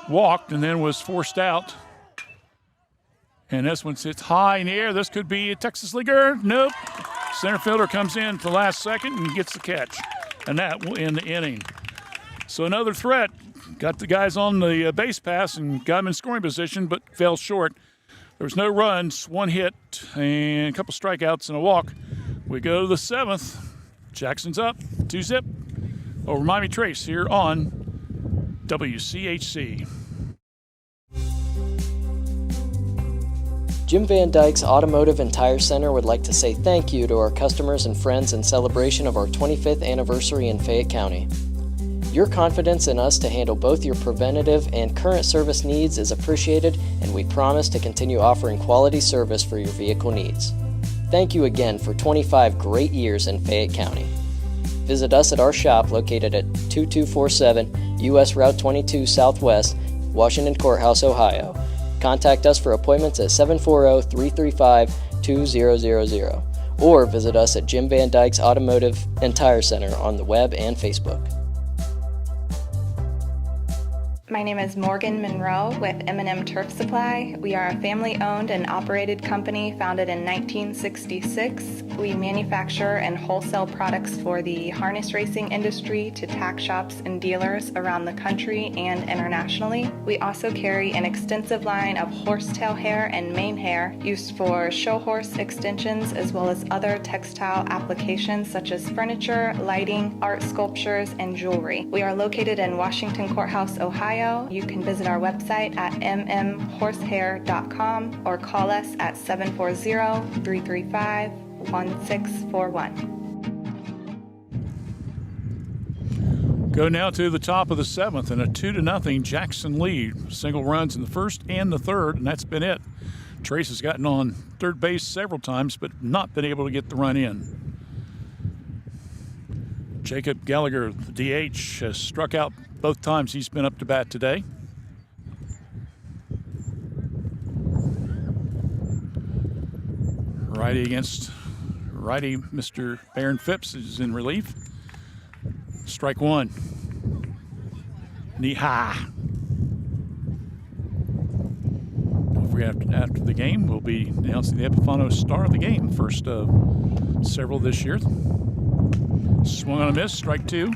walked, and then was forced out. And this one sits high in the air. This could be a Texas Leaguer. Nope. Center fielder comes in at the last second and gets the catch. And that will end the inning. So another threat. Got the guys on the base pass and got them in scoring position, but fell short. There was no runs, one hit, and a couple strikeouts and a walk. We go to the 7th. Jackson's up, 2-zip. Over Miami Trace here on WCHC.
Jim Van Dyke's Automotive and Tire Center would like to say thank you to our customers and friends in celebration of our 25th anniversary in Fayette County. Your confidence in us to handle both your preventative and current service needs is appreciated, and we promise to continue offering quality service for your vehicle needs. Thank you again for 25 great years in Fayette County. Visit us at our shop located at 2247 U.S. Route 22 Southwest, Washington Courthouse, Ohio. Contact us for appointments at 740-335-2000 or visit us at Jim Van Dyke's Automotive and Tire Center on the web and Facebook.
My name is Morgan Monroe with M&M Turf Supply. We are a family-owned and operated company founded in 1966. We manufacture and wholesale products for the harness racing industry to tack shops and dealers around the country and internationally. We also carry an extensive line of horsetail hair and mane hair used for show horse extensions as well as other textile applications such as furniture, lighting, art sculptures, and jewelry. We are located in Washington Courthouse, Ohio. You can visit our website at mmhorsehair.com or call us at 740-335-1641.
Go now to the top of the 7th and a 2-0 Jackson lead. Single runs in the first and the third, and that's been it. Trace has gotten on third base several times, but not been able to get the run in. Jacob Gallagher, the DH, has struck out both times he's been up to bat today. Righty against righty, Mr. Baron Phipps is in relief. Strike one. Knee high. Don't forget, after the game, we'll be announcing the Epifano star of the game, first of several this year. Swung on a miss, strike two.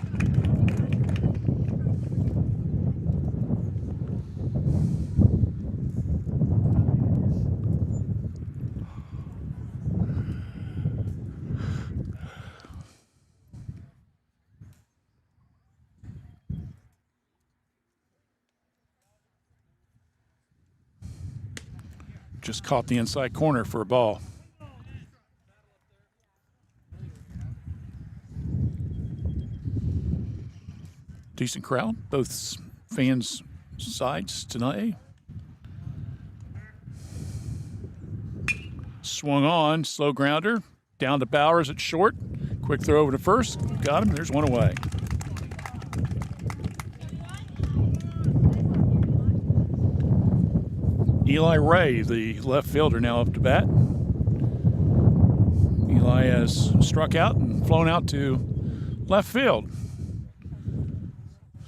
Just caught the inside corner for a ball. Decent crowd, both fans' sides tonight. Swung on, slow grounder, down to Bowers at short. Quick throw over to first, got him, there's one away. Eli Ray, the left fielder, now up to bat. Eli has struck out and flown out to left field.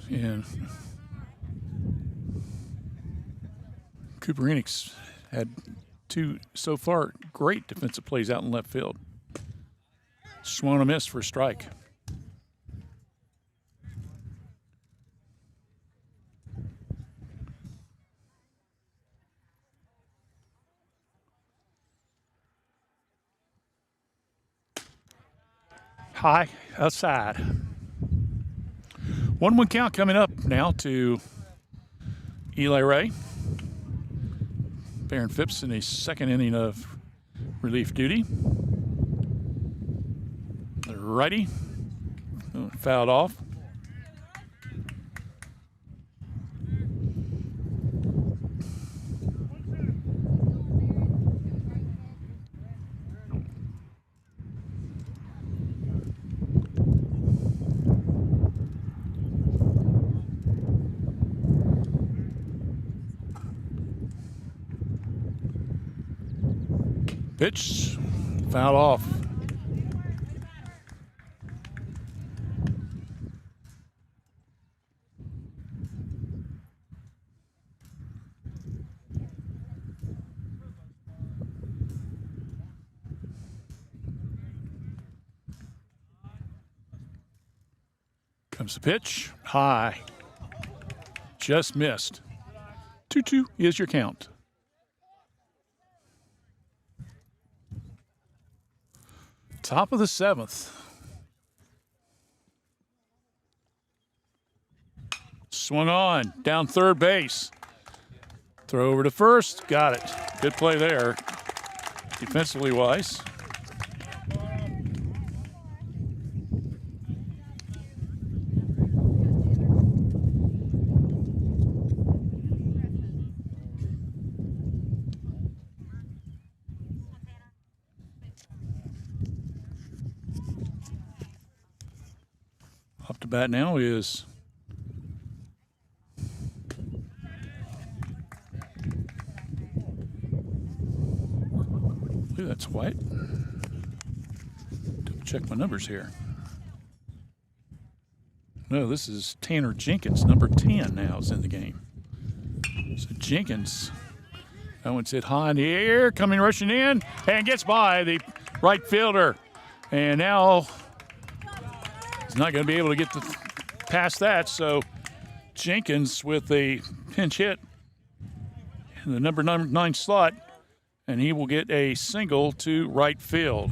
And Cooper Enix had two so far great defensive plays out in left field. Swung a miss for a strike. High outside. 1-1 count coming up now to Eli Ray. Baron Phipps in his second inning of relief duty. The righty fouled off. Pitch, foul off. Comes the pitch. High. Just missed. 2-2 is your count. Top of the 7th. Swung on. Down third base. Throw over to first. Got it. Good play there. Defensively wise. Up to bat now is I believe that's White. Double check my numbers here. No, this is Tanner Jenkins, number 10 now is in the game. So Jenkins, that one's hit high in the air, coming rushing in, and gets by the right fielder. And now he's not going to be able to get past that, so Jenkins with a pinch hit in the number 9 slot, and he will get a single to right field.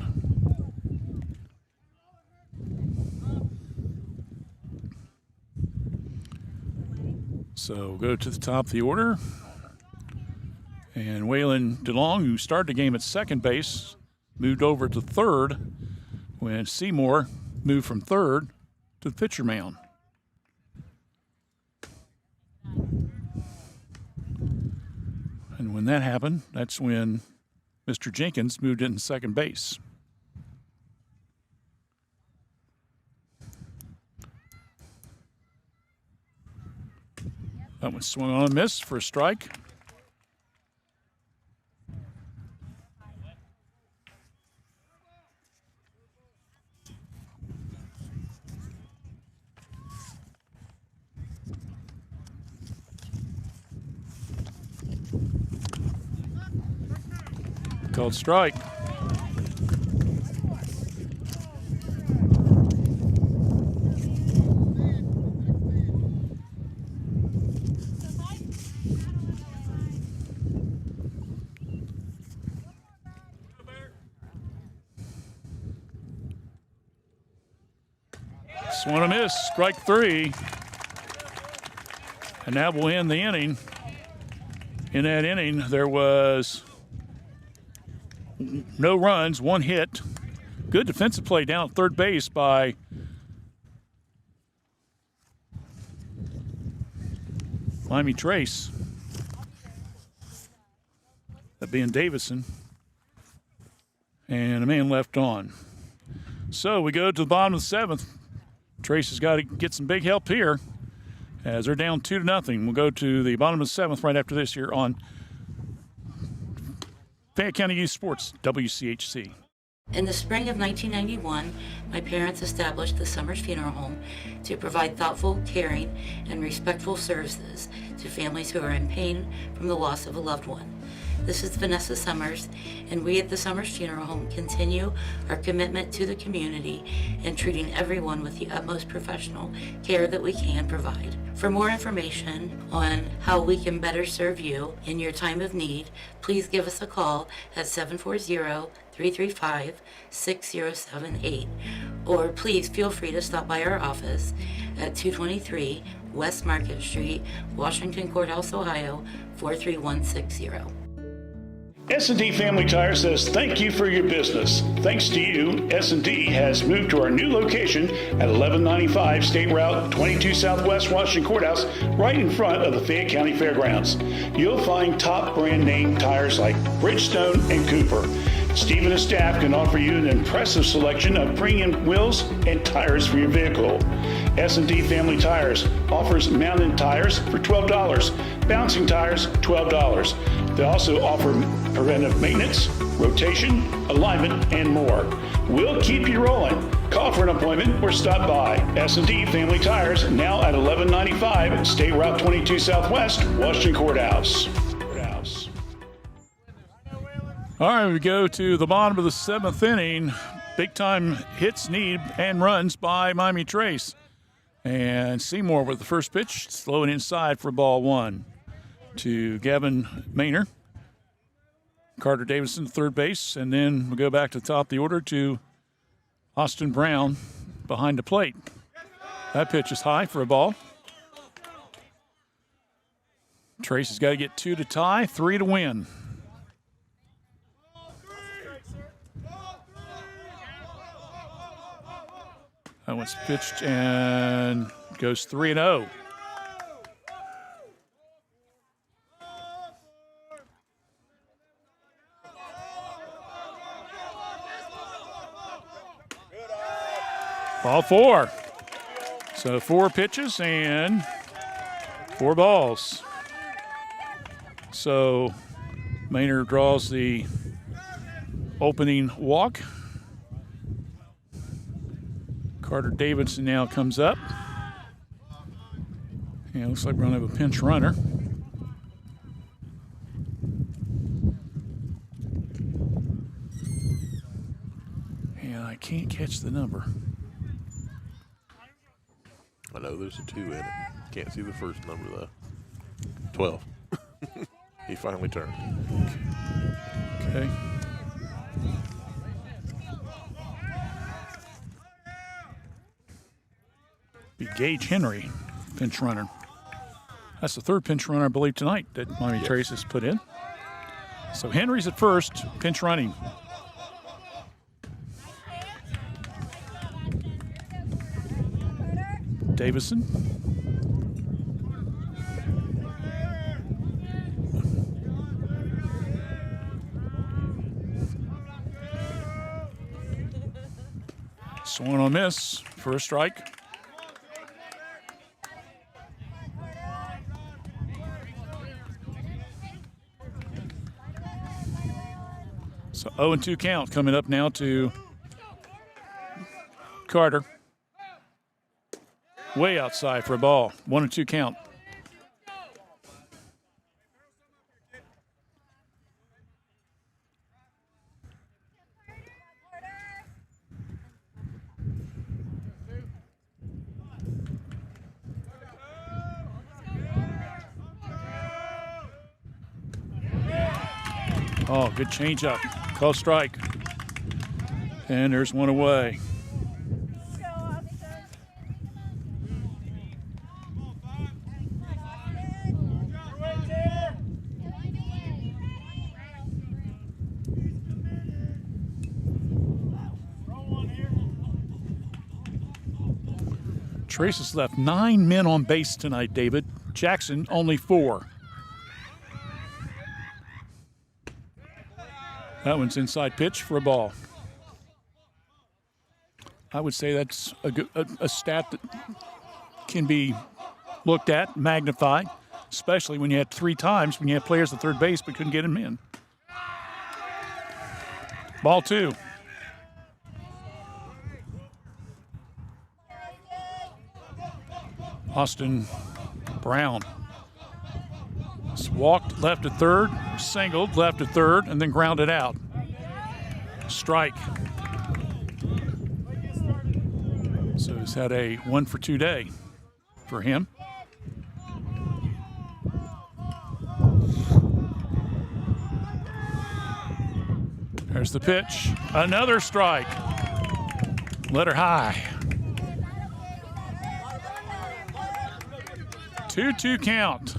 So we'll go to the top of the order. And Waylon DeLong, who started the game at second base, moved over to third when Seymour moved from third to the pitcher mound. And when that happened, that's when Mr. Jenkins moved into second base. That one swung on and missed for a strike. Called strike. Swung a miss, strike 3. And that will end the inning. In that inning, there was no runs, 1 hit. Good defensive play down at third base by Miami Trace. That being Davison. And a man left on. So we go to the bottom of the 7th. Trace has got to get some big help here as they're down 2-0. We'll go to the bottom of the 7th right after this here on Fayette County Youth Sports, WCHC.
In the spring of 1991, my parents established the Summers Funeral Home to provide thoughtful, caring, and respectful services to families who are in pain from the loss of a loved one. This is Vanessa Summers, and we at the Summers Funeral Home continue our commitment to the community and treating everyone with the utmost professional care that we can provide. For more information on how we can better serve you in your time of need, please give us a call at 740-335-6078, or please feel free to stop by our office at 223 West Market Street, Washington Courthouse, Ohio, 43160.
S&D Family Tire says thank you for your business. Thanks to you, S&D has moved to our new location at 1195 State Route 22 Southwest Washington Courthouse, right in front of the Fayette County Fairgrounds. You'll find top brand name tires like Bridgestone and Cooper. Steve and his staff can offer you an impressive selection of premium wheels and tires for your vehicle. S&D Family Tires offers mountain tires for $12, bouncing tires $12. They also offer preventive maintenance, rotation, alignment, and more. We'll keep you rolling. Call for an appointment or stop by. S&D Family Tires, now at 1195 State Route 22 Southwest, Washington Courthouse.
All right, we go to the bottom of the 7th inning. Big time hits, need, and runs by Miami Trace. And Seymour with the first pitch, slowing inside for ball one to Gavin Maynor. Carter Davidson to third base, and then we'll go back to the top of the order to Austin Brown behind the plate. That pitch is high for a ball. Trace has got to get 2 to tie, 3 to win. That one's pitched and goes 3-0. Ball 4. So 4 pitches and 4 balls. So Maynard draws the opening walk. Carter Davidson now comes up. Yeah, looks like we're going to have a pinch runner. And I can't catch the number.
I know there's a 2 in it. Can't see the first number though. 12. He finally turned.
Okay. Be Gage Henry, pinch runner. That's the 3rd pinch runner, I believe, tonight that Miami Trace has put in. So Henry's at first, pinch running. Davison. Swung on miss for a strike. So 0-2 count coming up now to Carter. Way outside for a ball. 1-2 count. Oh, good changeup. Call strike. And there's one away. Trace has left 9 men on base tonight, David. Jackson only 4. That one's inside pitch for a ball. I would say that's a stat that can be looked at, magnified, especially when you had 3 times when you had players at third base but couldn't get them in. Ball 2. Austin Brown. Walked left to third, singled left to third, and then grounded out. Strike. So he's had a 1-for-2 day for him. There's the pitch. Another strike. Let her high. 2-2 count.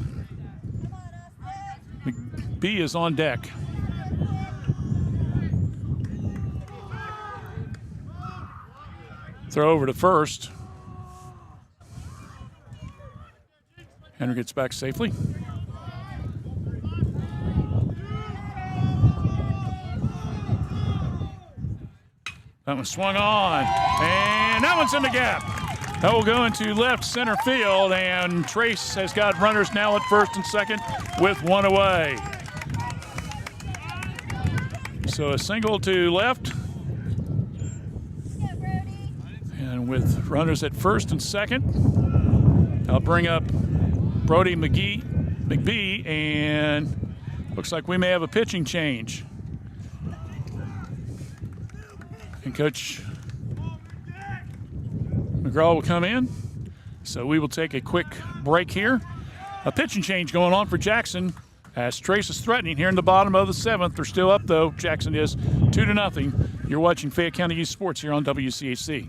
B is on deck. Throw over to first. Henry gets back safely. That one swung on, and that one's in the gap. That will go into left center field, and Trace has got runners now at first and second with 1 away. So a single to left. And with runners at first and second, I'll bring up Brody McBee, and looks like we may have a pitching change. And Coach McGraw will come in. So we will take a quick break here. A pitching change going on for Jackson as Trace is threatening here in the bottom of the 7th. They're still up, though. Jackson is 2-0. You're watching Fayette County Youth Sports here on WCHC.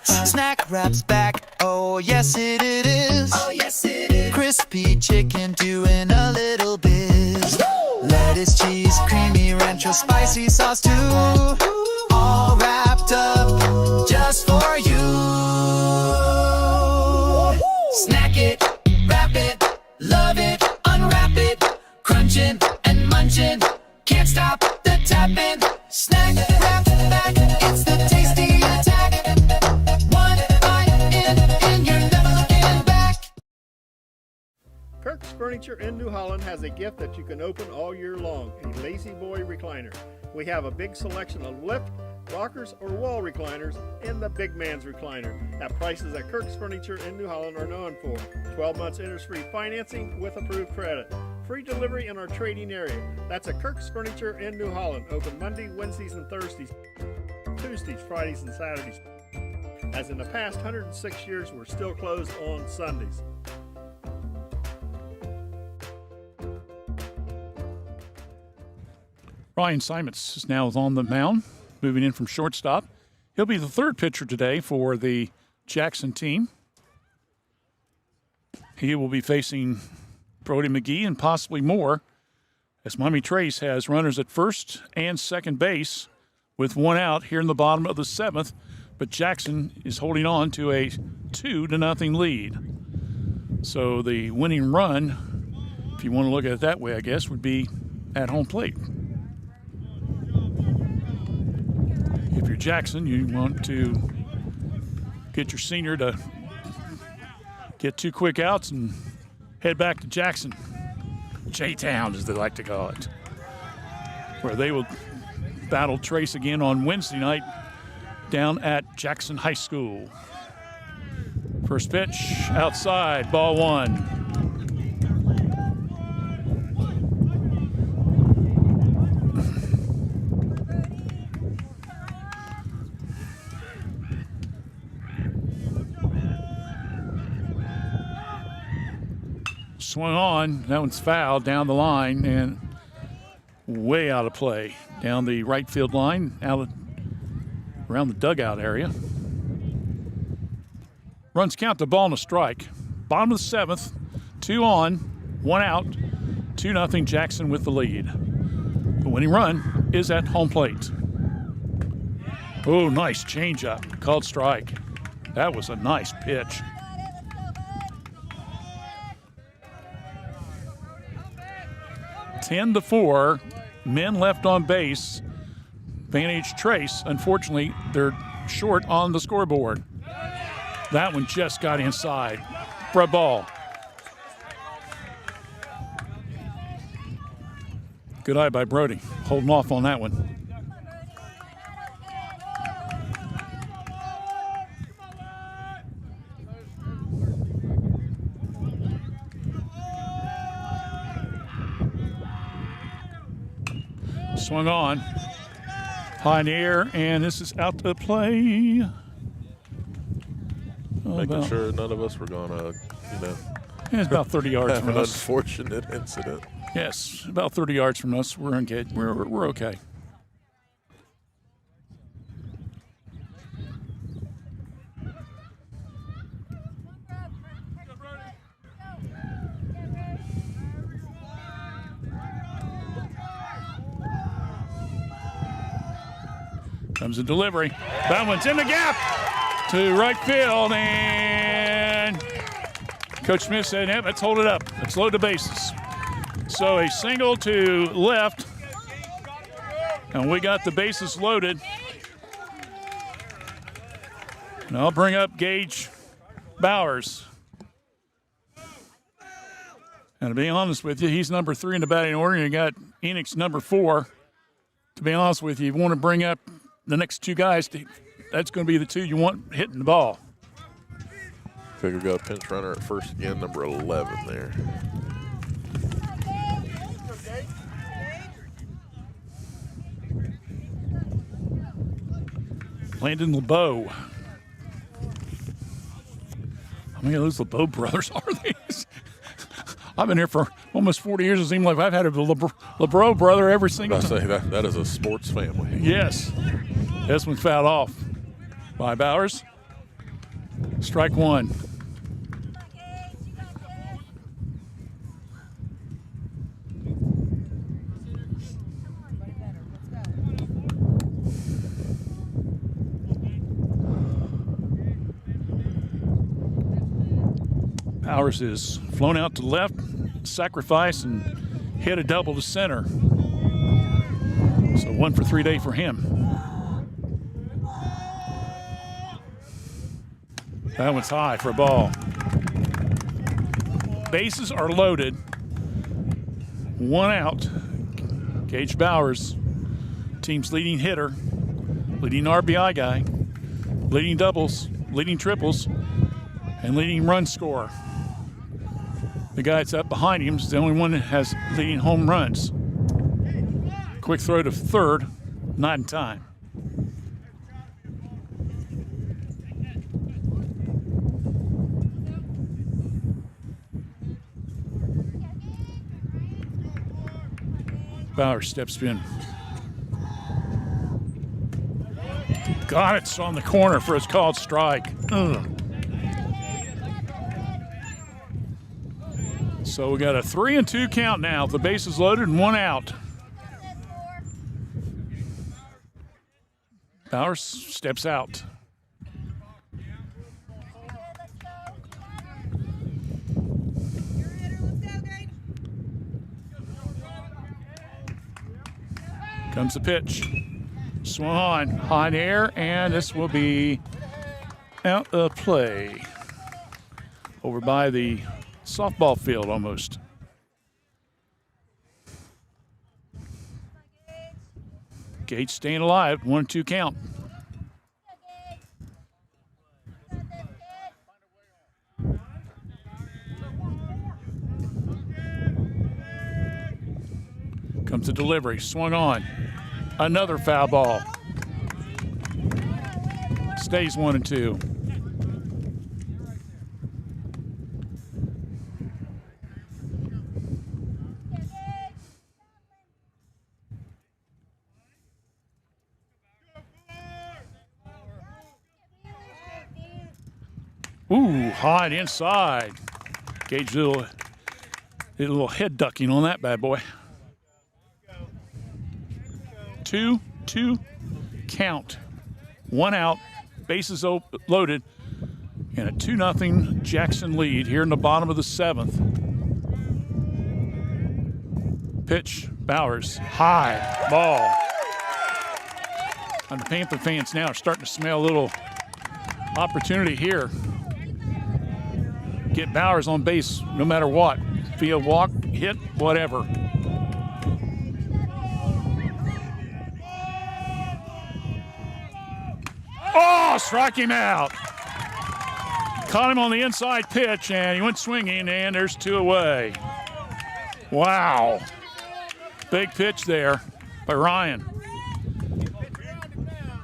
Snack Wrap's back, oh yes it is. Oh yes it is. Crispy chicken doing a little biz. Lettuce, cheese, creamy rancho, spicy sauce too. All wrapped up just for you. Snack it, wrap it, love it, unwrap it. Crunching and munching, can't stop the tapping. Snack Wrap back, it's the tasty attack.
Kirk's Furniture in New Holland has a gift that you can open all year long, a Lazy Boy recliner. We have a big selection of lift, rockers, or wall recliners in the big man's recliner at prices that Kirk's Furniture in New Holland are known for. 12 months interest-free financing with approved credit. Free delivery in our trading area. That's at Kirk's Furniture in New Holland. Open Monday, Wednesdays, and Thursdays. Tuesdays, Fridays, and Saturdays. As in the past 106 years, we're still closed on Sundays.
Ryan Simons is now on the mound, moving in from shortstop. He'll be the third pitcher today for the Jackson team. He will be facing Brody McGee and possibly more, as Mommy Trace has runners at first and second base with one out here in the bottom of the 7th, but Jackson is holding on to a 2-0 lead. So the winning run, if you want to look at it that way, I guess, would be at home plate. If you're Jackson, you want to get your senior to get 2 quick outs and head back to Jackson. J-Town, as they like to call it, where they will battle Trace again on Wednesday night down at Jackson High School. First pitch, outside, ball 1. Swung on, that one's fouled down the line and way out of play. Down the right field line, around the dugout area. Runs count to ball and a strike. Bottom of the 7th, 2 on, 1 out, 2-0 Jackson with the lead. The winning run is at home plate. Oh, nice changeup, called strike. That was a nice pitch. 10-4, men left on base. Vantage Trace, unfortunately, they're short on the scoreboard. That one just got inside for a ball. Good eye by Brody, holding off on that one. Swung on, high in the air, and this is out to play.
Making sure none of us were going to,
it's about 30 yards
have
from
an
us.
Unfortunate incident.
Yes, about 30 yards from us. We're okay. We're okay. Comes a delivery. That one's in the gap to right field, and Coach Smith said, "Yep, let's hold it up. Let's load the bases." So a single to left, and we got the bases loaded. And I'll bring up Gage Bowers. And to be honest with you, he's number 3 in the batting order, and you got Enix number 4. To be honest with you, you want to bring up the next 2 guys, that's going to be the 2 you want hitting the ball.
Figure got a pinch runner at first again, number 11 there.
Landon LeBeau. How many of those LeBeau brothers are these? I've been here for almost 40 years. It seems like I've had a LeBeau brother every single time.
I say that is a sports family.
Yes. This one fouled off by Bowers. Strike one. Bowers is flown out to left, sacrifice, and hit a double to center. So 1 for 3 day for him. That one's high for a ball. Bases are loaded. 1 out. Gage Bowers, team's leading hitter, leading RBI guy, leading doubles, leading triples, and leading run scorer. The guy that's up behind him is the only one that has leading home runs. Quick throw to third, not in time. Bowers steps in. Got it. It's on the corner for his called strike. Ugh. So we got a 3-2 count now. The base is loaded and 1 out. Bowers steps out. Comes the pitch. Swung on, high in the air, and this will be out of play. Over by the softball field almost. Gage staying alive, 1-2 count. Comes the delivery, swung on. Another foul ball. Stays 1-2. Ooh, high and inside. Gage did a little head ducking on that bad boy. 2-2 count. 1 out, bases loaded, and a 2-0 Jackson lead here in the bottom of the 7th. Pitch, Bowers, high, ball. And the Panther fans now are starting to smell a little opportunity here. Get Bowers on base no matter what. Via walk, hit, whatever. Oh, strike him out. Caught him on the inside pitch, and he went swinging, and there's 2 away. Wow. Big pitch there by Ryan.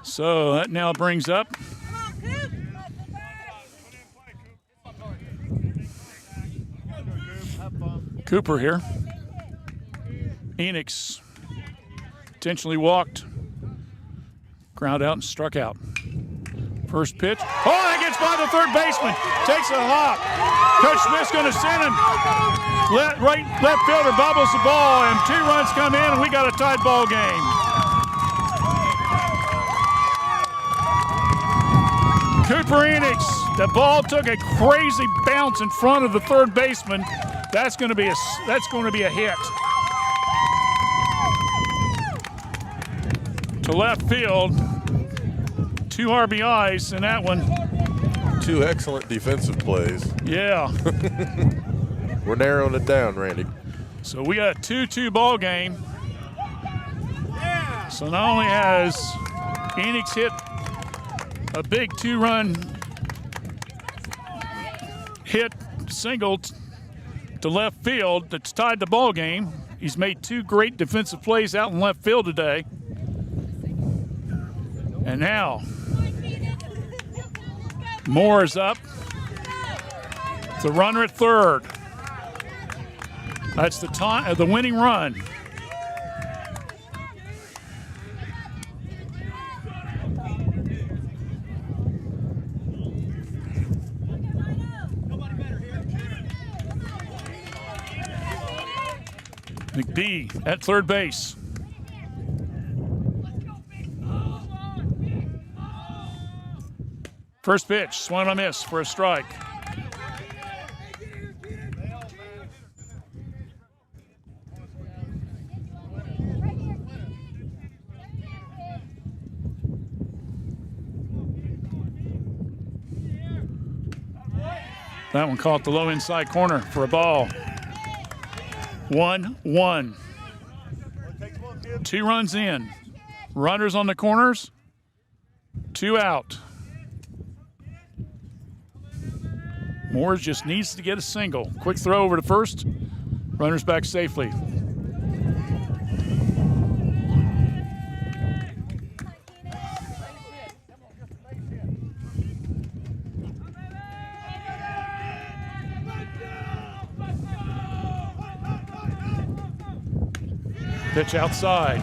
So that now brings up Cooper here. Enix intentionally walked, ground out and struck out. First pitch. Oh, that gets by the third baseman. Takes a hop. Coach Smith's going to send him. Left fielder bobbles the ball, and 2 runs come in, and we got a tied ball game. Cooper Enix. The ball took a crazy bounce in front of the third baseman. That's going to be a hit. To left field. 2 RBIs in that one.
2 excellent defensive plays.
Yeah.
We're narrowing it down, Randy.
So we got a 2-2 ball game. So not only has Enix hit a big 2-run hit single to left field that's tied the ball game, he's made 2 great defensive plays out in left field today. And now Moore is up. The runner at third. That's the winning run. McBee at third base. First pitch, swung and a miss for a strike. That one caught the low inside corner for a ball. 1-1. 2 runs in. Runners on the corners. 2 out. Moore just needs to get a single. Quick throw over to first. Runners back safely. Pitch outside.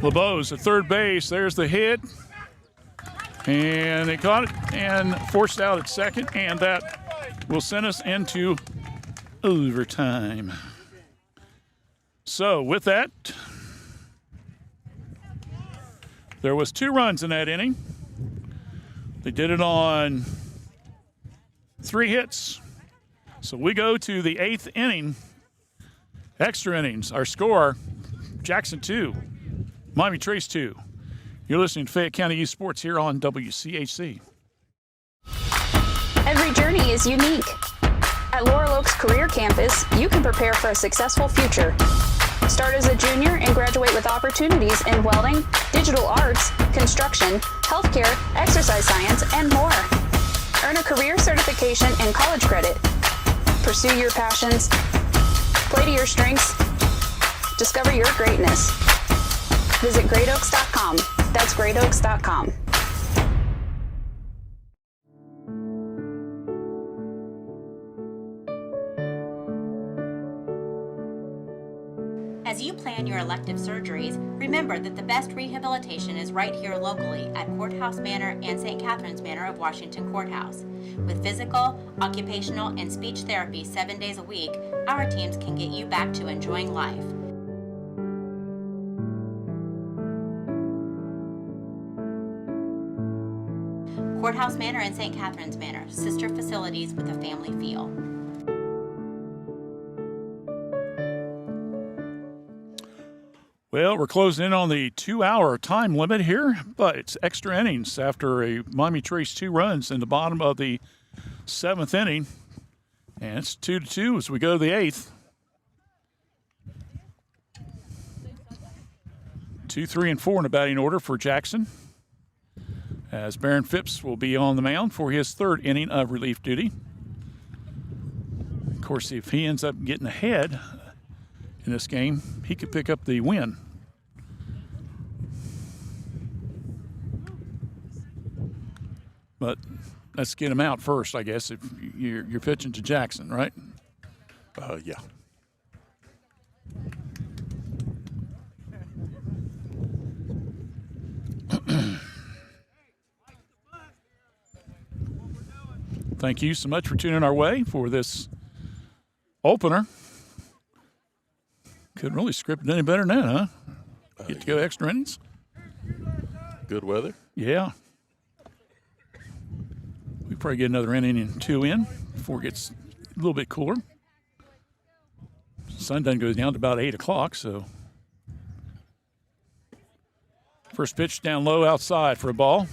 LeBeau's at third base. There's the hit. And they caught it and forced out at second. And that will send us into overtime. So with that, there was 2 runs in that inning. They did it on 3 hits. So we go to the 8th inning, extra innings. Our score, Jackson 2, Miami Trace 2. You're listening to Fayette County Youth Sports here on WCHC.
Every journey is unique. At Laurel Oaks Career Campus, you can prepare for a successful future. Start as a junior and graduate with opportunities in welding, digital arts, construction, healthcare, exercise science, and more. Earn a career certification and college credit. Pursue your passions. Play to your strengths. Discover your greatness. Visit greatoaks.com. That's greatoaks.com.
As you plan your elective surgeries, remember that the best rehabilitation is right here locally at Courthouse Manor and St. Catherine's Manor of Washington Courthouse. With physical, occupational, and speech therapy 7 days a week, our teams can get you back to enjoying life. Courthouse Manor and St. Catherine's Manor, sister facilities with a family feel.
Well, we're closing in on the 2-hour time limit here, but it's extra innings after a Miami Trace 2 runs in the bottom of the 7th inning. And it's 2-2 as we go to the 8th. 2, 3, and 4 in the batting order for Jackson, as Baron Phipps will be on the mound for his 3rd inning of relief duty. Of course, if he ends up getting ahead in this game, he could pick up the win. But let's get him out first, I guess, if you're pitching to Jackson, right?
Yeah.
Thank you so much for tuning our way for this opener. Couldn't really script it any better than that, huh? Get to go extra innings.
Good weather.
Yeah. We probably get another inning and 2 in before it gets a little bit cooler. Sun doesn't go down to about 8 o'clock, so. First pitch down low outside for a ball.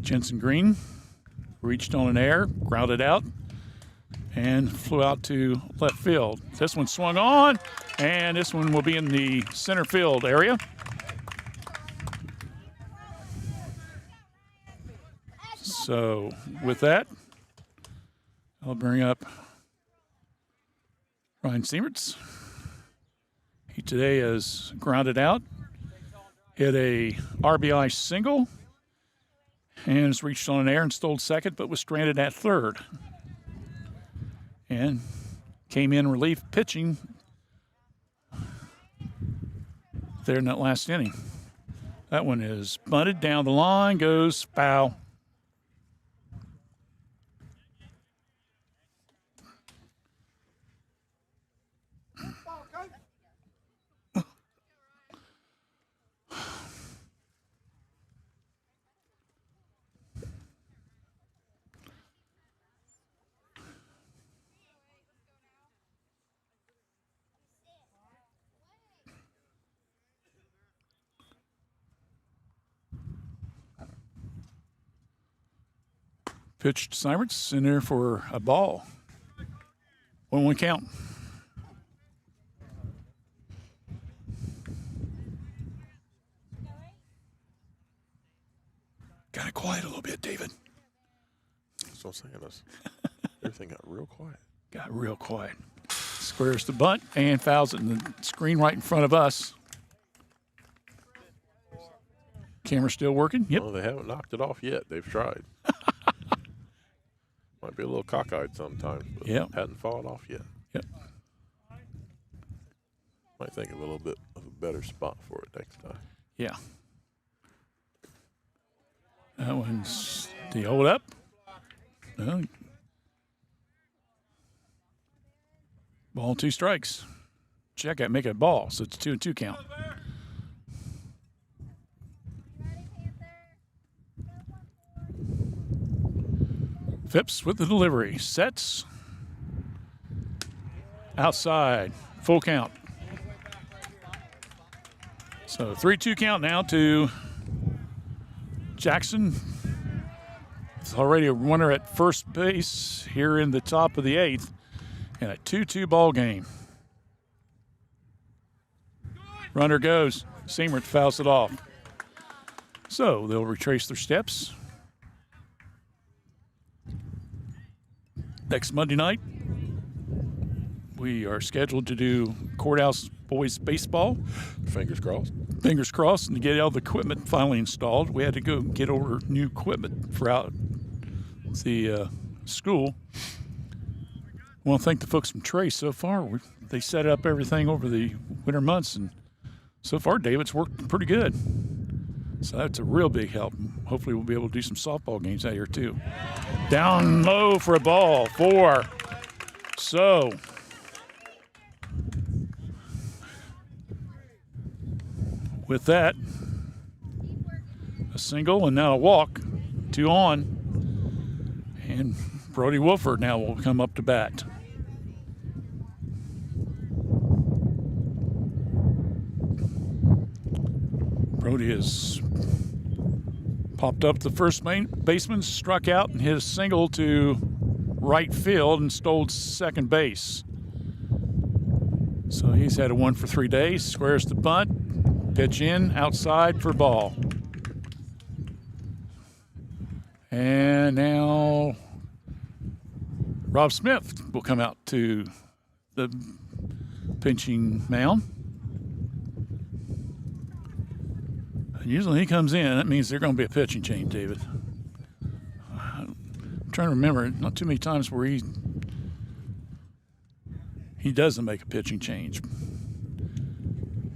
Jensen Green reached on an air, grounded out, and flew out to left field. This one swung on, and this one will be in the center field area. So with that, I'll bring up Ryan Siemertz. He today has grounded out, hit a RBI single, and has reached on an air and stole second, but was stranded at third. And came in relief pitching there in that last inning. That one is bunted down the line, goes foul. Pitched Seimertz in there for a ball. 1-1 count. Got it quiet a little bit, David.
That's what I'm saying. Everything got real quiet.
Got real quiet. Squares the bunt and fouls it in the screen right in front of us. Camera still working? Yep.
Well, they haven't knocked it off yet. They've tried. Might be a little cockeyed sometimes, but hadn't fallen off yet.
Yep.
Might think a little bit of a better spot for it next time.
Yeah. That one's the hold up. Well, ball 2 strikes. Check out, make it a ball, so it's 2-2 count. Phipps with the delivery. Sets. Outside. Full count. So 3-2 count now to Jackson. It's already a runner at first base here in the top of the 8th. And a 2-2 ball game. Runner goes. Seymour fouls it off. So they'll retrace their steps. Next Monday night, we are scheduled to do Courthouse Boys Baseball.
Fingers crossed.
Fingers crossed, and to get all the equipment finally installed. We had to go get over new equipment for out the school. I want to thank the folks from Trace so far. They set up everything over the winter months, and so far, David's worked pretty good. So that's a real big help. Hopefully we'll be able to do some softball games out here too. Down low for a ball, 4. So with that, a single and now a walk, 2 on. And Brody Wolford now will come up to bat. Brody has popped up the first baseman, struck out and hit a single to right field and stole second base. So he's had a 1 for 3 days. Squares the bunt, pitch in, outside for ball. And now Rob Smith will come out to the pinching mound. Usually he comes in, that means there's going to be a pitching change, David. I'm trying to remember, not too many times where he doesn't make a pitching change.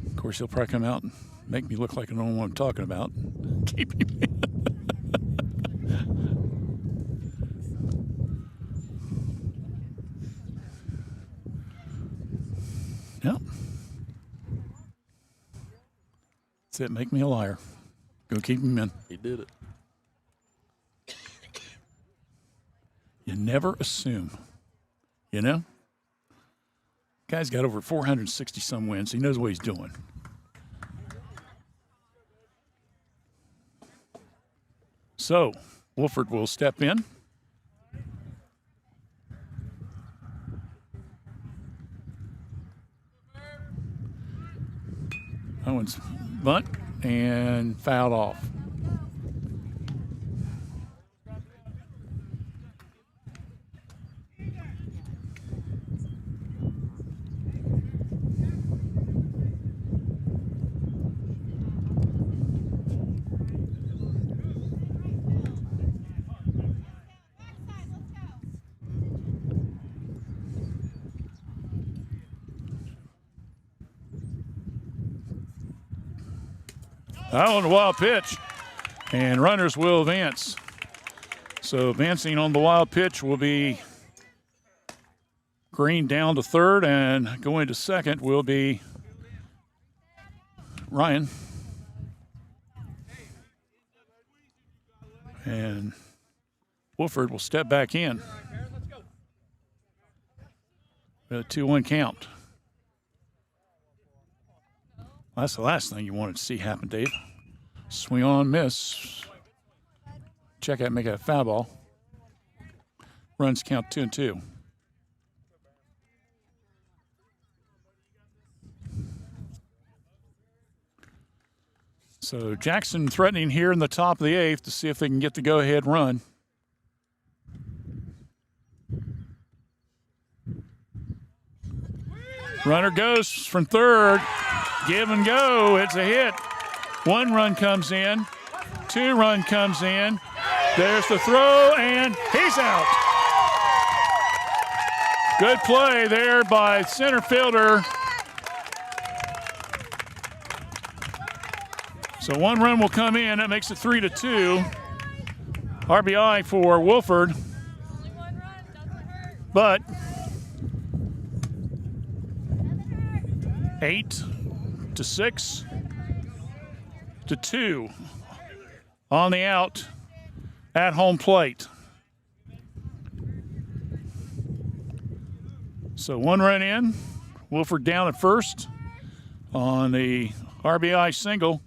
Of course, he'll probably come out and make me look like I don't know what I'm talking about. Keep him in. Yep. That's it. Make me a liar. Go keep him in.
He did it.
You never assume. You know? Guy's got over 460 some wins. He knows what he's doing. So, Wolford will step in. That one's bunt and fouled off. Out on the wild pitch, and runners will advance. So advancing on the wild pitch will be Green down to third, and going to second will be Ryan. And Wolford will step back in. With a 2-1 count. That's the last thing you wanted to see happen, Dave. Swing on, miss. Check out, make it a foul ball. Runs count 2-2. So Jackson threatening here in the top of the 8th to see if they can get the go-ahead run. Runner goes from third. Give and go. It's a hit. 1 run comes in. 2 run comes in. There's the throw, and he's out. Good play there by center fielder. So 1 run will come in. That makes it 3-2. RBI for Wolford. But 8-6-2 on the out at home plate. So 1 run in. Wolford down at first on the RBI single.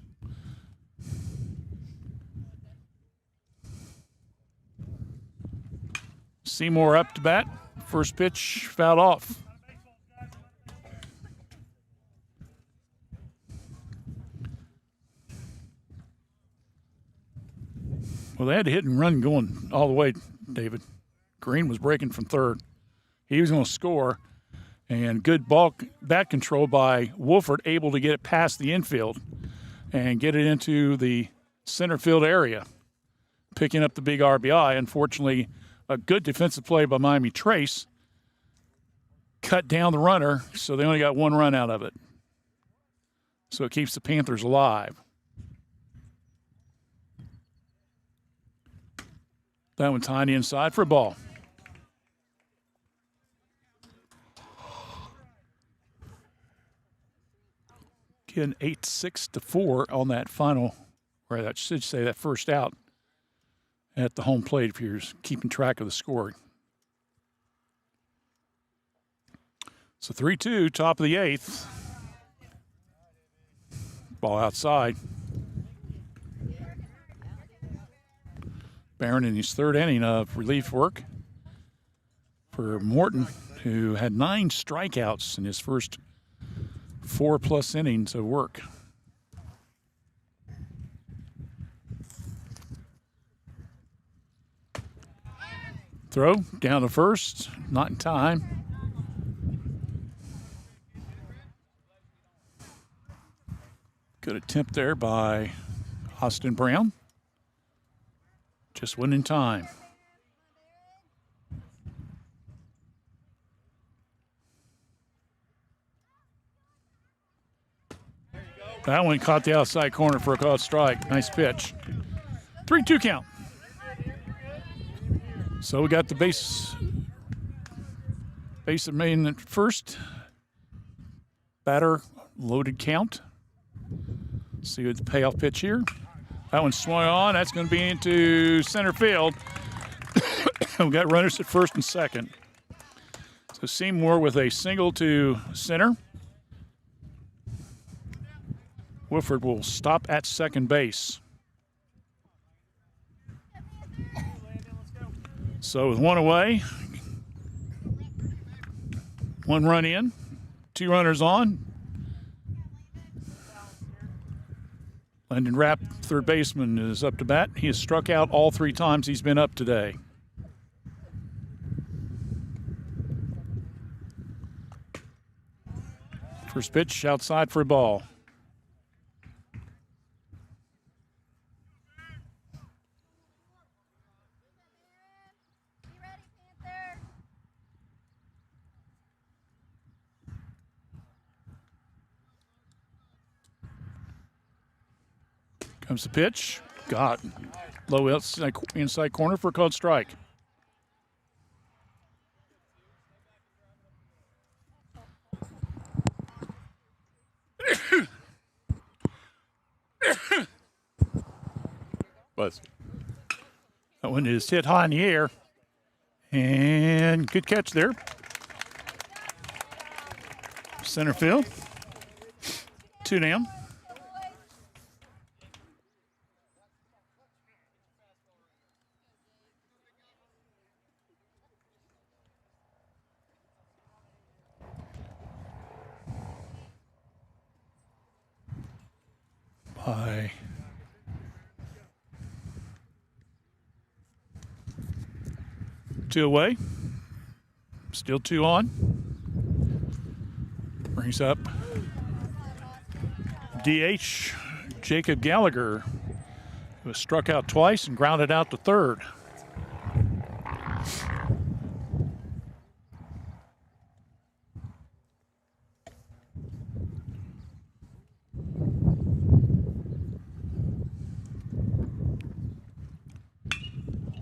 Seymour up to bat. First pitch fouled off. Well, they had a hit and run going all the way, David. Green was breaking from third. He was going to score, and good bat control by Wolford, able to get it past the infield and get it into the center field area, picking up the big RBI. Unfortunately, a good defensive play by Miami Trace cut down the runner, so they only got 1 run out of it. So it keeps the Panthers alive. That one tiny inside for a ball. Again, 8-6-4 on that final, or that should say that first out at the home plate if you're keeping track of the score. So 3-2, top of the 8th. Ball outside. Barron in his 3rd inning of relief work for Morton, who had 9 strikeouts in his first 4+ innings of work. Throw down to first, not in time. Good attempt there by Austin Brown. Just wasn't in time. That one caught the outside corner for a called strike. Nice pitch. 3-2 count. So we got the base of main at first. Batter loaded count. See what the payoff pitch here. That one swung on. That's going to be into center field. We've got runners at first and second. So Seymour with a single to center. Wolford will stop at second base. So with 1 away, 1 run in, 2 runners on. Lyndon Rapp, third baseman, is up to bat. He has struck out all 3 times he's been up today. First pitch outside for a ball. Comes the pitch. Got low inside corner for a called strike.
Bless you.
That one is hit high in the air. And good catch there. Center field. 2 down. By 2 away. Still 2 on. Brings up DH Jacob Gallagher, who was struck out twice and grounded out to third.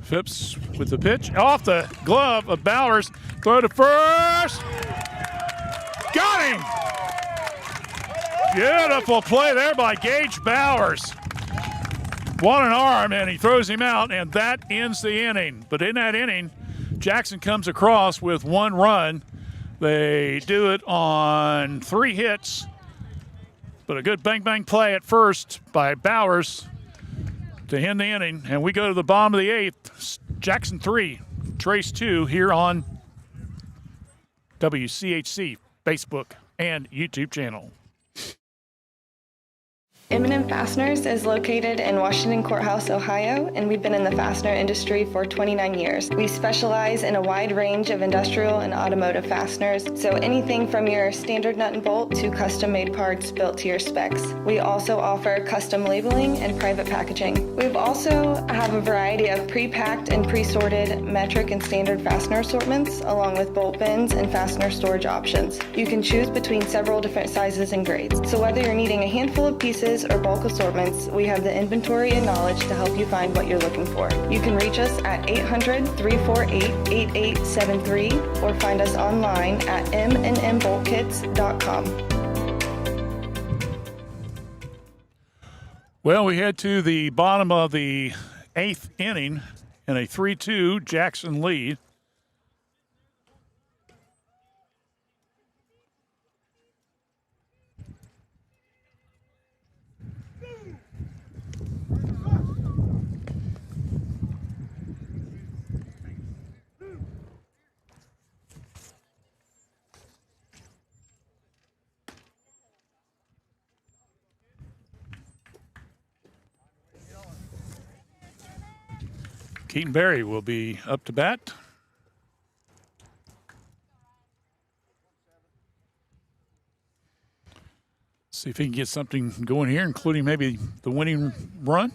Phipps with the pitch off the glove of Bowers. Throw to first. Got him. Beautiful play there by Gage Bowers. One an arm, and he throws him out, and that ends the inning. But in that inning, Jackson comes across with 1 run. They do it on 3 hits, but a good bang-bang play at first by Bowers to end the inning, and we go to the bottom of the 8th. Jackson 3, Trace 2 here on WCHC Facebook and YouTube channel.
M&M Fasteners is located in Washington Courthouse, Ohio, and we've been in the fastener industry for 29 years. We specialize in a wide range of industrial and automotive fasteners, so anything from your standard nut and bolt to custom-made parts built to your specs. We also offer custom labeling and private packaging. We also have a variety of pre-packed and pre-sorted metric and standard fastener assortments, along with bolt bins and fastener storage options. You can choose between several different sizes and grades. So whether you're needing a handful of pieces or bulk assortments, we have the inventory and knowledge to help you find what you're looking for. You can reach us at 800-348-8873 or find us online at mnmboltkits.com.
Well, we head to the bottom of the 8th inning in a 3-2 Jackson lead. Keaton Berry will be up to bat. See if he can get something going here, including maybe the winning run.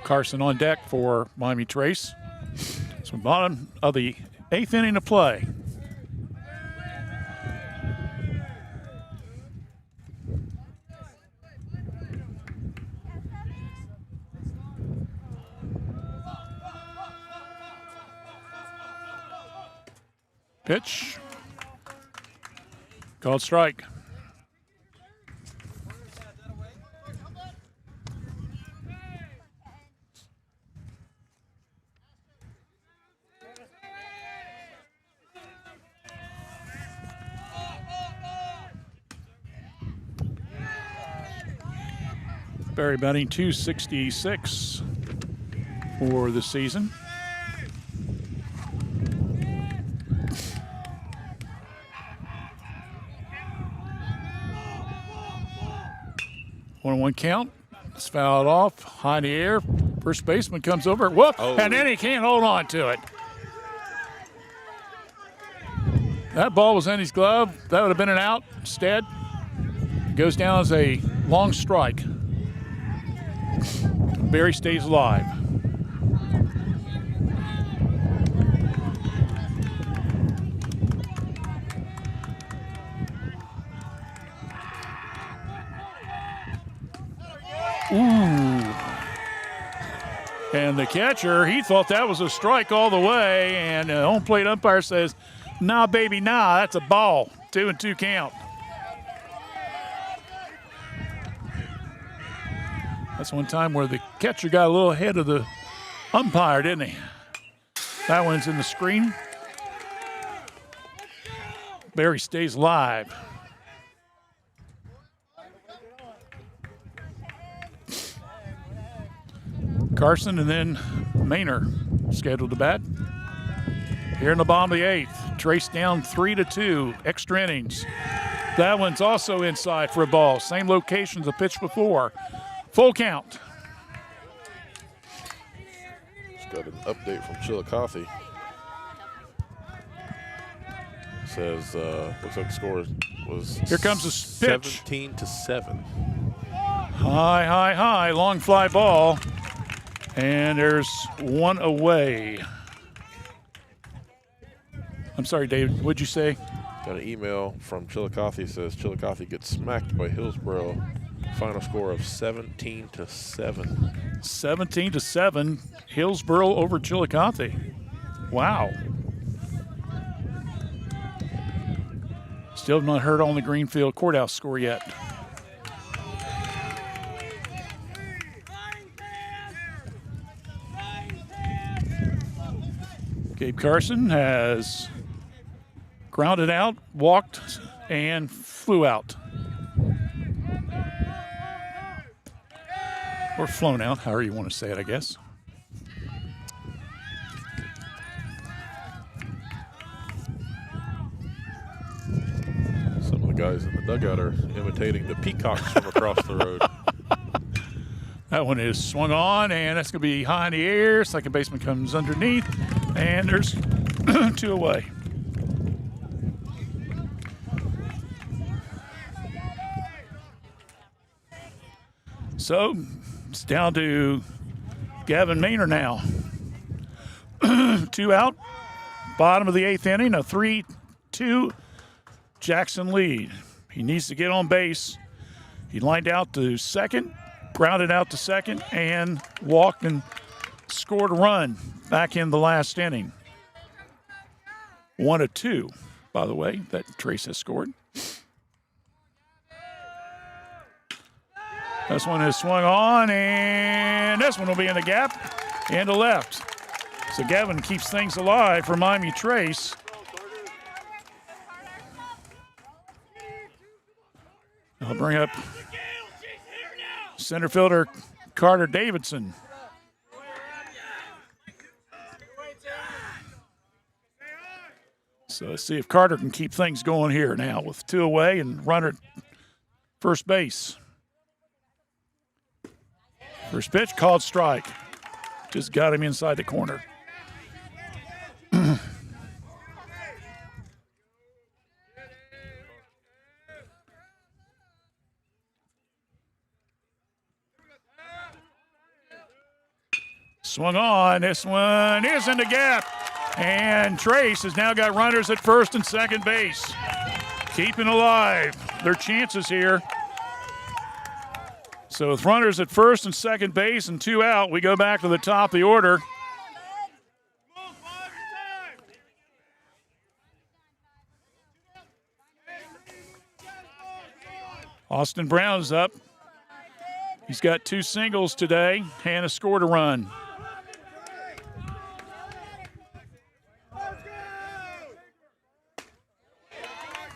Carson on deck for Miami Trace. So bottom of the 8th inning of play. Pitch. Called strike. Barry batting .266 for the season. One count. It's fouled off. High in the air. First baseman comes over. Whoop! Oh. And then he can't hold on to it. That ball was in his glove. That would have been an out. Instead, it goes down as a long strike. Barry stays alive. Ooh. And the catcher, he thought that was a strike all the way, and the home plate umpire says, nah, baby, nah, that's a ball. 2-2 count. That's one time where the catcher got a little ahead of the umpire, didn't he? That one's in the screen. Barry stays live. Carson and then Maynor scheduled to bat. Here in the bottom of the 8th, Trace down 3-2, extra innings. That one's also inside for a ball. Same location as the pitch before. Full count.
Just got an update from Chillicothe. Says looks like the score was
here comes the pitch.
17-7.
High, long fly ball. And there's one away. I'm sorry, David, what'd you say?
Got an email from Chillicothe, says Chillicothe gets smacked by Hillsboro. Final score of 17-7.
17-7, Hillsboro over Chillicothe. Wow. Still have not heard on the Greenfield Courthouse score yet. Gabe Carson has grounded out, walked, and flew out. Or flown out, however you want to say it, I guess.
Some of the guys in the dugout are imitating the peacocks from across the road.
That one is swung on, and that's going to be high in the air. Second baseman comes underneath, and there's 2 away. So it's down to Gavin Maynor now. 2 out, bottom of the 8th inning, a 3-2 Jackson lead. He needs to get on base. He lined out to second, grounded out to second, and walked and scored a run back in the last inning. 1 of 2, by the way, that Trace has scored. This one is swung on, and this one will be in the gap and to left. So Gavin keeps things alive for Miami Trace. I'll bring up center fielder Carter Davidson. So let's see if Carter can keep things going here now with 2 away and runner at first base. First pitch, called strike. Just got him inside the corner. Swung on. This one is in the gap. And Trace has now got runners at first and second base. Keeping alive their chances here. So with runners at first and second base and 2 out, we go back to the top of the order. Austin Brown's up. He's got 2 singles today. Hannah scored a run.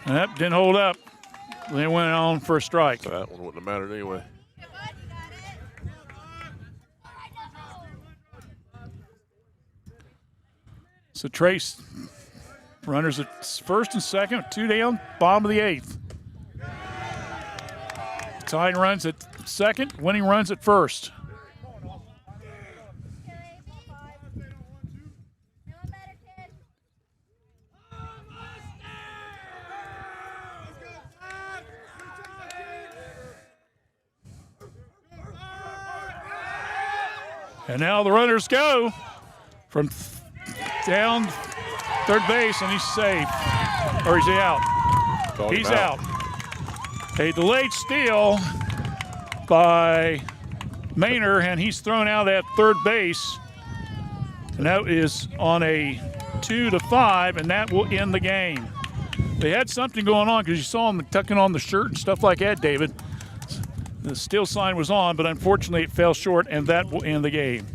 Yep, didn't hold up. They went on for a strike.
That one wouldn't have mattered anyway.
So Trace, runners at first and second, 2 down, bottom of the 8th. Tying runs at second, winning runs at first. And now the runners go from down third base, and he's safe. Or is he out? He's out. A delayed steal by Maynor, and he's thrown out at third base. And that is on a 2-5, and that will end the game. They had something going on because you saw him tucking on the shirt and stuff like that, David. The steal sign was on, but unfortunately it fell short, and that will end the game.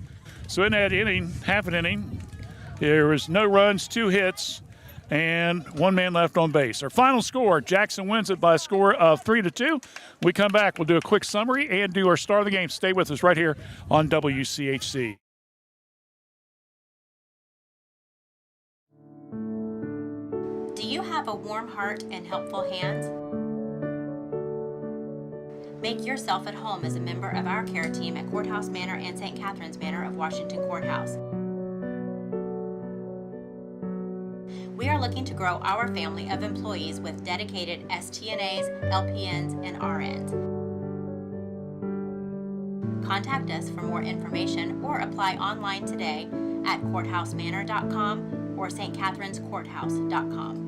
So in that inning, half an inning, there was no runs, 2 hits, and 1 man left on base. Our final score, Jackson wins it by a score of 3-2. We come back, we'll do a quick summary and do our star of the game. Stay with us right here on WCHC.
Do you have a warm heart and helpful hands? Make yourself at home as a member of our care team at Courthouse Manor and St. Catharines Manor of Washington Courthouse. We are looking to grow our family of employees with dedicated STNAs, LPNs, and RNs. Contact us for more information or apply online today at courthousemanor.com or stcatharinescourthouse.com.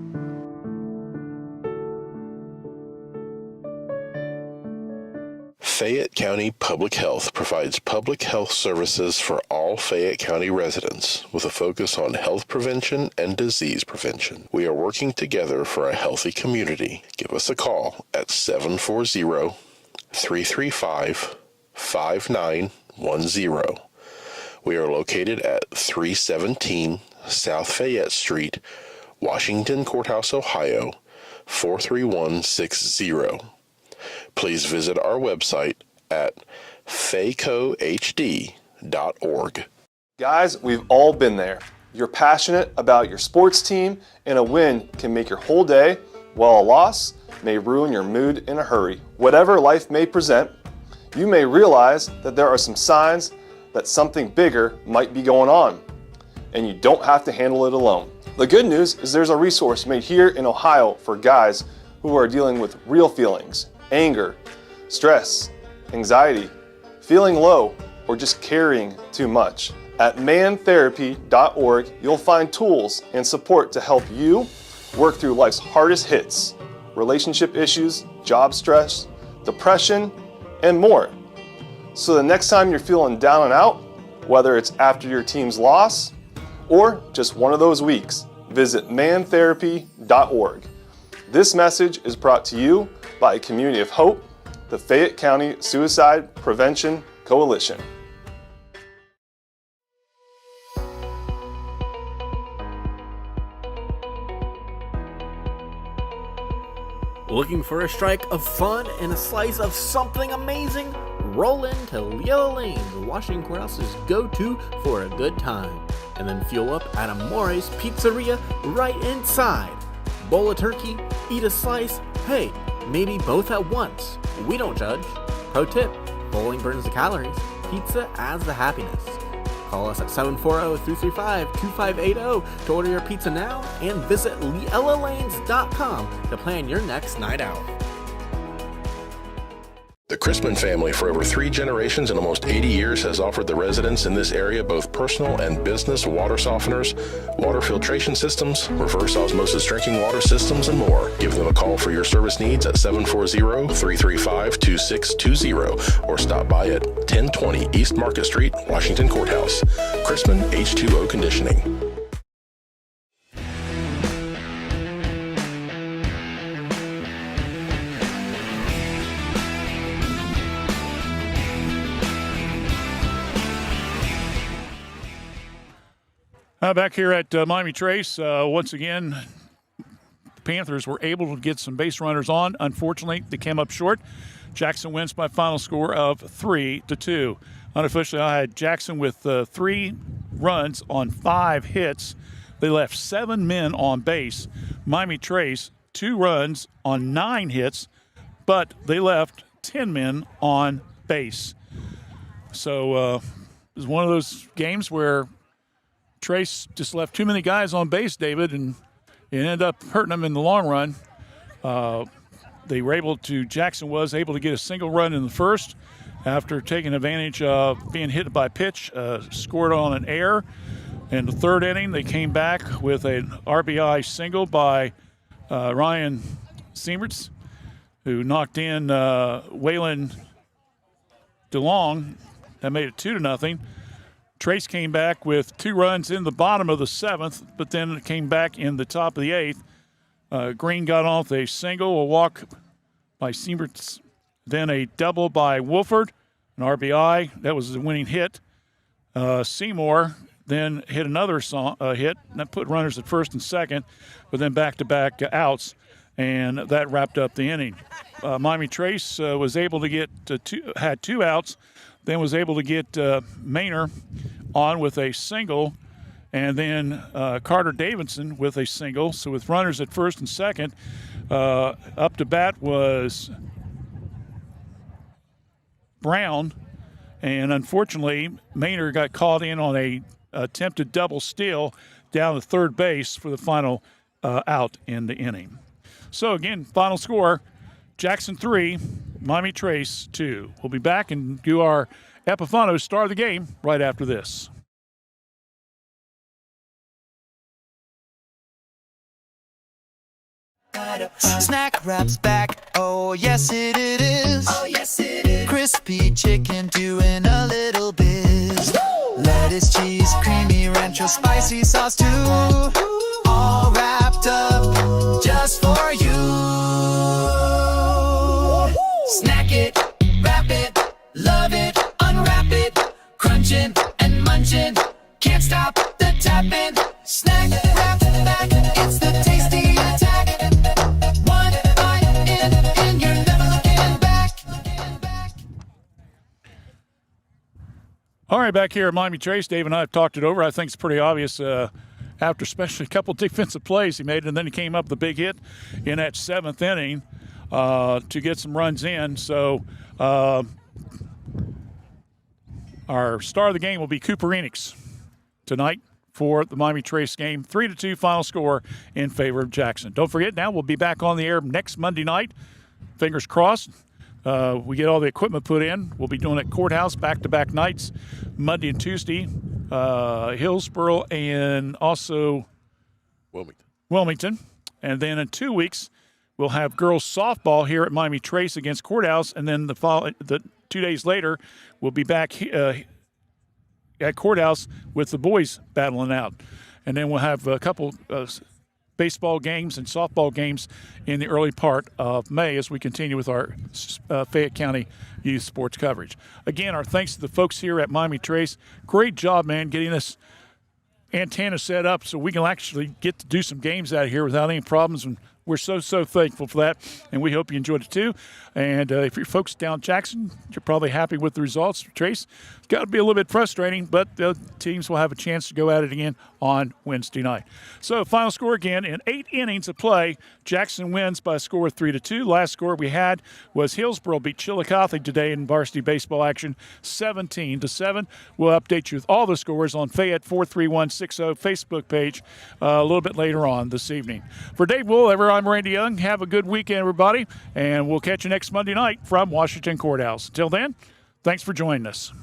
Fayette County Public Health provides public health services for all Fayette County residents with a focus on health prevention and disease prevention. We are working together for a healthy community. Give us a call at 740-335-5910. We are located at 317 South Fayette Street, Washington Courthouse, Ohio, 43160. Please visit our website at faycohd.org.
Guys, we've all been there. You're passionate about your sports team, and a win can make your whole day, while a loss may ruin your mood in a hurry. Whatever life may present, you may realize that there are some signs that something bigger might be going on, and you don't have to handle it alone. The good news is there's a resource made here in Ohio for guys who are dealing with real feelings, anger, stress, anxiety, feeling low, or just carrying too much. At mantherapy.org, you'll find tools and support to help you work through life's hardest hits, relationship issues, job stress, depression, and more. So the next time you're feeling down and out, whether it's after your team's loss or just one of those weeks, visit mantherapy.org. This message is brought to you by a community of hope, the Fayette County Suicide Prevention Coalition.
Looking for a strike of fun and a slice of something amazing? Roll into Yellow Lane, the Washington Courthouse's go-to for a good time. And then fuel up at Amore's Pizzeria right inside. Bowl of turkey, eat a slice, hey, maybe both at once. We don't judge. Pro tip, bowling burns the calories, pizza adds the happiness. Call us at 740-335-2580 to order your pizza now and visit LielaLanes.com to plan your next night out.
The Chrisman family for over 3 generations and almost 80 years has offered the residents in this area both personal and business water softeners, water filtration systems, reverse osmosis drinking water systems, and more. Give them a call for your service needs at 740-335-2620 or stop by at 1020 East Market Street, Washington Courthouse. Chrisman H2O Conditioning.
Back here at Miami Trace, once again, the Panthers were able to get some base runners on. Unfortunately, they came up short. Jackson wins by a final score of 3-2. Unofficially, I had Jackson with 3 runs on 5 hits. They left 7 men on base. Miami Trace, 2 runs on 9 hits, but they left 10 men on base. So it was one of those games where Trace just left too many guys on base, David, and it ended up hurting them in the long run. Jackson was able to get a single run in the first after taking advantage of being hit by pitch, scored on an error. In the third inning, they came back with an RBI single by Ryan Siemertz, who knocked in Waylon DeLong That made it 2-0. Trace came back with 2 runs in the bottom of the 7th, but then it came back in the top of the 8th. Green got off a single, a walk by Siemertz, then a double by Wolford, an RBI. That was the winning hit. Seymour then hit another hit, and that put runners at first and second, but then back-to-back outs, and that wrapped up the inning. Miami Trace was able to get had 2 outs, then was able to get Maynor on with a single, and then Carter Davidson with a single. So with runners at first and second, up to bat was Brown, and unfortunately, Maynor got called in on a attempted double steal down to third base for the final out in the inning. So again, final score, Jackson 3, Miami Trace 2. We'll be back and do our Epifano Star of the Game right after this.
Snack Wrap's back, oh yes it is. Oh yes it is. Crispy chicken doing a little biz. Lettuce, cheese, creamy rancho, spicy sauce too. All wrapped up just for you. Snack it, wrap it, love it, unwrap it. Crunching and munching, can't stop the tapping. Snack Wrap back, it's the tasty attack. One bite in, and you're never looking back.
All right, back here at Miami Trace, Dave and I have talked it over. I think it's pretty obvious after especially a couple defensive plays he made, and then he came up with a big hit in that 7th inning to get some runs in. So our star of the game will be Cooper Enix tonight for the Miami Trace game. 3-2 final score in favor of Jackson. Don't forget, now we'll be back on the air next Monday night. Fingers crossed. We get all the equipment put in. We'll be doing it courthouse back-to-back nights, Monday and Tuesday. Hillsboro and also Wilmington. And then in 2 weeks, we'll have girls softball here at Miami Trace against Courthouse. And then the 2 days later, we'll be back at Courthouse with the boys battling out. And then we'll have a couple baseball games and softball games in the early part of May as we continue with our Fayette County youth sports coverage. Again, our thanks to the folks here at Miami Trace. Great job, man, getting this antenna set up so we can actually get to do some games out here without any problems. And we're so thankful for that, and we hope you enjoyed it too. And if you're folks down Jackson, you're probably happy with the results. Trace, it's got to be a little bit frustrating, but the teams will have a chance to go at it again on Wednesday night. So final score again, in 8 innings of play, Jackson wins by a score of 3-2. Last score we had was Hillsboro beat Chillicothe today in varsity baseball action, 17-7. We'll update you with all the scores on Fayette 43160 Facebook page a little bit later on this evening. For Dave Wool, I'm Randy Young. Have a good weekend, everybody, and we'll catch you next Monday night from Washington Courthouse. Until then, thanks for joining us.